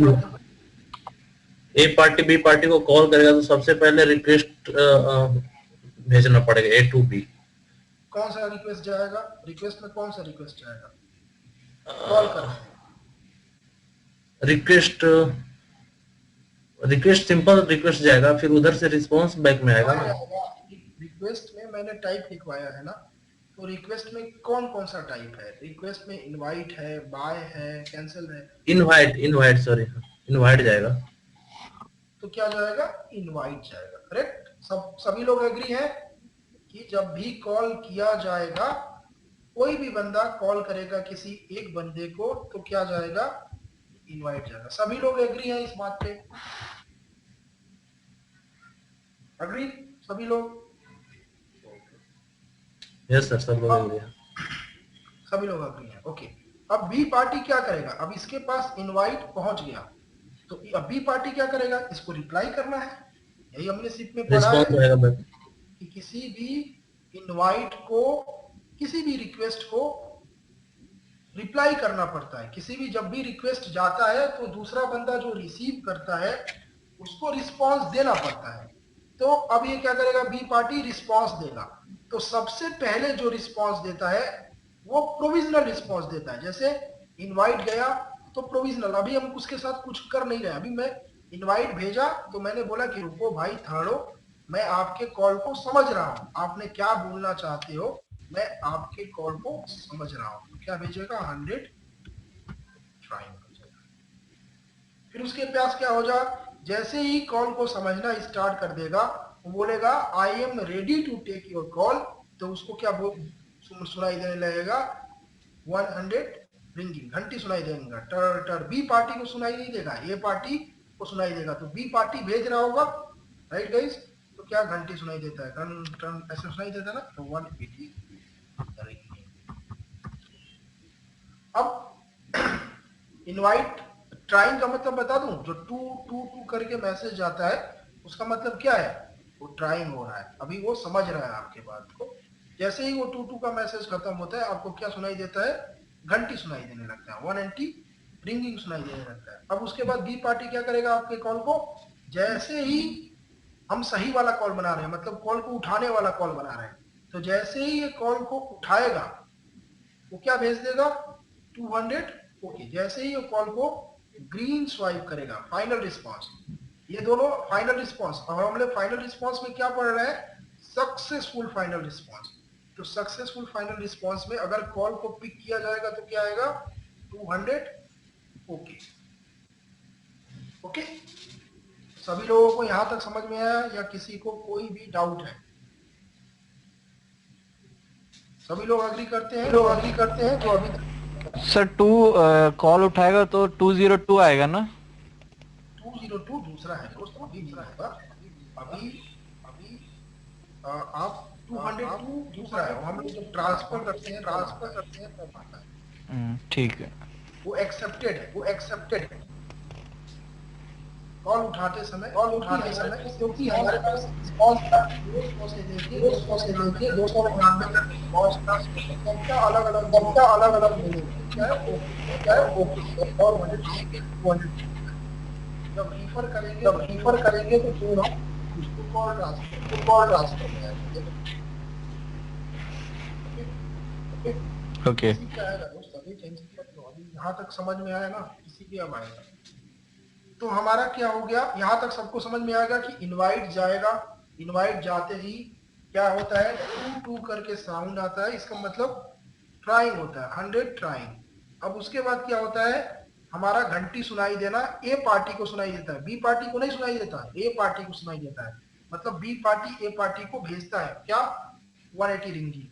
ए पार्टी बी पार्टी को कॉल करेगा तो सबसे पहले रिक्वेस्ट भेजना पड़ेगा ए टू बी। कौन सा रिक्वेस्ट जाएगा? रिक्वेस्ट में कौन सा रिक्वेस्ट जाएगा? कॉल करना है रिक्वेस्ट सिंपल रिक्वेस्ट जाएगा, फिर उधर से रिस्पांस बैक में आएगा ना। रिक्वेस्ट में मैंने टाइप लिखवाया है ना, तो रिक्वेस्ट में कौन कौन सा टाइप है? रिक्वेस्ट में इनवाइट है, बाय है, कैंसिल है। इनवाइट सॉरी इनवाइट जाएगा। तो क्या जाएगा? इनवाइट जाएगा। करेक्ट। सभी लोग एग्री हैं कि जब भी कॉल किया जाएगा, कोई भी बंदा कॉल करेगा किसी एक बंदे को, तो क्या जाएगा? इनवाइट जाएगा। सभी लोग एग्री हैं इस बात पे? अग्री सभी लोग? यस सर, सब लोग एग्री हैं। सभी लोग अग्री हैं। ओके। अब बी पार्टी क्या करेगा? अब इसके पास इनवाइट पहुंच गया, तो अब बी पार्टी क्या करेगा? इसको रिप्लाई करना है। यही हमने सिप में पढ़ा है रिस्पांस आएगा बैक। कि किसी भी इनवाइट को, किसी भी रिक्वेस्ट को रिप्लाई करना पड़ता है। किसी भी जब भी रिक्वेस्ट जाता है तो दूसरा बंदा जो रिसीव करता है उसको रिस्पांस देना पड़ता है। तो अब ये क्या करेगा? बी पार्टी रिस्पांस देगा। तो सबसे पहले जो रिस्पांस देता है वो प्रोविजनल रिस्पांस देता है। जैसे इनवाइट गया तो प्रोविजनल, अभी हम उसके साथ कुछ कर नहीं रहे। अभी मैं इनवाइट भेजा तो मैंने बोला कि रुको भाई थर्डो, मैं आपके कॉल को समझ रहा हूं, आपने क्या बोलना चाहते हो, मैं आपके कॉल को समझ रहा हूं। तो क्या भेजेगा? 100 ट्राइंगल। फिर उसके पास क्या हो जा, जैसे ही कॉल को समझना स्टार्ट कर देगा, वो बोलेगा I am ready to take your call. तो उसको क्या सुनाई देने लगेगा? 100 रिंगिंग, घंटी सुनाई देगा। टर टर। बी पार्टी को सुनाई नहीं देगा, ए पार्टी को सुनाई देगा। तो बी पार्टी भेज रहा होगा, राइट गाइस? तो क्या घंटी सुनाई देता है? टन टन ऐसे सुनाई देता है ना। तो 180 रिंगिंग। अब इनवाइट ट्राइंग का मतलब बता दूं, जो टू टू टू करके मैसेज जाता है उसका मतलब क्या है? वो ट्राइंग हो रहा है। अभी वो समझ रहा है आपके बात को। जैसे ही वो टू टू का मैसेज खत्म होता है, आपको क्या सुनाई देता है? घंटी सुनाई देने लगता है, 180 रिंगिंग सुनाई देने लगता है। अब उसके बाद बी पार्टी क्या करेगा? आपके कॉल को, जैसे ही हम सही वाला कॉल बना रहे हैं, मतलब कॉल को उठाने वाला कॉल बना रहे हैं, तो जैसे ही ये कॉल को उठाएगा वो क्या भेज देगा? 200 ओके। जैसे ही वो कॉल को ग्रीन स्वाइप करेगा, फाइनल रिस्पांस। ये दोनों फाइनल रिस्पांस। और हम लोग फाइनल रिस्पांस में क्या पढ़ रहे हैं? Successful final response. तो सक्सेसफुल फाइनल रिस्पांस में अगर कॉल को पिक किया जाएगा तो क्या आएगा? 200 ओके। ओके, सभी लोगों को यहां तक समझ में आया या किसी को कोई भी डाउट है? सभी लोग अग्री करते हैं? लोग अग्री करते हैं तो अभी सर कॉल उठाएगा तो 202 आएगा ना? 202 दूसरा है दोस्तों, अभी नहीं होगा। अभी अभी आप 202 दूसरा है। हम लोग जब ट्रांसफर करते हैं तब आता है। ठीक है। वो एक्सेप्टेड है, वो एक्सेप्टेड है। कॉल उठाते समय क्योंकि हमारे पास रिस्पॉन्स था 200 से लेके 299 तक रिस्पॉन्स था। सबका अलग अलग मिलेगा, क्या है ओके और 100 जब रिफर करेंगे तो फिर हम उसको कॉल ट्रांसफर करेंगे। ओके क्या आएगा दोस्त, अभी टेंशन मत लो, अभी यहाँ तक समझ में आया ना, किसी भी अब आएगा। तो हमारा क्या हो गया, यहाँ तक सबको समझ में आएगा कि इनवाइट जाएगा, इनवाइट जाते ही क्या होता है, टू टू करके साउंड आता है, इसका मतलब ट्राइंग होता है, 100 ट्राइंग। अब उसके बाद क्या होता है, हमारा घंटी सुनाई देना ए पार्टी को सुनाई देता है, बी पार्टी को नहीं सुनाई देता, ए पार्टी को सुनाई देता है। मतलब बी पार्टी ए पार्टी को भेजता है क्या, 180 रिंगिंग।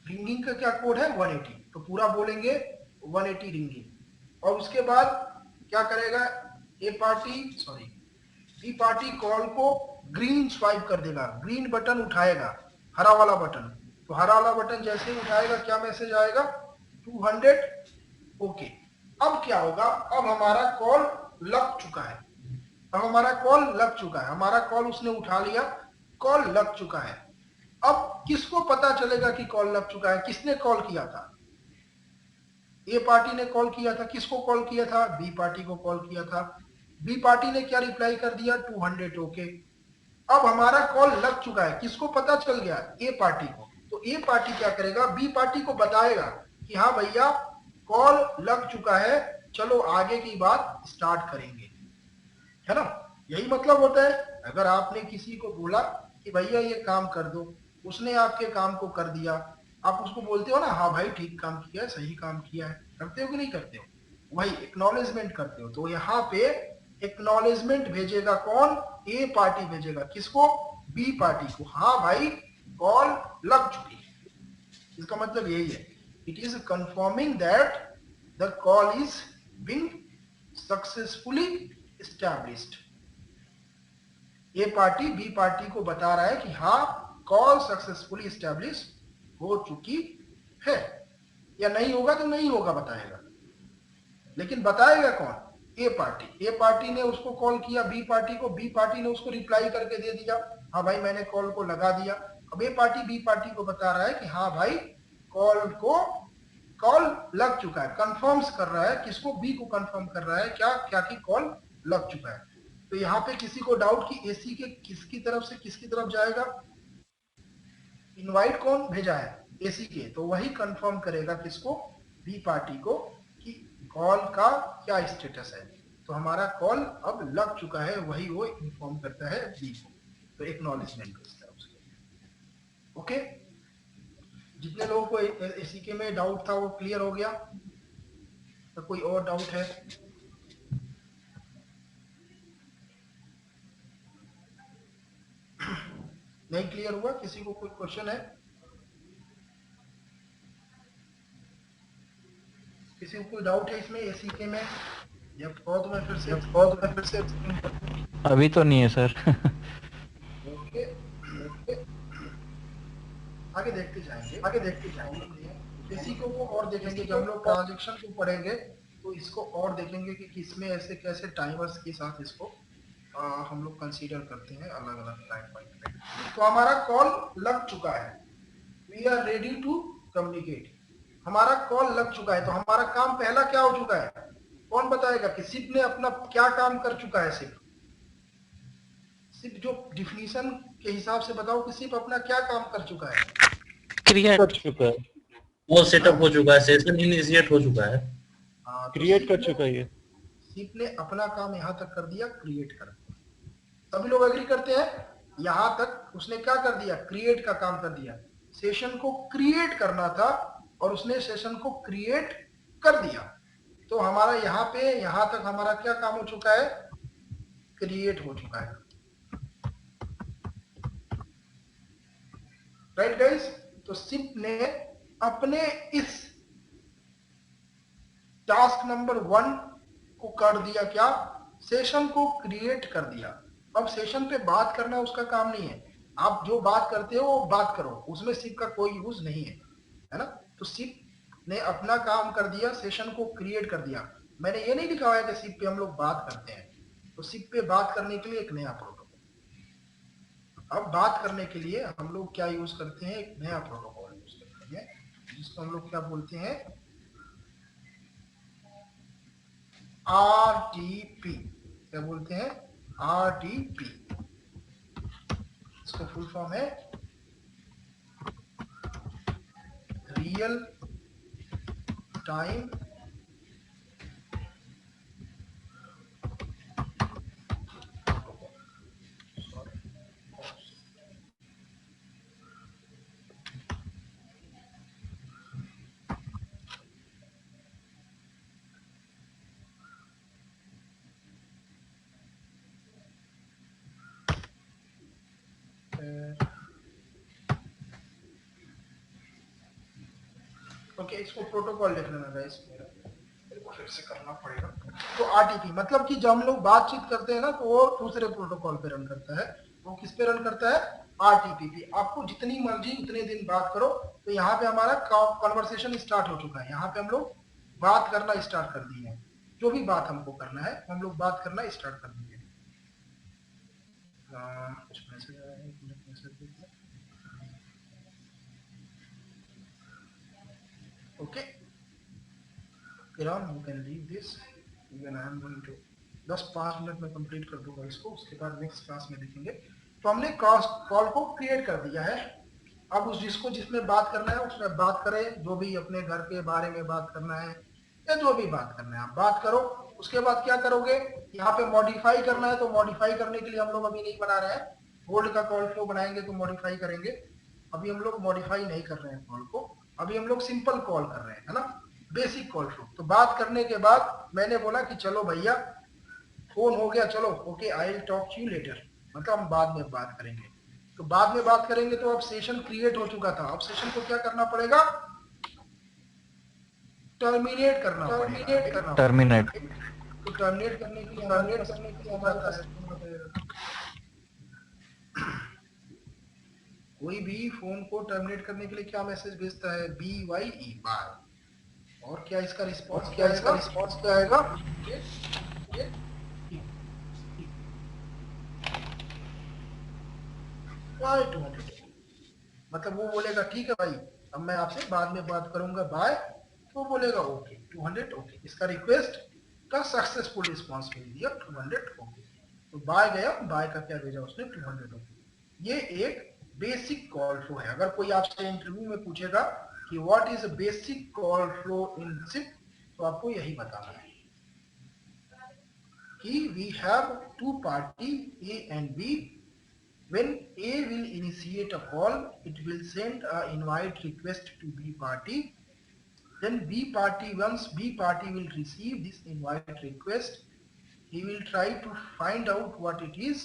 रिंगिंग का क्या कोड है 180, तो पूरा बोलेंगे 180 रिंगिंग। और उसके बाद क्या करेगा, बी पार्टी कॉल को ग्रीन स्वाइप कर देगा, ग्रीन बटन उठाएगा, हरा वाला बटन। तो हरा वाला बटन जैसे ही उठाएगा क्या मैसेज आएगा, 200 ओके। अब क्या होगा, अब हमारा कॉल लग चुका है, हमारा कॉल उसने उठा लिया, कॉल लग चुका है। अब किसको पता चलेगा कि कॉल लग चुका है, किसने कॉल किया था, ए पार्टी ने कॉल किया था, किसको कॉल किया था, बी पार्टी को कॉल किया था। बी पार्टी ने क्या रिप्लाई कर दिया, 200 ओके। अब हमारा कॉल लग चुका है, किसको पता चल गया, ए पार्टी को। तो ए पार्टी क्या करेगा, बी पार्टी को बताएगा कि हाँ भैया कॉल लग चुका है, चलो आगे की बात स्टार्ट करेंगे, है ना। यही मतलब होता है, अगर आपने किसी को बोला कि भैया ये काम कर दो, उसने आपके काम को कर दिया, आप उसको बोलते हो ना, हाँ भाई ठीक काम किया है, सही काम किया है, करते हो कि नहीं करते हो, वही एक्नॉलेजमेंट करते हो। तो यहाँ पे एक्नॉलेजमेंट भेजेगा कौन, ए पार्टी भेजेगा, किसको, बी पार्टी को, हाँ भाई कॉल लग चुकी है। इसका मतलब यही है, it is confirming that the call is being successfully established. A party B party को बता रहा है कि हाँ कॉल सक्सेसफुली एस्टैब्लिश हो चुकी है, या नहीं होगा तो नहीं होगा बताएगा, लेकिन बताएगा कौन, ए पार्टी। ए पार्टी ने उसको कॉल किया बी पार्टी को, बी पार्टी ने उसको रिप्लाई करके दे दिया, हाँ भाई मैंने कॉल को लगा दिया। अब ए पार्टी बी पार्टी को बता रहा है कि हाँ भाई कॉल लग चुका है, कंफर्म्स कर रहा है, किसको, बी को कंफर्म कर रहा है क्या कि कॉल लग चुका है। तो यहाँ पे किसी को डाउट कि एसी के किसकी तरफ से किसकी तरफ जाएगा, इनवाइट कौन भेजा है, एसी के, तो वही कंफर्म करेगा किसको, बी पार्टी को, कि कॉल का क्या स्टेटस है। तो हमारा कॉल अब लग चुका है, वही वो इन्फॉर्म करता है बी को, तो एक्नॉलेजमेंट इस तरफ से। ओके, जितने लोगों को एसी के में डाउट था वो क्लियर हो गया, तो कोई और डाउट है, नहीं क्लियर हुआ, किसी को कोई क्वेश्चन है, किसी को कोई डाउट है इसमें एसी के में, या बहुत में फिर से अभी तो नहीं है सर। ओके, आगे देखते जाएंगे एसी को वो और देखेंगे, जब हम लोग ट्रांजैक्शन को पढ़ेंगे तो इसको और देखेंगे कि किसमें ऐसे कैसे टाइमर्स के साथ इसको हम लोग कंसीडर करते हैं अलग अलग टाइम पॉइंट। तो हमारा कॉल लग चुका है, we are ready to communicate, हमारा कॉल लग चुका है। तो हमारा काम पहला क्या हो चुका है, कौन बताएगा कि सिप ने अपना क्या काम कर चुका है। सिप जो डिफिनीशन के हिसाब से बताओ कि सिप अपना क्या काम कर चुका है, क्रिएट कर चुका है, वो सेटअप हो चुका है, सेशन इनिशिएट हो चुका है, क्रिएट कर चुका है। सिप ने अपना काम यहाँ तक कर दिया, क्रिएट कर दिया। सभी लोग एग्री करते हैं, यहाँ तक उसने क्या कर दिया, क्रिएट का काम कर दिया। सेशन को क्रिएट करना था और उसने सेशन को क्रिएट कर दिया। तो हमारा यहाँ पे यहाँ तक हमारा क्या काम हो चुका है, क्रिएट हो चुका है। राइट गाइस, तो सिप ने अपने इस टास्क नंबर 1 को कर दिया क्या, सेशन को क्रिएट कर दिया। अब सेशन पे बात करना उसका काम नहीं है, आप जो बात करते हो वो बात करो, उसमें सिप का कोई यूज नहीं है ना। तो सिप ने अपना काम कर दिया, सेशन को क्रिएट कर दिया। मैंने ये नहीं लिखा है कि सिप पे हम लोग बात करते हैं, तो सिप पे बात करने के लिए एक नया प्रोटोकॉल। अब बात करने के लिए हम लोग क्या यूज करते हैं, एक नया प्रोटोकॉल यूज करते हैं जिसको हम लोग क्या बोलते हैं, RTP। क्या बोलते हैं, RTP। इसका फुल फॉर्म है रियल टाइम ओके, इसको प्रोटोकॉल लिख लेना गाइस, मेरे को फिर से करना पड़ेगा। तो आरटीपी मतलब कि जब हम लोग बातचीत करते हैं ना तो वो दूसरे प्रोटोकॉल पे रन करता है। वो किस पे रन करता है, आरटीपी पे। आपको जितनी मर्जी उतने दिन बात करो। तो यहाँ पे हमारा कॉन्वर्सेशन स्टार्ट हो चुका है। यहाँ पे हम लोग बात करना स्टार्ट कर दिए हैं। जो भी बात हमको करना है हम लोग बात करना स्टार्ट कर दिए। कुछ मैसेज आया है, मैसेज देखिए। Okay, Kiran, you can leave this. Even I am going to 10-5 minute में कंप्लीट कर दूंगा इसको, उसके बाद नेक्स्ट क्लास में देखेंगे। तो हमने कॉल को क्रिएट कर दिया है। अब उस जिसमें बात करना है उसमें बात करें, जो भी अपने घर के बारे में बात करना है या जो भी बात करना है आप बात करो। उसके बाद क्या करोगे, यहाँ पे मॉडिफाई करना है। तो मॉडिफाई करने के लिए हम लोग अभी नहीं बना रहे हैं, होल्ड का कॉल फ्लो बनाएंगे तो मॉडिफाई करेंगे। अभी हम लोग मॉडिफाई नहीं कर रहे हैं कॉल को, अभी हम लोग सिंपल कॉल कर रहे हैं, है ना, बेसिक कॉल फ्लो। तो बात करने के बाद मैंने बोला कि चलो भैया फोन हो गया, चलो okay I will talk to you later, मतलब हम बाद में बात करेंगे। तो बाद में बात करेंगे तो अब सेशन क्रिएट हो चुका था। अब सेशन को क्या करना पड़ेगा, टर्मिनेट करना पड़ेगा। टर्मिनेट। तो टर्मिनेट करने के लिए हमारे पास कोई भी फोन को टर्मिनेट करने के लिए क्या मैसेज भेजता है, BYE बाय। और क्या इसका रिस्पॉन्स क्या आएगा, मतलब वो बोलेगा ठीक है भाई अब मैं आपसे बाद में बात करूंगा बाय। तो बोलेगा ओके 200 ओके। इसका रिक्वेस्ट का सक्सेसफुल रिस्पॉन्स मिल दिया 200 ओके। तो बाय गया, बाय का क्या भेजा उसने 200 ओके। ये एक बेसिक कॉल फ्लो है। अगर कोई आपसे इंटरव्यू में पूछेगा कि what is a basic call flow in SIP, तो आपको यही बताना है कि we have two party A and B. When A will initiate a call, it will send a invite request to B party. Then B party, once B party will receive this invite request, he will try to find out what it is,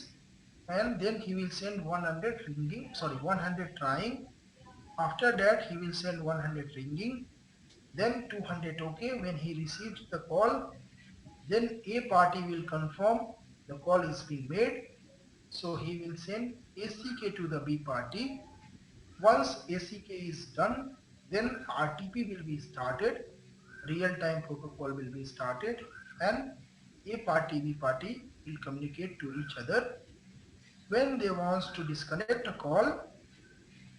and then he will send 100 trying. After that he will send 100 ringing, then 200 okay. When he receives the call, then A party will confirm the call is being made, so he will send ACK to the B party. Once ACK is done, then RTP will be started, real time protocol will be started, and A party B party will communicate to each other. When they wants to disconnect a call,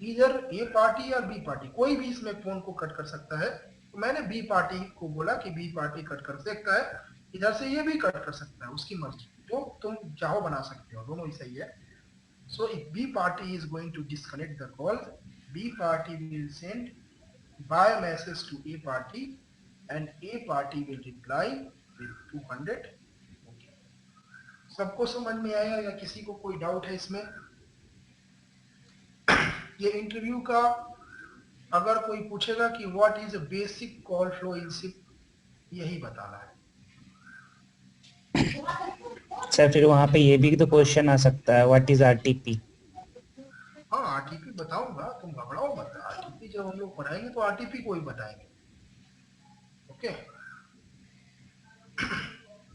either A party or B party, कोई भी इसमें फोन को कट कर सकता है। तो मैंने B पार्टी को बोला कि B पार्टी कट कर सकता है, इधर से ये भी कट कर सकता है, उसकी मर्जी, जो तुम चाहो बना सकते हो, दोनों ही सही है। So if B party is going to disconnect the call, B party will send bye message to A party and A party will reply with 200 okay. सबको समझ में आया या किसी को कोई डाउट है इसमें? ये इंटरव्यू का अगर कोई पूछेगा कि what is a basic call flow in SIP, यही बताना है। सर फिर वहाँ पे ये भी तो क्वेश्चन आ सकता है, व्हाट इज आरटीपी? हाँ आरटीपी बताऊंगा, तुम घबराओ मत। आरटीपी जब हम लोग पढ़ाएंगे तो आरटीपी को ही बताएंगे, ओके।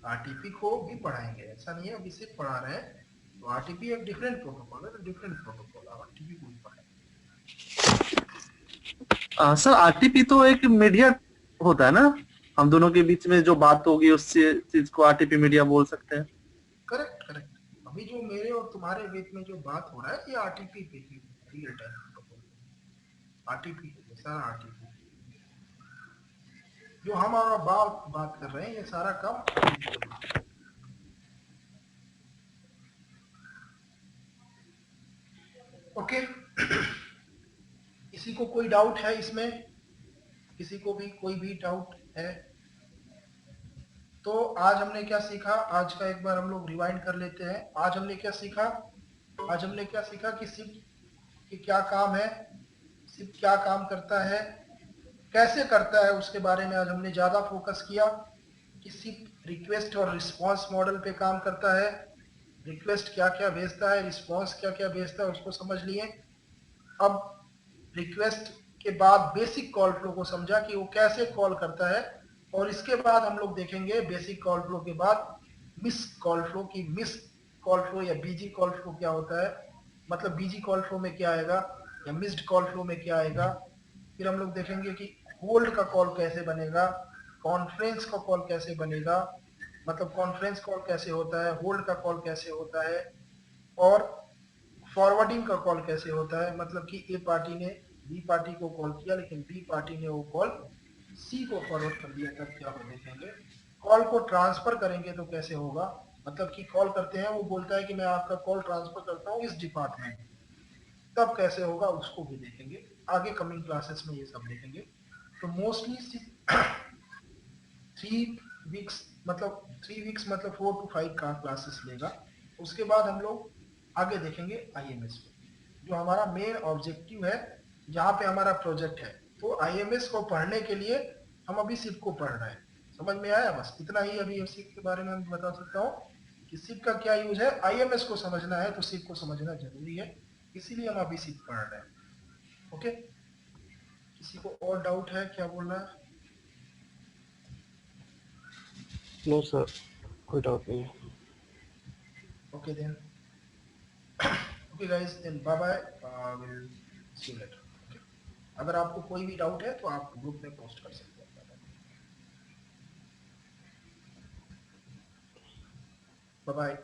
आरटीपी को भी पढ़ाएंगे, ऐसा नहीं है अभी सिर्फ पढ़ा रहे हैं। तो आरटीपी एक डिफरेंट प्रोटोकॉल है, तो डिफरेंट प्रोटोकॉल आरटीपी को भी पढ़ाएंगे। सर आरटीपी तो एक मीडिया होता है ना, हम दोनों के बीच में जो बात होगी उस चीज को आरटीपी मीडिया बोल सकते हैं। Correct correct. अभी जो मेरे और तुम्हारे बीच में जो बात हो रहा है ये आरटीपी पे रियल टाइम प्रोटोकॉल, आरटीपी है, सारा आरटीपी। जो हम और बात कर रहे हैं ये सारा काम RTP पे। ओके किसी को कोई डाउट है इसमें? किसी को भी कोई भी डाउट है? तो आज हमने क्या सीखा, आज का एक बार हम लोग रिवाइंड कर लेते हैं। आज हमने क्या सीखा? आज हमने क्या सीखा कि सिप की क्या काम है, सिप क्या काम करता है, कैसे करता है, उसके बारे में आज हमने ज्यादा फोकस किया कि सिप रिक्वेस्ट और रिस्पांस मॉडल पे काम करता है। रिक्वेस्ट क्या क्या भेजता है, रिस्पांस क्या क्या भेजता है, उसको समझ लिए। अब रिक्वेस्ट के बाद बेसिक कॉल फ्लो को समझा कि वो कैसे कॉल करता है, और इसके बाद हम लोग देखेंगे बेसिक कॉल फ्लो के बाद मिस कॉल फ्लो की मिस कॉल फ्लो या बीजी कॉल फ्लो क्या होता है, मतलब बीजी कॉल फ्लो में क्या आएगा या मिस्ड कॉल फ्लो में क्या आएगा। फिर हम लोग देखेंगे कि होल्ड का कॉल कैसे बनेगा, कॉन्फ्रेंस का कॉल कैसे बनेगा, मतलब कॉन्फ्रेंस कॉल कैसे होता है, होल्ड का कॉल कैसे होता है, और फॉरवर्डिंग का कॉल कैसे होता है, मतलब कि ए पार्टी ने बी पार्टी को कॉल किया लेकिन बी पार्टी ने वो कॉल सी को फॉरवर्ड कर दिया, तब क्या हो देखेंगे। कॉल को ट्रांसफर करेंगे तो कैसे होगा, मतलब कि कॉल करते हैं वो बोलता है कि मैं आपका कॉल ट्रांसफर करता हूँ इस डिपार्टमेंट में, तब कैसे होगा उसको भी देखेंगे। आगे कमिंग क्लासेस में ये सब देखेंगे। तो मोस्टली 3 वीक्स मतलब 3 वीक्स मतलब 4 to 5 का क्लासेस लेगा। उसके बाद हम लोग आगे देखेंगे आईएमएस पे, जो हमारा मेन ऑब्जेक्टिव है, जहाँ पे हमारा प्रोजेक्ट है। तो आईएमएस को पढ़ने के लिए हम अभी सिप को पढ़ रहे हैं। समझ में आया? बस इतना ही अभी सिप के बारे में हम बता सकता हूँ कि सिप का क्या यूज है। आईएमएस को समझना है तो सिप को समझना जरूरी है, इसीलिए हम अभी सिप पढ़ रहे हैं। ओके, किसी को और डाउट है? क्या बोलना है? नो सर, कोई डाउट नहीं है। Okay then. Okay guys, then bye bye. We'll see you later. Okay. अगर आपको कोई भी डाउट है तो आप ग्रुप में पोस्ट कर सकते हैं। Bye bye.